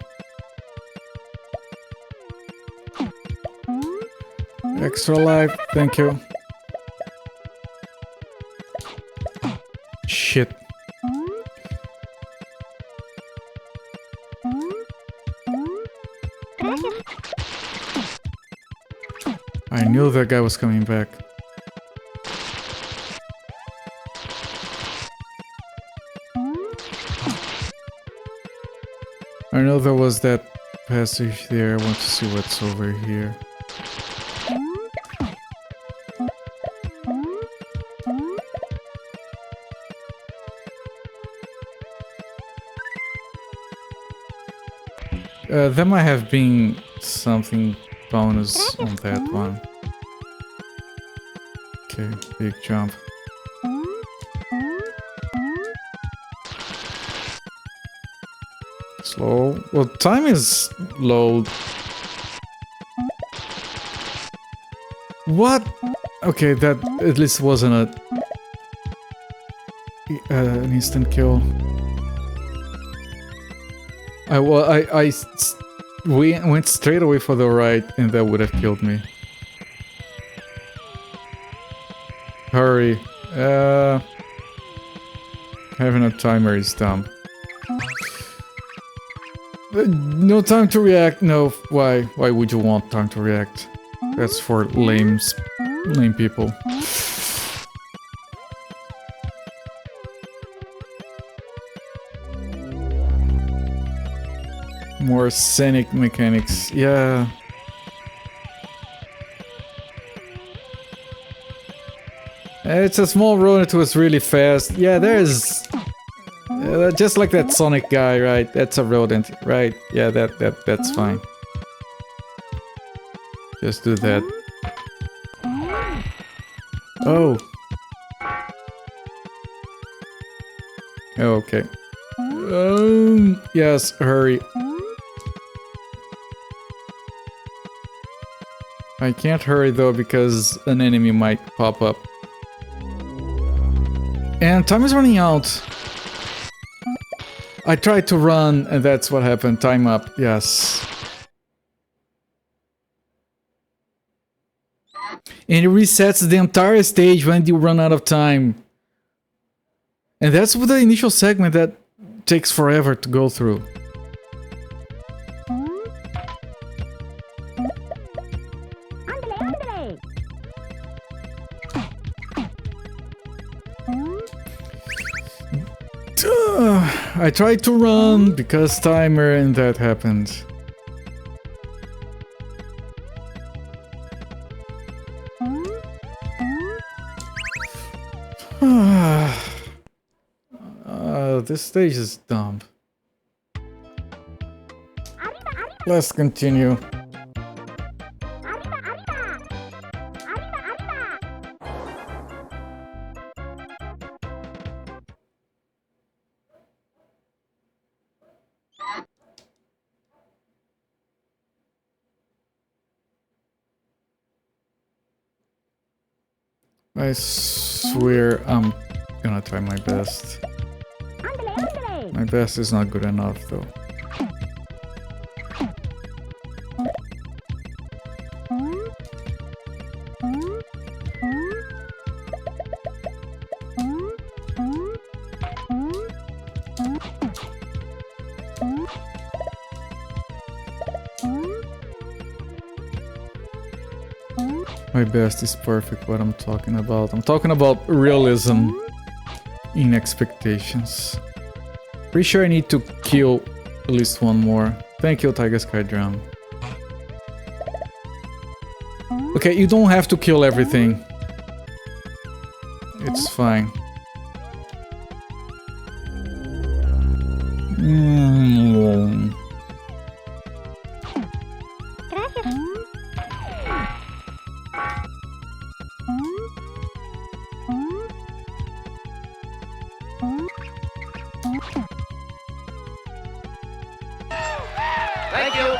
Extra life, thank you. Shit. I knew that guy was coming back. I know there was that passage there. I want to see what's over here. There might have been something bonus on that one. Okay, big jump. Slow. Well, time is low. What? Okay, that at least wasn't an instant kill. We went straight away for the right, and that would have killed me. Hurry. Having a timer is dumb. No time to react. No, why? Why would you want time to react? That's for lame people. More scenic mechanics, yeah. It's a small road, it was really fast. Yeah, there's... just like that Sonic guy, right? That's a rodent, right? Yeah, that's fine. Just do that. Oh. Okay. Yes, hurry. I can't hurry though because an enemy might pop up. And time is running out. I tried to run, and that's what happened. Time up, yes. And it resets the entire stage when you run out of time. And that's the initial segment that takes forever to go through. I tried to run because timer and that happened. This stage is dumb. Let's continue. I swear I'm gonna try my best. My best is not good enough though. My best is perfect, what I'm talking about. I'm talking about realism in expectations. Pretty sure I need to kill at least one more. Thank you, Tiger Sky Drum. Okay, you don't have to kill everything. It's fine. Thank you.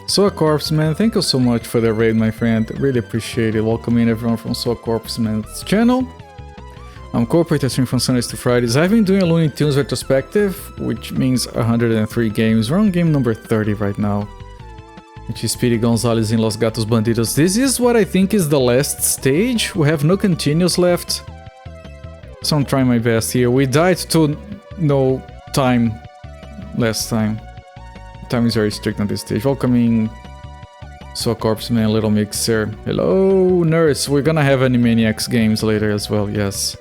So a Corpse Man, thank you so much for the raid, my friend. Really appreciate it. Welcoming everyone from So a Corpse Man's channel. I'm Corporate, I stream from Sundays to Fridays. I've been doing a Looney Tunes retrospective, which means 103 games. We're on game number 30 right now, which is Speedy, Gonzales in Los Gatos, Bandidos. This is what I think is the last stage. We have no continues left, so I'm trying my best here. We died to no time last time. Time is very strict on this stage. Welcoming So a Corpse Man, Little Mixer. Hello, Nurse. We're gonna have Animaniacs games later as well, yes.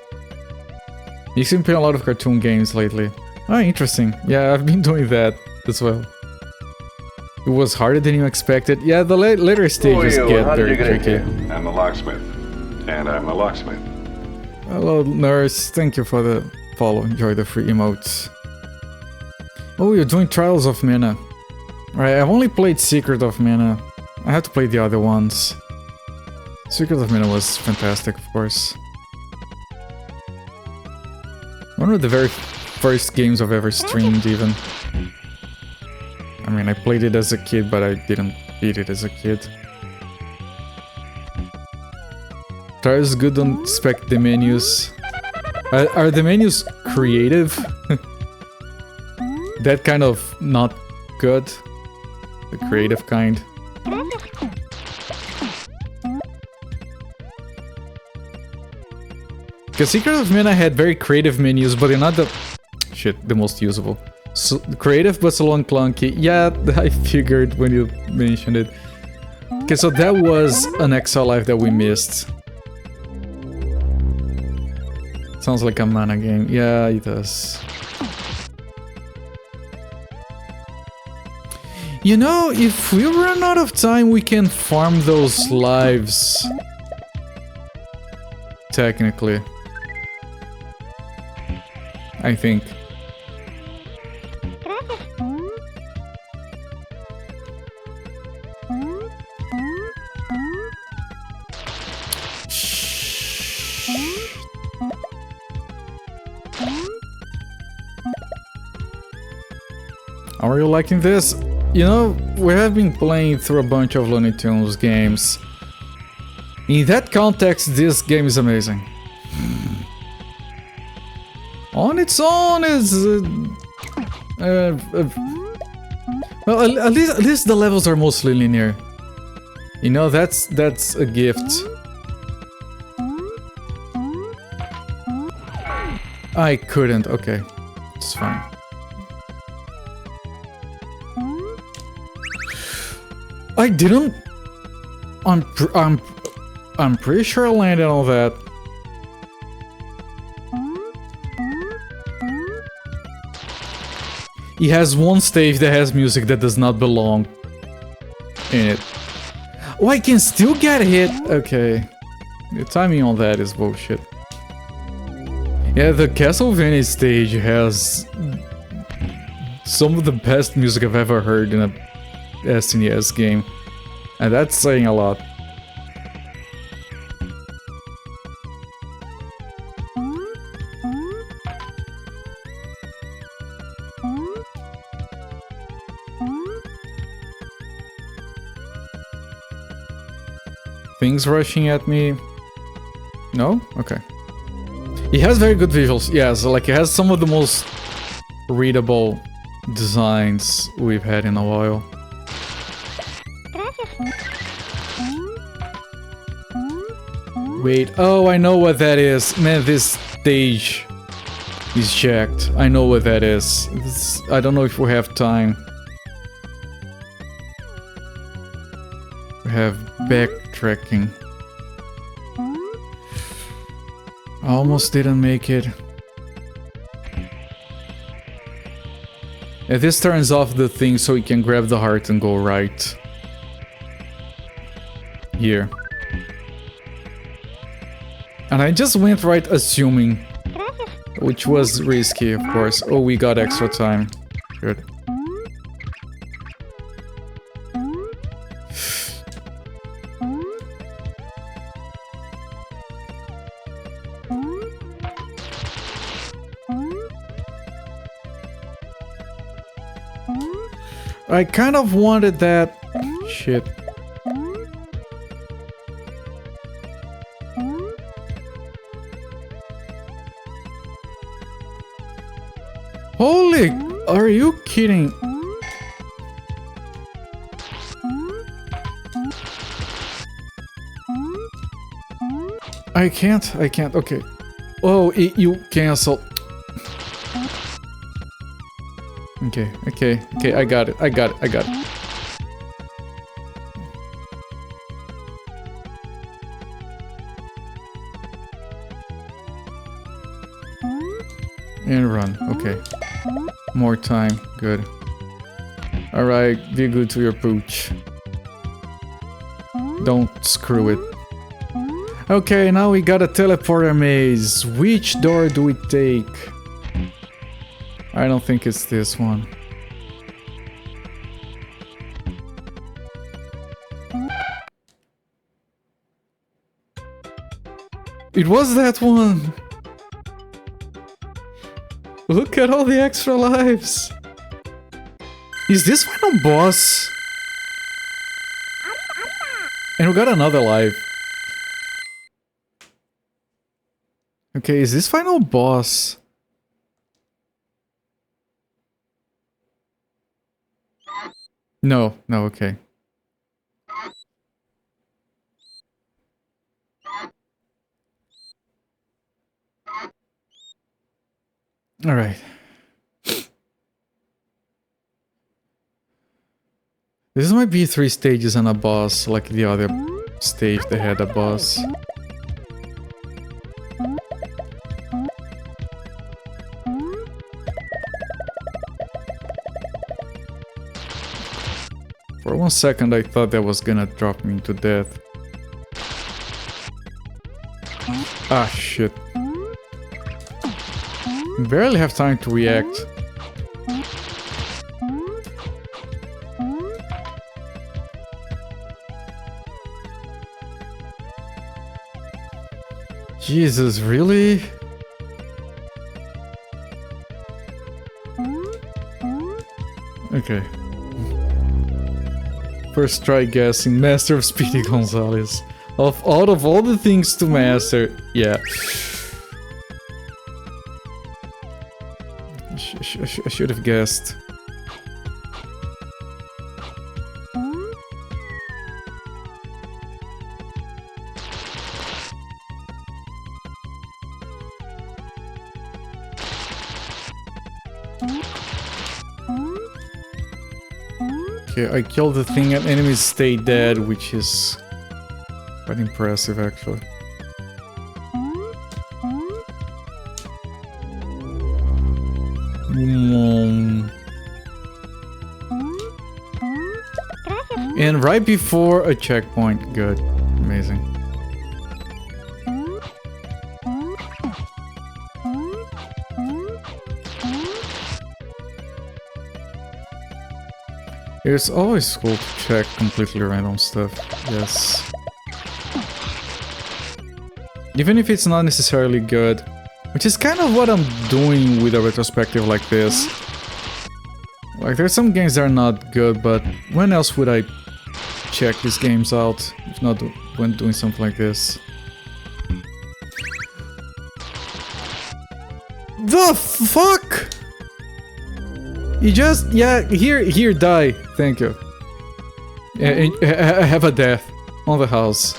You've been playing a lot of cartoon games lately. Ah, interesting. Yeah, I've been doing that as well. It was harder than you expected. Yeah, the later stages get very tricky. I'm the locksmith. And I'm the locksmith. Hello, Nurse. Thank you for the follow. Enjoy the free emotes. Oh, you're doing Trials of Mana. Alright, I've only played Secret of Mana. I have to play the other ones. Secret of Mana was fantastic, of course. One of the very first games I've ever streamed, even. I mean, I played it as a kid, but I didn't beat it as a kid. Trials is good on spec the menus. Are the menus creative? That kind of not good. The creative kind. Because Secret of Mana had very creative menus, but they're not the... shit, the most usable. So, creative but slow and clunky. Yeah, I figured when you mentioned it. Okay, so that was an Exile Life that we missed. Sounds like a mana game. Yeah, it does. You know, if we run out of time, we can farm those lives. Technically. I think. Are you liking this? You know, we have been playing through a bunch of Looney Tunes games. In that context, this game is amazing. On its own is... well, at least the levels are mostly linear. You know, that's a gift. I couldn't. Okay, it's fine. I didn't. I'm pretty sure I landed on that. He has one stage that has music that does not belong in it. Oh, I can still get hit. Okay, the timing on that is bullshit. Yeah, the Castlevania stage has some of the best music I've ever heard in a SNES game, and that's saying a lot. Things rushing at me? No? Okay. It has very good visuals, yeah, so like it has some of the most readable designs we've had in a while. Wait, oh, I know what that is. Man, this stage is jacked. I know what that is. I don't know if we have time. We have backtracking. Almost didn't make it. And this turns off the thing so we can grab the heart and go right. Here. And I just went right assuming. Which was risky, of course. Oh, we got extra time. Good. I kind of wanted that. Shit. Holy, are you kidding? I can't, okay. Oh, you cancel. Okay, I got it. And run, okay. More time, good. Alright, be good to your pooch. Don't screw it. Okay, now we got a teleporter maze. Which door do we take? I don't think it's this one. It was that one! Look at all the extra lives! Is this final boss? And we got another life. Okay, is this final boss? No, okay. Alright. This might be 3 stages and a boss, like the other stage that had a boss. For 1 second I thought that was gonna drop me to death. Ah, shit. Barely have time to react. Jesus, really? Okay. First try guessing. Master of Speedy Gonzales. Out of all the things to master, yeah. I should have guessed. Okay, I killed the thing and enemies stay dead, which is quite impressive actually. And right before a checkpoint, good, amazing. It's always cool to check completely random stuff, yes. Even if it's not necessarily good, which is kind of what I'm doing with a retrospective like this. Like, there's some games that are not good, but when else would I check these games out if not when doing something like this? The fuck? You just, yeah, here, die. Thank you. I have a death on the house.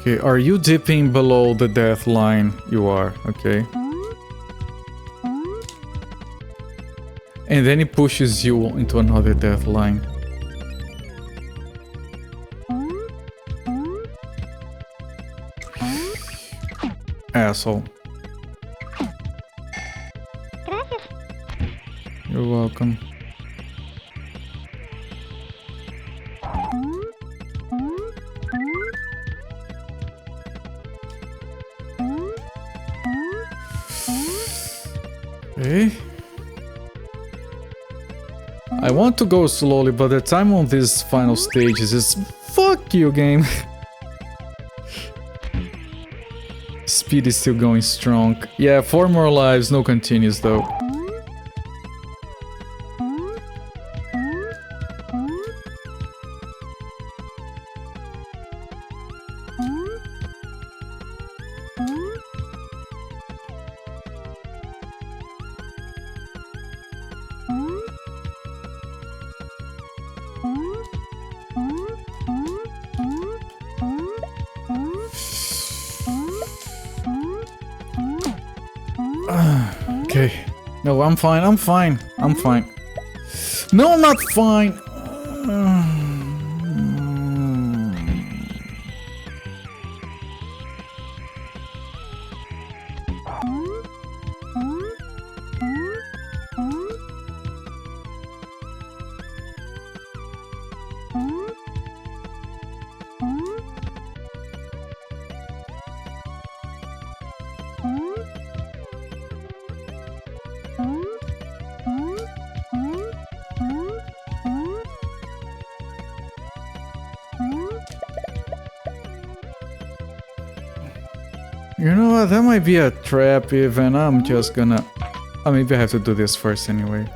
Okay, are you dipping below the death line? You are, okay. And then it pushes you into another death line. Asshole. You're welcome. Okay. I want to go slowly, but the time on these final stages is fuck you, game. Speed is still going strong. Yeah, 4 more lives, no continues though. Okay. No, I'm fine. I'm fine. I'm fine. No, I'm not fine. You know what, that might be a trap even. I'm just gonna... Oh, maybe I have to do this first anyway.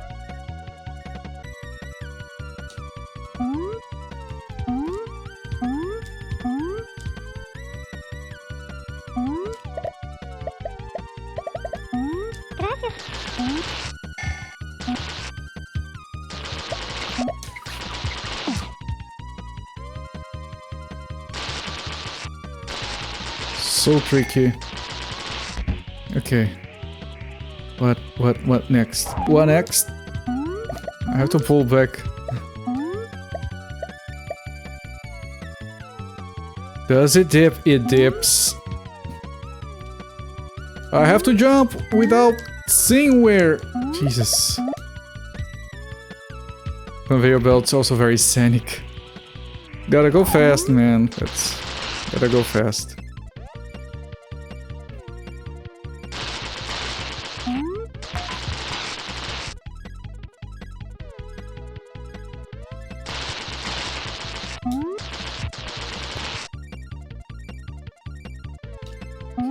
So tricky. Okay. What next? What next? I have to pull back. Does it dip? It dips. I have to jump without seeing where. Jesus. Conveyor belt's also very scenic. Gotta go fast, man. Gotta go fast.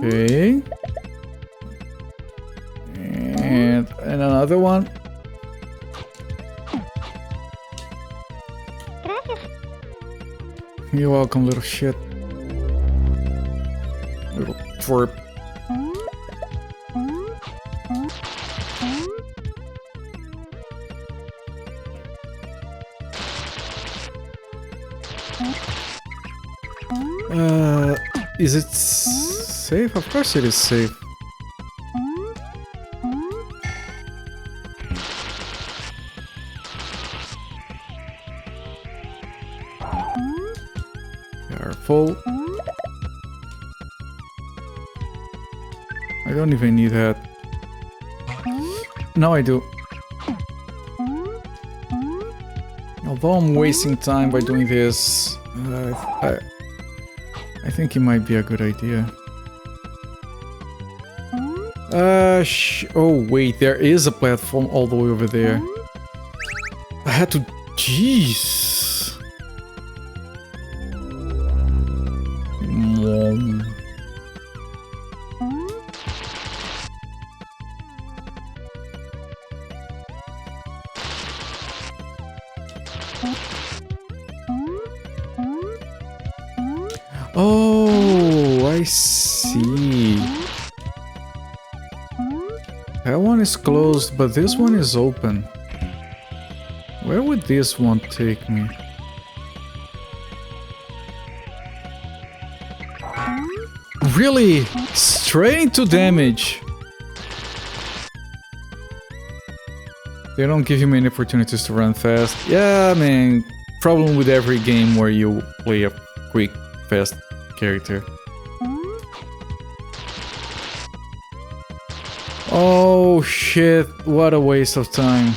Okay. And another one. You're welcome, little shit. Little twerp. Is it safe? Of course it is safe. Careful. I don't even need that. No, I do. Although I'm wasting time by doing this, I think it might be a good idea. Oh wait, there is a platform all the way over there. I had to... Jeez. Oh, I see. That one is closed, but this one is open. Where would this one take me? Really? Straight into damage. They don't give you many opportunities to run fast. Yeah, man. Problem with every game where you play a quick, fast character. Oh shit, what a waste of time.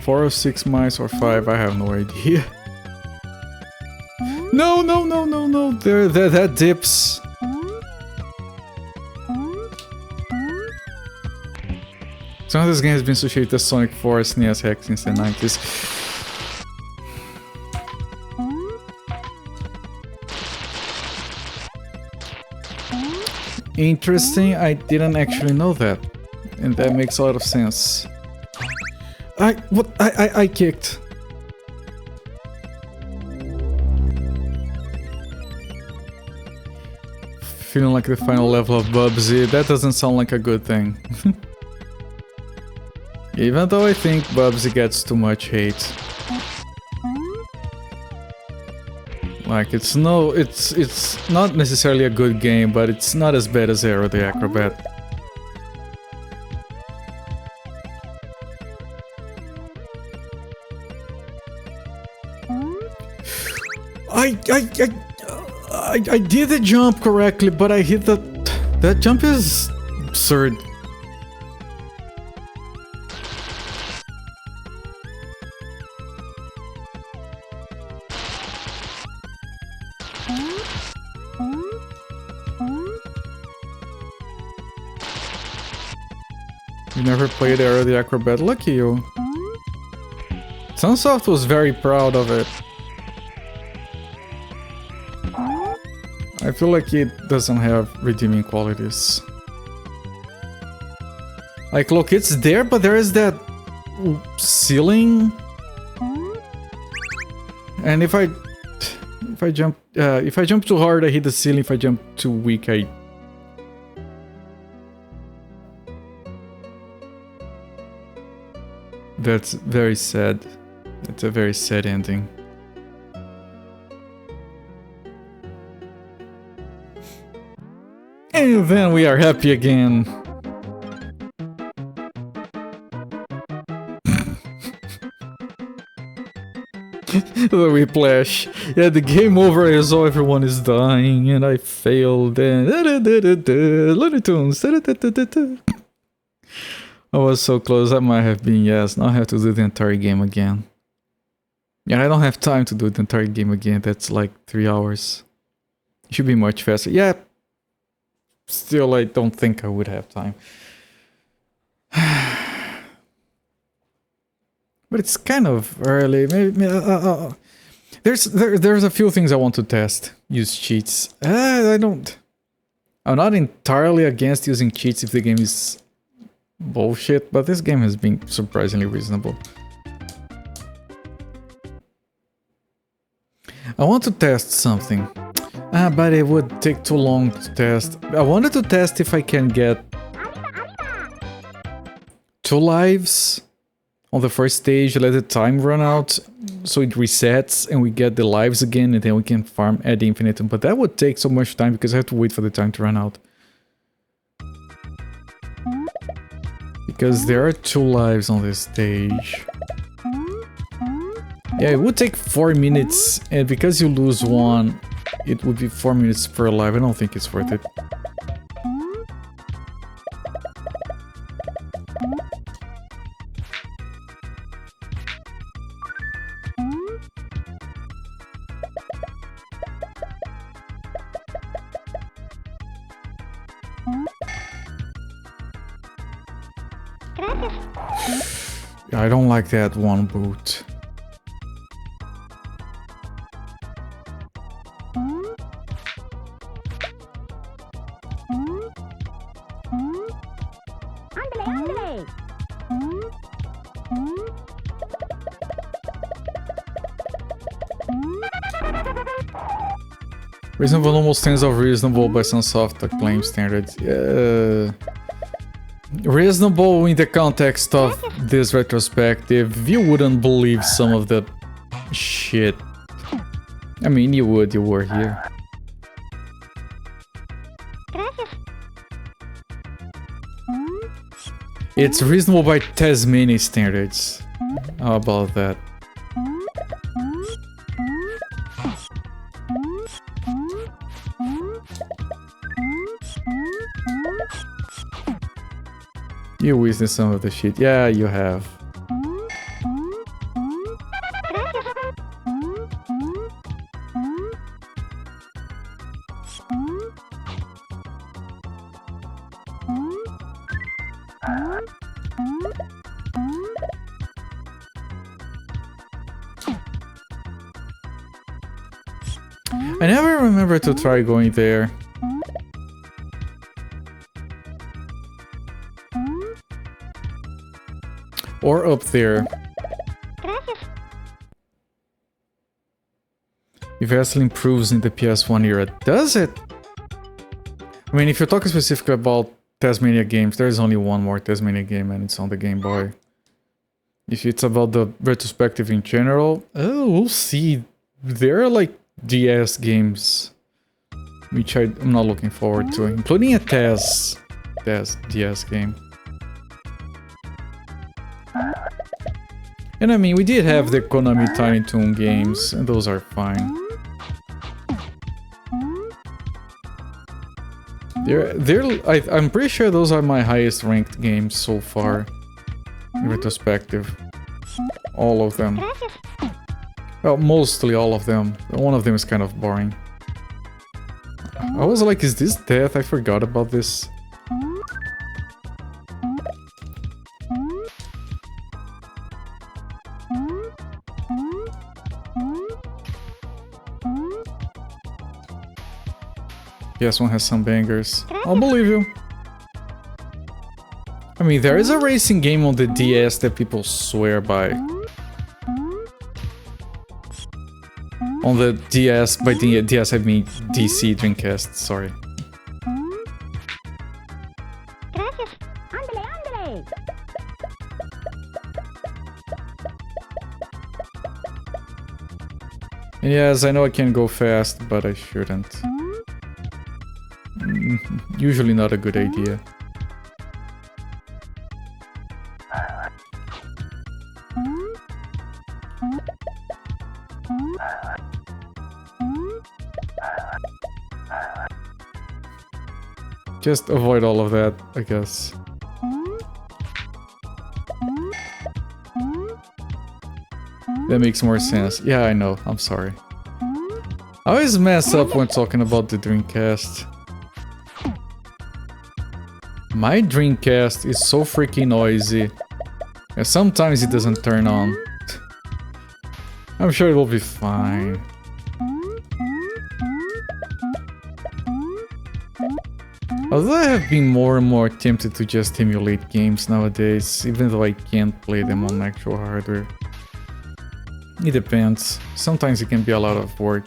Four or 6 miles or 5, I have no idea. No, no, no, no, no, that dips. Some of this game has been associated with Sonic 4 SNES hack since the 90s. Interesting, I didn't actually know that. And that makes a lot of sense. I kicked. Feeling like the final level of Bubsy, that doesn't sound like a good thing. Even though I think Bubsy gets too much hate. Like, it's not necessarily a good game, but it's not as bad as Aero the Acrobat. I did the jump correctly, but I hit that jump is absurd. You never played Aero the Acrobat? Lucky you. Sunsoft was very proud of it. I feel like it doesn't have redeeming qualities. Like, look, it's there, but there is that ceiling. And if I jump too hard, I hit the ceiling. If I jump too weak, That's very sad. That's a very sad ending. And then we are happy again. The whiplash. Yeah, the game over is all everyone is dying and I failed and Looney Tunes. I was so close, I might have been, yes. Now I have to do the entire game again. Yeah, I don't have time to do the entire game again, that's like 3 hours. It should be much faster. Yeah. Still, I don't think I would have time. But it's kind of early. Maybe, there's a few things I want to test. Use cheats. I'm not entirely against using cheats if the game is bullshit, but this game has been surprisingly reasonable. I want to test something. But it would take too long to test. I wanted to test if I can get 2 lives on the first stage, let the time run out, so it resets and we get the lives again, and then we can farm ad infinitum. But that would take so much time because I have to wait for the time to run out. Because there are 2 lives on this stage. Yeah, it would take 4 minutes, and because you lose one, it would be 4 minutes per live. I don't think it's worth it. I don't like that one boot. Reasonable almost stands of reasonable by some soft acclaim standards. Reasonable in the context of this retrospective. You wouldn't believe some of the shit. I mean, you would, you were here. It's reasonable by Tasmanian standards. How about that? You witnessed some of the shit. Yeah, you have. I never remember to try going there. Or up there. It vastly improves in the PS1 era. Does it? I mean, if you're talking specifically about Tasmania games, there's only one more Tasmania game and it's on the Game Boy. If it's about the retrospective in general, we'll see. There are like DS games, which I'm not looking forward to, including a DS game. And I mean, we did have the Konami Tiny Toon games, and those are fine. I'm pretty sure those are my highest ranked games so far, in retrospective. All of them. Well, mostly all of them. One of them is kind of boring. I was like, is this death? I forgot about this. Yes, one has some bangers. I'll believe you. I mean, there is a racing game on the DS that people swear by. On the DS, by the DS I mean DC Dreamcast, sorry. And yes, I know I can go fast, but I shouldn't. Usually not a good idea. Just avoid all of that, I guess. That makes more sense. Yeah, I know. I'm sorry. I always mess up when talking about the Dreamcast. My Dreamcast is so freaking noisy, and sometimes it doesn't turn on. I'm sure it will be fine. Although I have been more and more tempted to just emulate games nowadays, even though I can't play them on actual hardware. It depends. Sometimes it can be a lot of work.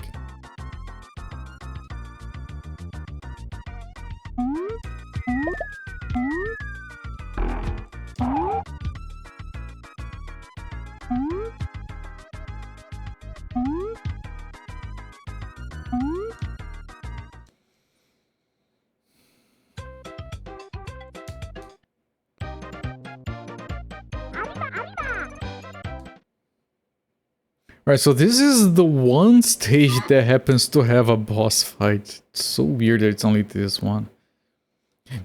Right, so this is the one stage that happens to have a boss fight. It's so weird that it's only this one.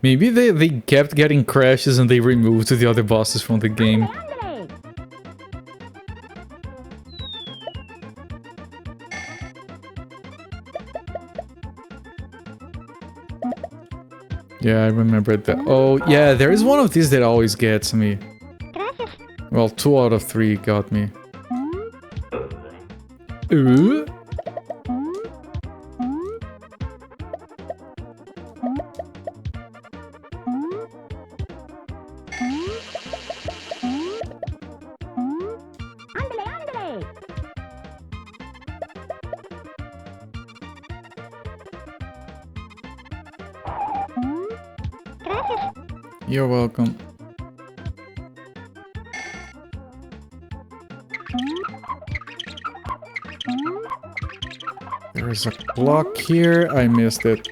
Maybe they kept getting crashes and they removed the other bosses from the game. Yeah, I remember that. Oh, yeah, there is one of these that always gets me. Well, 2 out of 3 got me. You're welcome. There's a clock here. I missed it.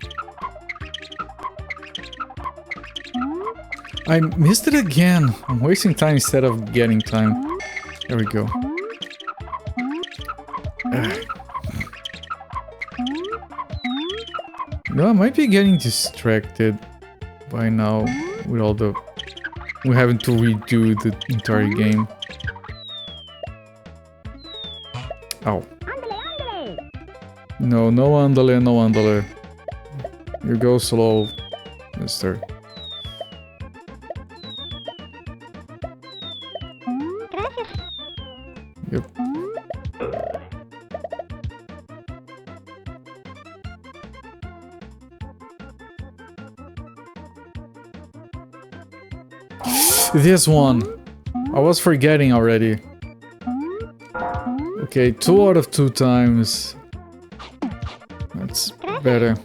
I missed it again. I'm wasting time instead of getting time. There we go. No, I might be getting distracted by now with all the... We're having to redo the entire game. Ow. No, no andale, no andale. You go slow, mister. Yep. This one. I was forgetting already. Okay, 2 out of 2 times. That's better.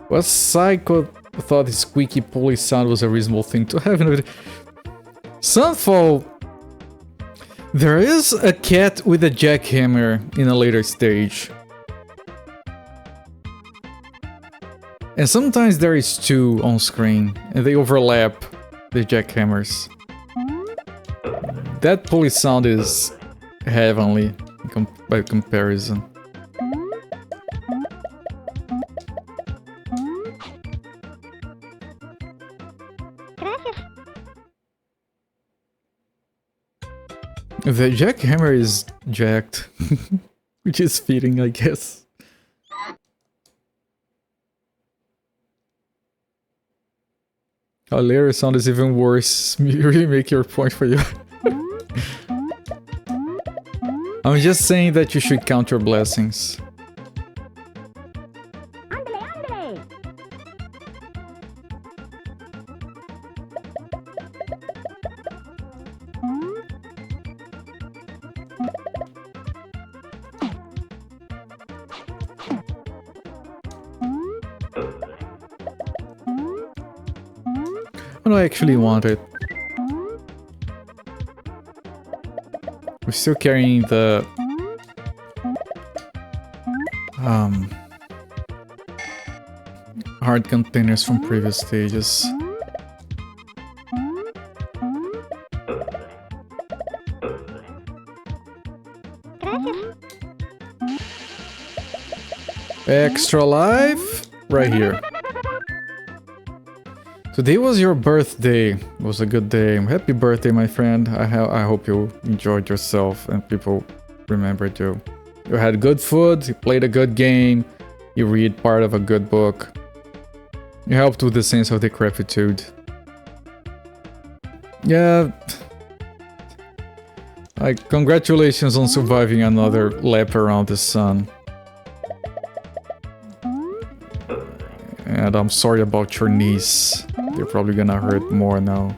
What Psycho thought his squeaky pulley sound was a reasonable thing to have in it. Sunfall. There is a cat with a jackhammer in a later stage. And sometimes there is 2 on screen, and they overlap the jackhammers. That pulley sound is heavenly by comparison. The jackhammer is jacked, which is fitting, I guess. A layer sound is even worse. Really make your point for you. I'm just saying that you should count your blessings. What do I actually want it? We're still carrying the hard containers from previous stages. Extra life right here. Today was your birthday. It was a good day. Happy birthday, my friend. I hope you enjoyed yourself and people remembered you. You had good food, you played a good game, You read part of a good book. You helped with the sense of decrepitude. Yeah. Like, congratulations on surviving another lap around the sun. And I'm sorry about your knees. They're probably gonna hurt more now.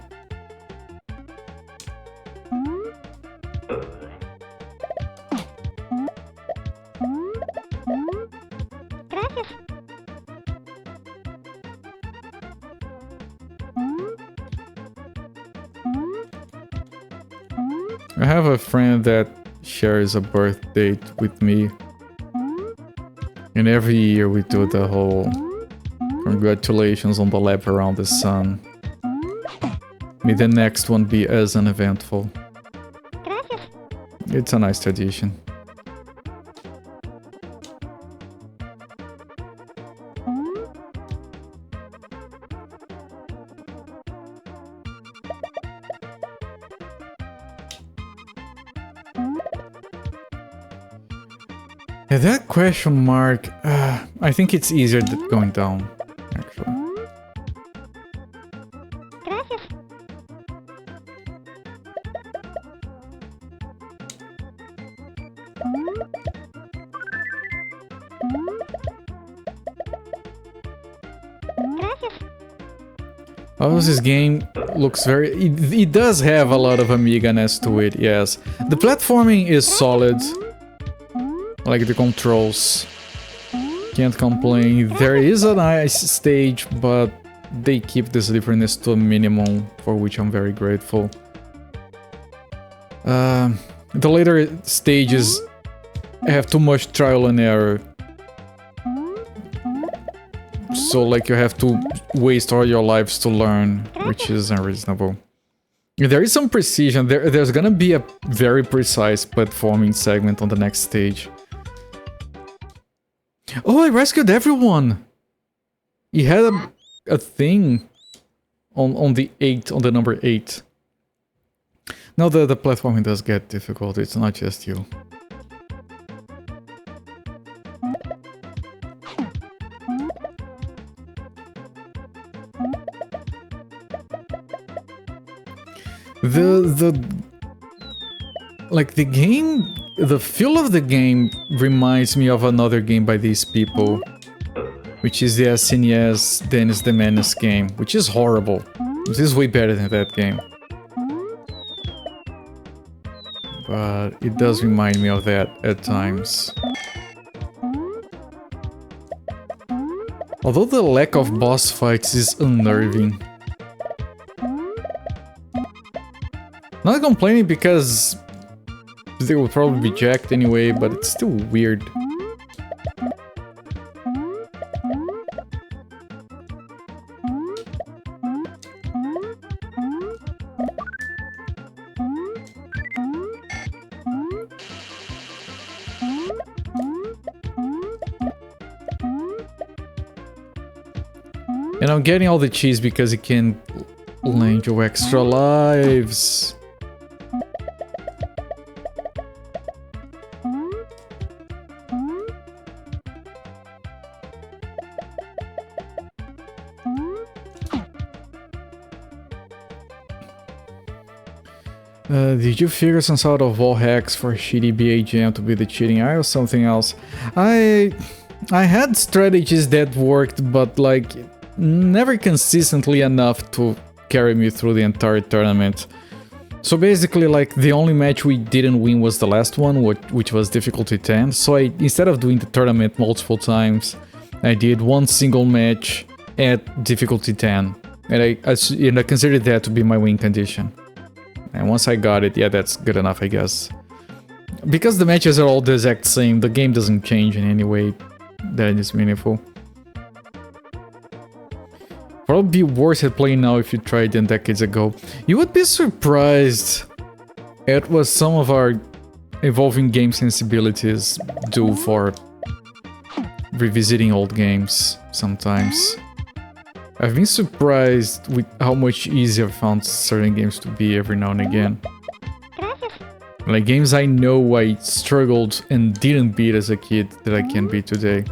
I have a friend that shares a birth date with me. And every year we do the whole congratulations on the lap around the sun. May the next one be as uneventful. It's a nice tradition. Yeah, that question mark, I think it's easier going down, actually. Oh, this game looks very... It does have a lot of Amiga-ness to it, yes. The platforming is solid. Like the controls. Can't complain. There is a nice stage, but they keep the sliperiness to a minimum, for which I'm very grateful. The later stages have too much trial and error. So like you have to waste all your lives to learn, which is unreasonable. There is some precision. There's gonna be a very precise platforming segment on the next stage. Oh, I rescued everyone! He had a thing on the number 8. No, the platforming does get difficult, it's not just you. Like the game, the feel of the game reminds me of another game by these people, which is the SNES Dennis the Menace game, which is horrible. This is way better than that game. But it does remind me of that at times. Although the lack of boss fights is unnerving. Not complaining because they will probably be jacked anyway, but it's still weird. And I'm getting all the cheese because it can lend you extra lives. Did you figure some sort of wall hacks for shitty BA jam to be the cheating eye or something else? I had strategies that worked, but like never consistently enough to carry me through the entire tournament. So basically, like the only match we didn't win was the last one, which was difficulty 10. So instead of doing the tournament multiple times, I did one single match at difficulty 10, and I considered that to be my win condition. And once I got it, yeah, that's good enough, I guess. Because the matches are all the exact same, the game doesn't change in any way that is meaningful. Probably be worse at playing now if you tried than decades ago. You would be surprised at what some of our evolving game sensibilities do for revisiting old games sometimes. I've been surprised with how much easier I found certain games to be every now and again. Like games I know I struggled and didn't beat as a kid that I can beat today.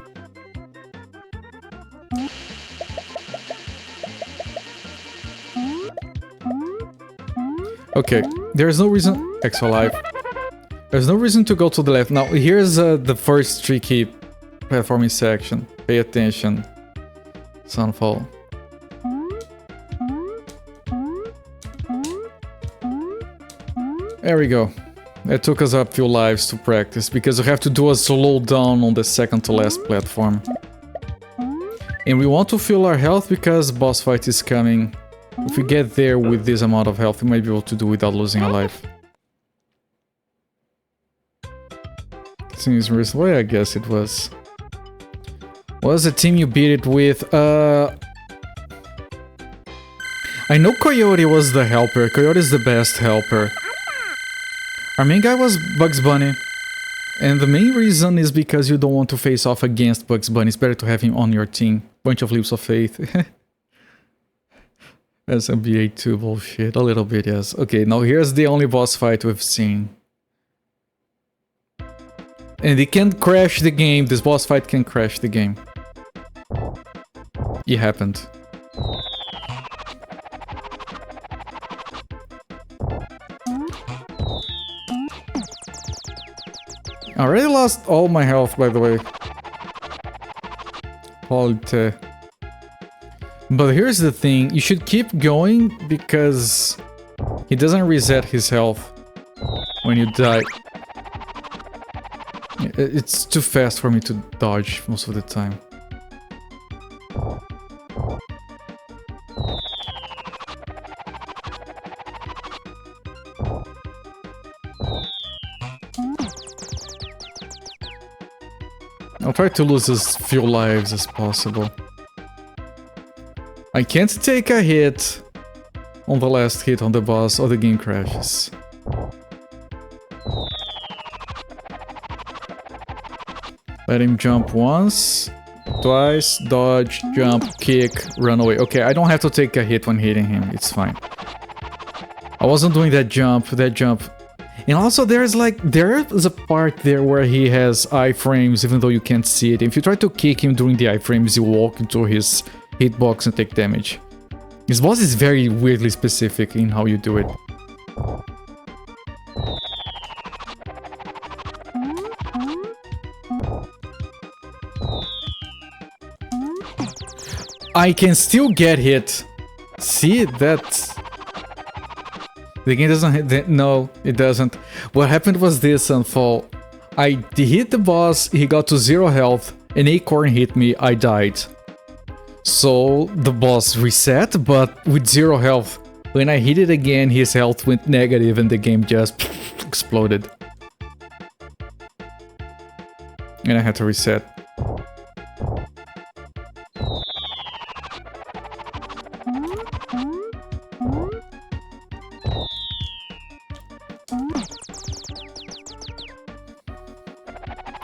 Okay, there's no reason... Extra life. There's no reason to go to the left. Now, here's the first tricky platforming section. Pay attention. Sunfall. There we go. It took us a few lives to practice, because we have to do a slow down on the second to last platform. And we want to fill our health because boss fight is coming. If we get there with this amount of health, we might be able to do without losing a life. Seems reasonable. I guess it was. What was the team you beat it with? I know Coyote was the helper. Coyote is the best helper. Our main guy was Bugs Bunny. And the main reason is because you don't want to face off against Bugs Bunny. It's better to have him on your team. Bunch of leaps of faith. That's NBA 2 bullshit. A little bit, yes. Okay, now here's the only boss fight we've seen. And it can crash the game. This boss fight can crash the game. It happened. I already lost all my health, by the way. Quality. But here's the thing, you should keep going because he doesn't reset his health when you die. It's too fast for me to dodge most of the time. I'll try to lose as few lives as possible. I can't take a hit on the last hit on the boss or the game crashes. Let him jump once, twice, dodge, jump, kick, run away. Okay, I don't have to take a hit when hitting him, it's fine. I wasn't doing that jump. And also there's a part there where he has iframes even though you can't see it. If you try to kick him during the iframes, you walk into his hitbox and take damage. This boss is very weirdly specific in how you do it. I can still get hit. See, that's... The game doesn't hit... No, it doesn't. What happened was this, Sunfall. I hit the boss, he got to 0 health, an acorn hit me, I died. So the boss reset, but with 0 health. When I hit it again, his health went negative and the game just exploded. And I had to reset.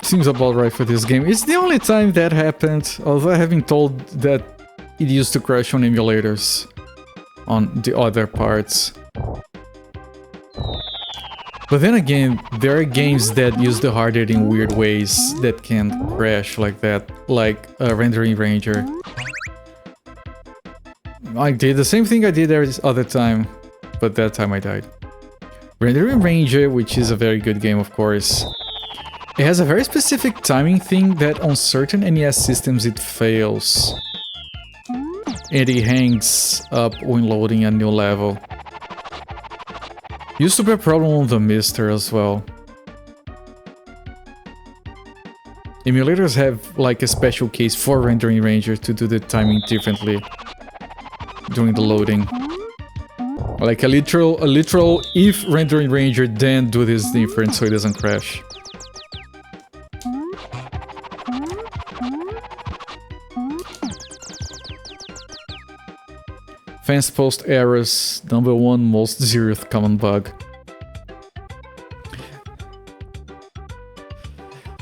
Seems about right for this game. It's the only time that happened, although I have been told that it used to crash on emulators on the other parts. But then again, there are games that use the hardware in weird ways that can crash like that, like Rendering Ranger. I did the same thing I did every other time, but that time I died. Rendering Ranger, which is a very good game of course, it has a very specific timing thing that on certain NES systems it fails. And it hangs up when loading a new level. Used to be a problem on the Mister as well. Emulators have like a special case for Rendering Ranger to do the timing differently during the loading. Like a literal if Rendering Ranger then do this different so it doesn't crash. Fans post errors, #1 most zeroth common bug.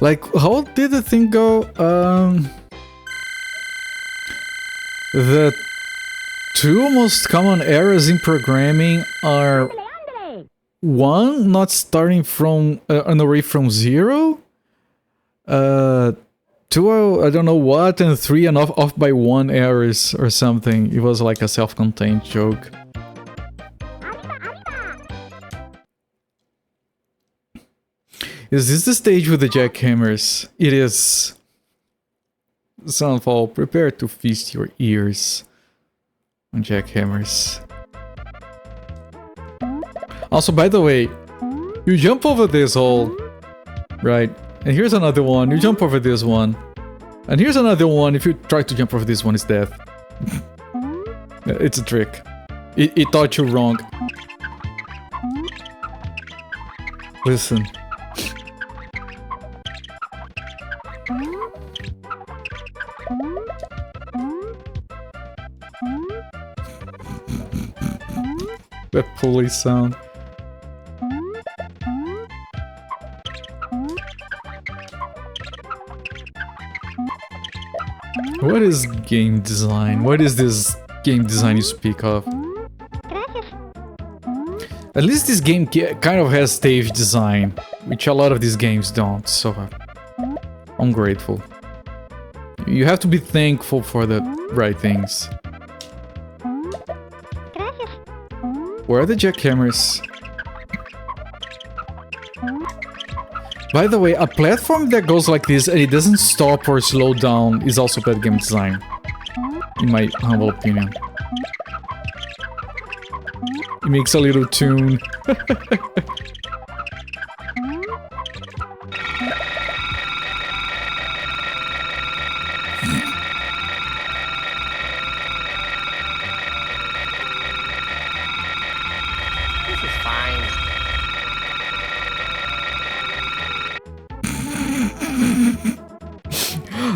Like, how did the thing go? The 2 most common errors in programming are 1, not starting from an array from 0. 2, I don't know what, and 3 and off by 1 errors or something. It was like a self-contained joke. Is this the stage with the jackhammers? It is. Sunfall, prepare to feast your ears on jackhammers. Also, by the way, you jump over this hole, right? And here's another one. You jump over this one. And here's another one. If you try to jump over this one, it's death. It's a trick. It taught you wrong. Listen. That pulley sound. What is game design? What is this game design you speak of? At least this game kind of has stage design, which a lot of these games don't, so I'm grateful. You have to be thankful for the right things. Where are the jackhammers? By the way, a platform that goes like this and it doesn't stop or slow down is also bad game design, in my humble opinion. It makes a little tune. This is fine.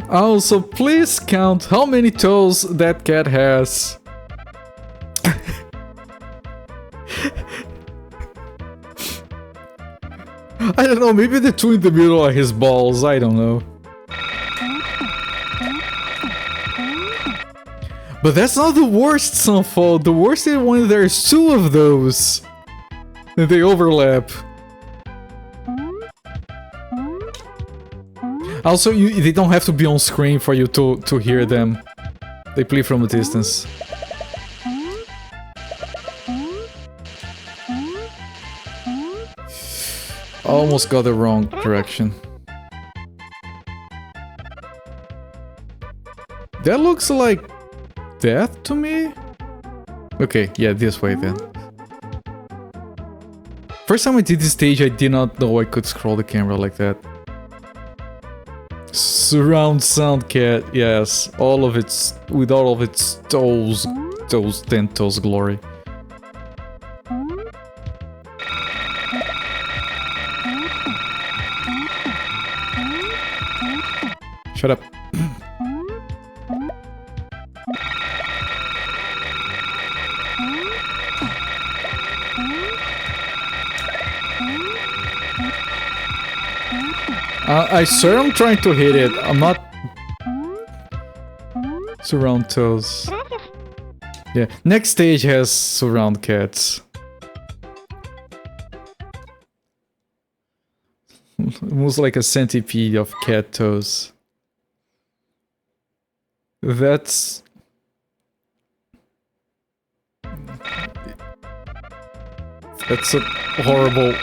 Also, please count how many toes that cat has. I don't know, maybe the 2 in the middle are his balls, I don't know. But that's not the worst, Sunfall. The worst is when there's 2 of those. And they overlap. Also, they don't have to be on screen for you to hear them. They play from a distance. Almost got the wrong direction. That looks like death to me? Okay, yeah, this way then. First time I did this stage, I did not know I could scroll the camera like that. Surround sound cat, yes. All of its, with all of its toes, 10 toes glory. Shut up. I swear I'm trying to hit it. I'm not... Surround toes. Yeah, next stage has surround cats. Almost like a centipede of cat toes. That's... That's a horrible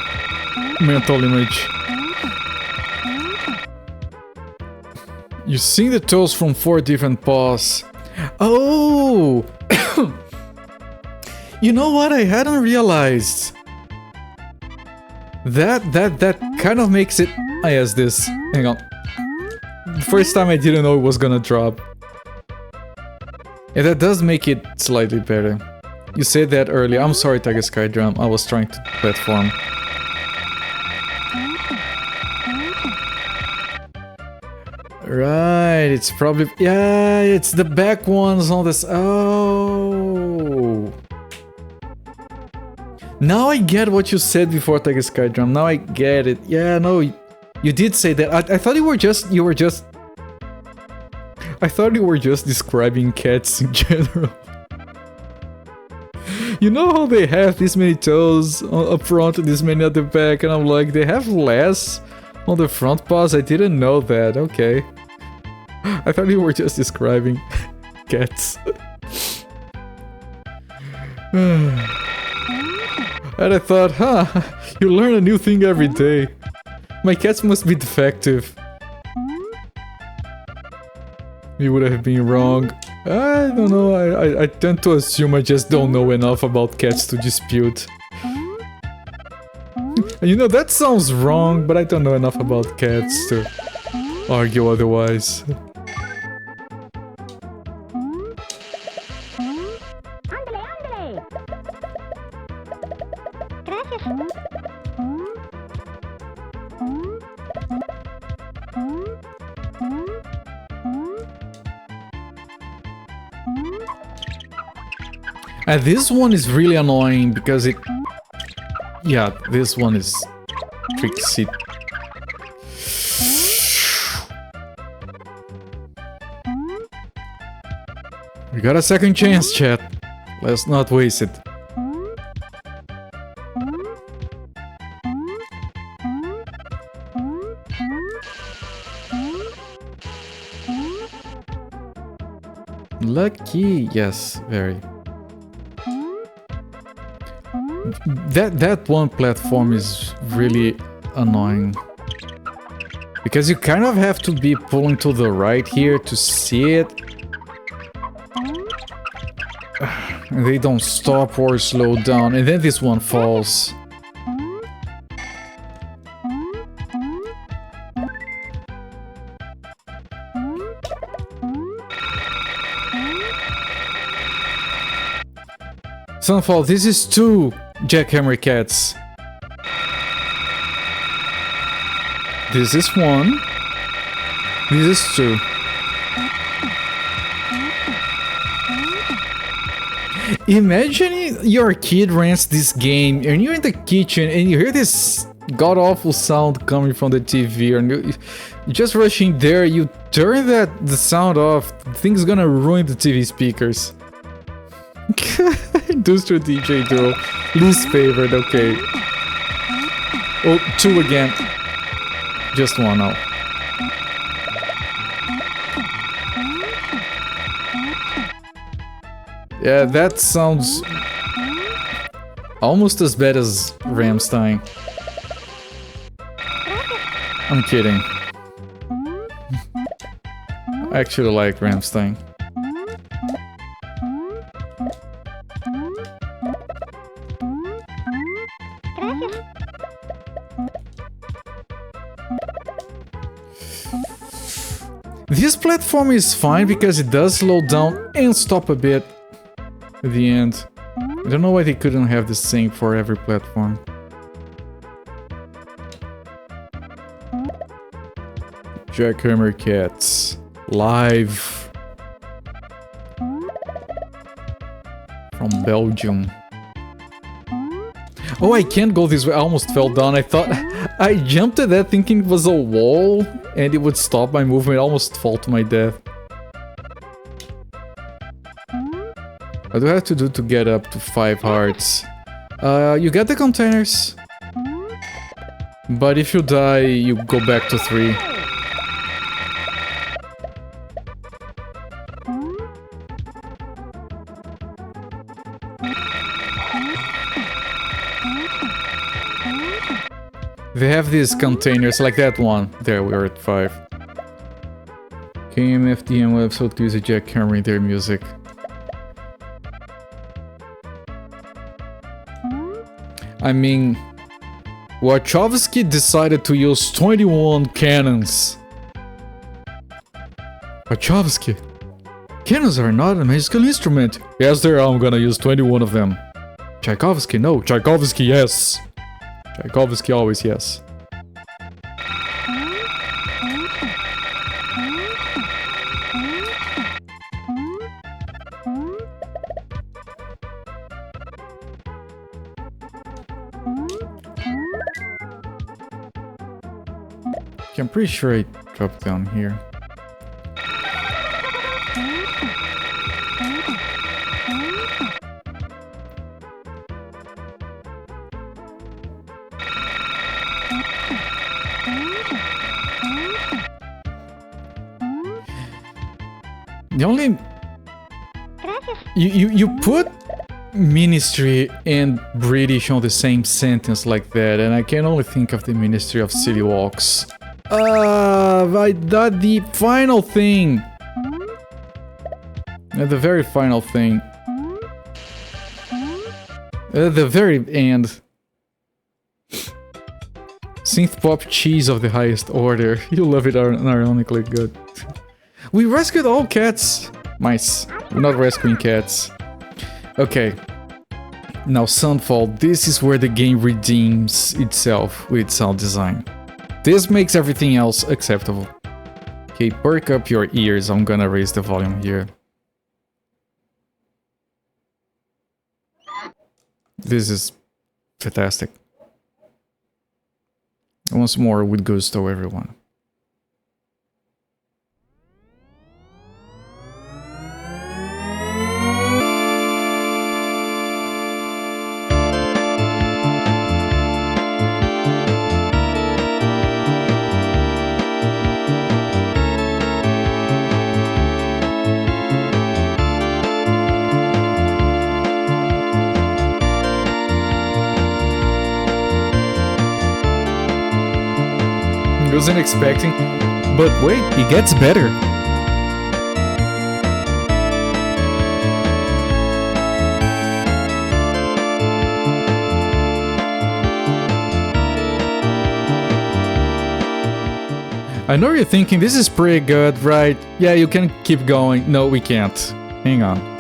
mental image. You're seeing the toes from 4 different paws. Oh! You know what? I hadn't realized. That kind of makes it... I asked this. Hang on. First time I didn't know it was gonna drop. And that does make it slightly better. You said that earlier. I'm sorry, Tiger Sky Drum. I was trying to platform. Right, it's probably... Yeah, it's the back ones on this... Oh... Now I get what you said before, Tiger Sky Drum. Now I get it. Yeah, no, you did say that. I thought you were just... I thought you were just describing cats in general. You know how they have this many toes up front and this many at the back, and I'm like, they have less on the front paws? I didn't know that. Okay. I thought you were just describing cats. And I thought, you learn a new thing every day. My cats must be defective. You would have been wrong. I don't know, I tend to assume I just don't know enough about cats to dispute. You know, that sounds wrong, but I don't know enough about cats to argue otherwise. And this one is really annoying because it... Yeah, this one is tricksy. We got a second chance, chat. Let's not waste it. Lucky, yes, very. That one platform is really annoying. Because you kind of have to be pulling to the right here to see it. And they don't stop or slow down, and then this one falls. Sunfall, this is 2 jackhammer cats. This is 1. This is 2. Imagine your kid rents this game and you're in the kitchen and you hear this god-awful sound coming from the TV, and you just rush in there, you turn the sound off, thing's gonna ruin the TV speakers. Industrial DJ Duo. Least favorite, okay. Oh, 2 again. Just 1 now. Yeah, that sounds almost as bad as Ramstein. I'm kidding. I actually like Ramstein. This platform is fine because it does slow down and stop a bit at the end. I don't know why they couldn't have the same for every platform. Jackhammer Cats. Live. From Belgium. Oh, I can't go this way. I almost fell down. I thought... I jumped at that thinking it was a wall and it would stop my movement. I almost fall to my death. What do I have to do to get up to 5 hearts? You get the containers. But if you die, you go back to 3. They have these containers like that one. There, we are at 5. KMFDM website to use a jackhammer in their music. I mean, Wachowski decided to use 21 cannons. Wachowski? Cannons are not a musical instrument. Yes, they are. I'm gonna use 21 of them. Tchaikovsky? No. Tchaikovsky, yes. Tchaikovsky always yes. I'm pretty sure I dropped down here. The only... You put Ministry and British on the same sentence like that, and I can only think of the Ministry of City Walks. The final thing. At the very final thing. At the very end. Synth pop cheese of the highest order. You love it ironically good. We rescued all cats. Mice. We're not rescuing cats. Okay. Now Sunfall, this is where the game redeems itself with sound design. This makes everything else acceptable. Okay, perk up your ears. I'm gonna raise the volume here. This is fantastic. Once more with gusto, everyone. Wasn't expecting, but wait, it gets better. I know you're thinking this is pretty good, right? Yeah, you can keep going. No, we can't. Hang on.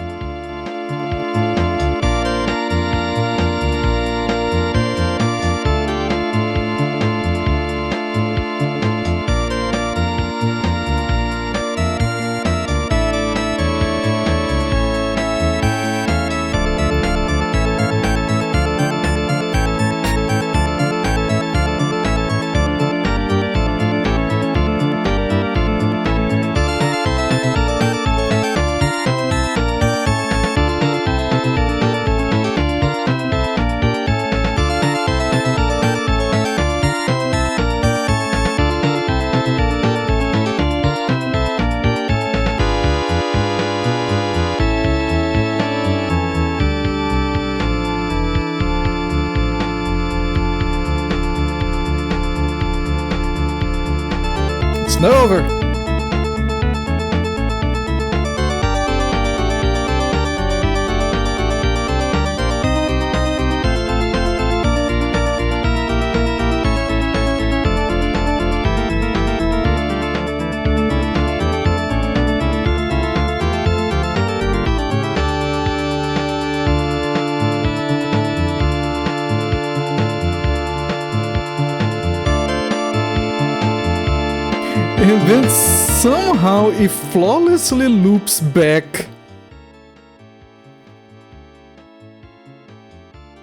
Over. And then somehow it flawlessly loops back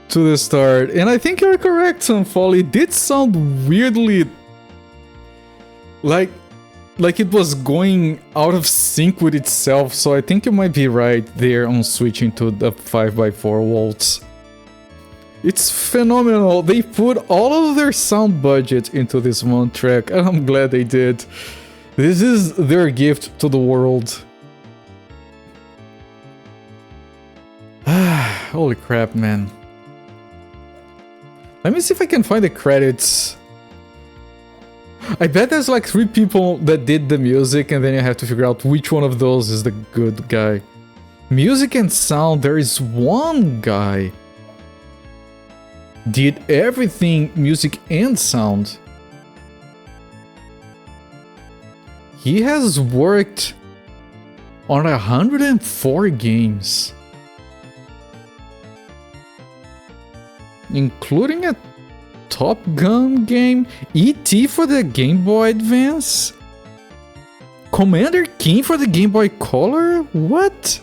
to the start. And I think you're correct, Sunfall. It did sound weirdly like it was going out of sync with itself. So I think you might be right there on switching to the 5x4 waltz. It's phenomenal. They put all of their sound budget into this one track, and I'm glad they did. This is their gift to the world. Holy crap, man. Let me see if I can find the credits. I bet there's like 3 people that did the music, and then you have to figure out which one of those is the good guy. Music and sound, there is one guy. Did everything, music and sound. He has worked on 104 games, including a Top Gun game, E.T. for the Game Boy Advance, Commander Keen for the Game Boy Color? What?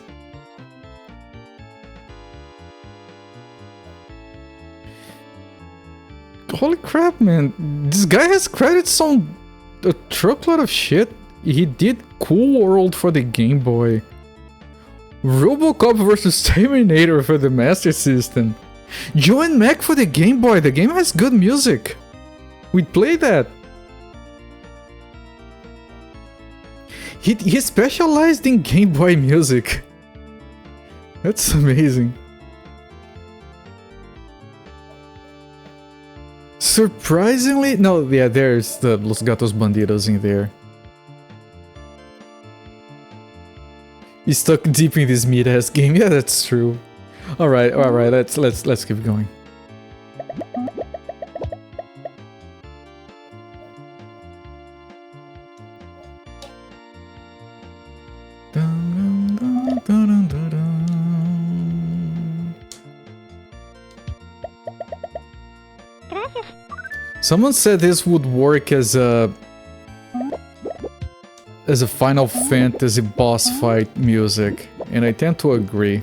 Holy crap, man. This guy has credits on a truckload of shit. He did Cool World for the Game Boy, RoboCop vs. Terminator for the Master System, Joe and Mac for the Game Boy. The game has good music. We played that. He specialized in Game Boy music. That's amazing. Surprisingly, no, yeah, there's the Los Gatos Bandidos in there. He's stuck deep in this mid-ass game. Yeah, that's true. All right, let's keep going. Someone said this would work as a Final Fantasy boss fight music, and I tend to agree.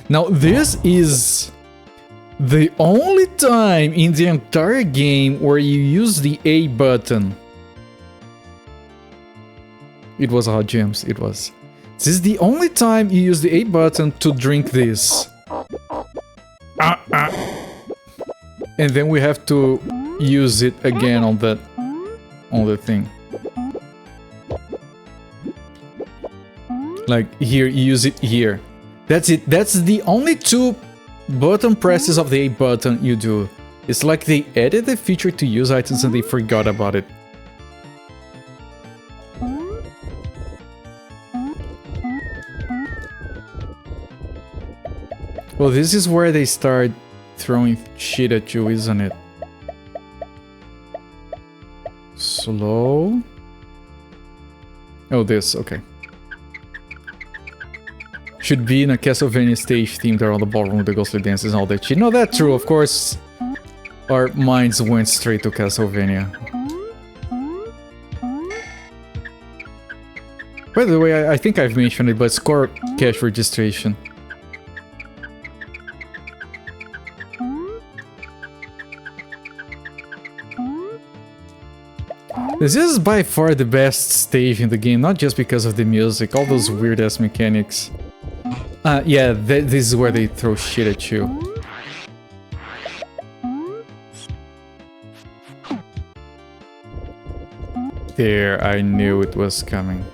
Now, this is the only time in the entire game where you use the A button. It was Hot Gems, it was. This is the only time you use the A button to drink this. And then we have to use it again on the thing. Like here, you use it here. That's it. That's the only two button presses of the A button you do. It's like they added the feature to use items and they forgot about it. Well, this is where they start throwing shit at you, isn't it? Slow. Oh, this, okay. Should be in a Castlevania stage theme there on the ballroom with the ghostly dances and all that shit. No, that's true, of course. Our minds went straight to Castlevania. By the way, I think I've mentioned it, but score cash registration. This is by far the best stage in the game, not just because of the music, all those weird-ass mechanics. Yeah, this is where they throw shit at you. There, I knew it was coming.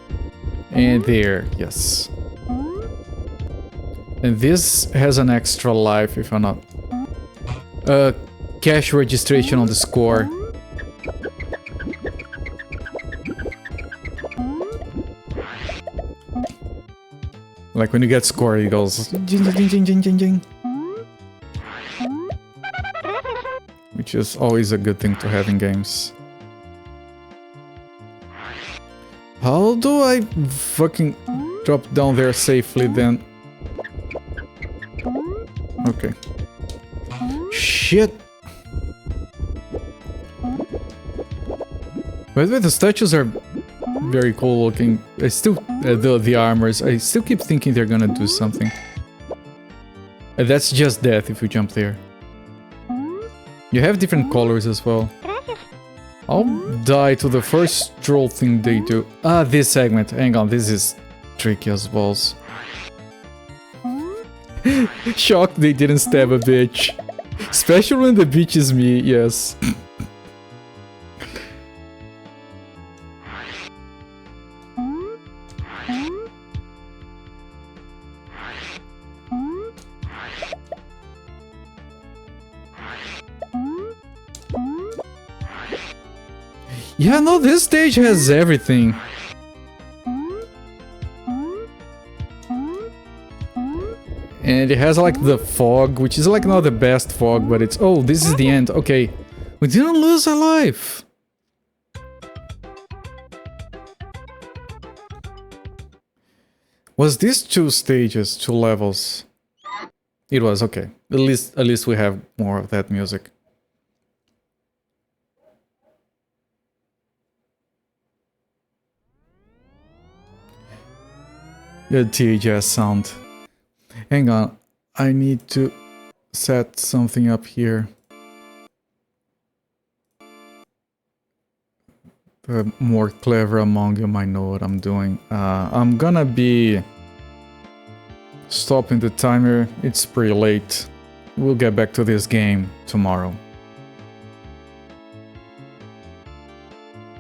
And there, yes. And this has an extra life, if I'm not... cash registration on the score. Like when you get scored, it goes jing, jing, jing, jing, jing, jing. Which is always a good thing to have in games. How do I fucking drop down there safely then? Okay. Shit! By the way, the statues are very cool looking. I still the armors. I still keep thinking they're gonna do something. That's just death if you jump there. You have different colors as well. I'll die to the first troll thing they do. Ah, this segment. Hang on, this is tricky as balls. Shocked they didn't stab a bitch. Especially when the bitch is me, yes. Yeah, no, this stage has everything. And it has like the fog, which is like not the best fog, but it's... Oh, this is the end. Okay. We didn't lose a life. Was this 2 stages, 2 levels? It was, okay. At least we have more of that music. Good THS sound. Hang on, I need to set something up here. The more clever among you might know what I'm doing. I'm gonna be stopping the timer. It's pretty late. We'll get back to this game tomorrow.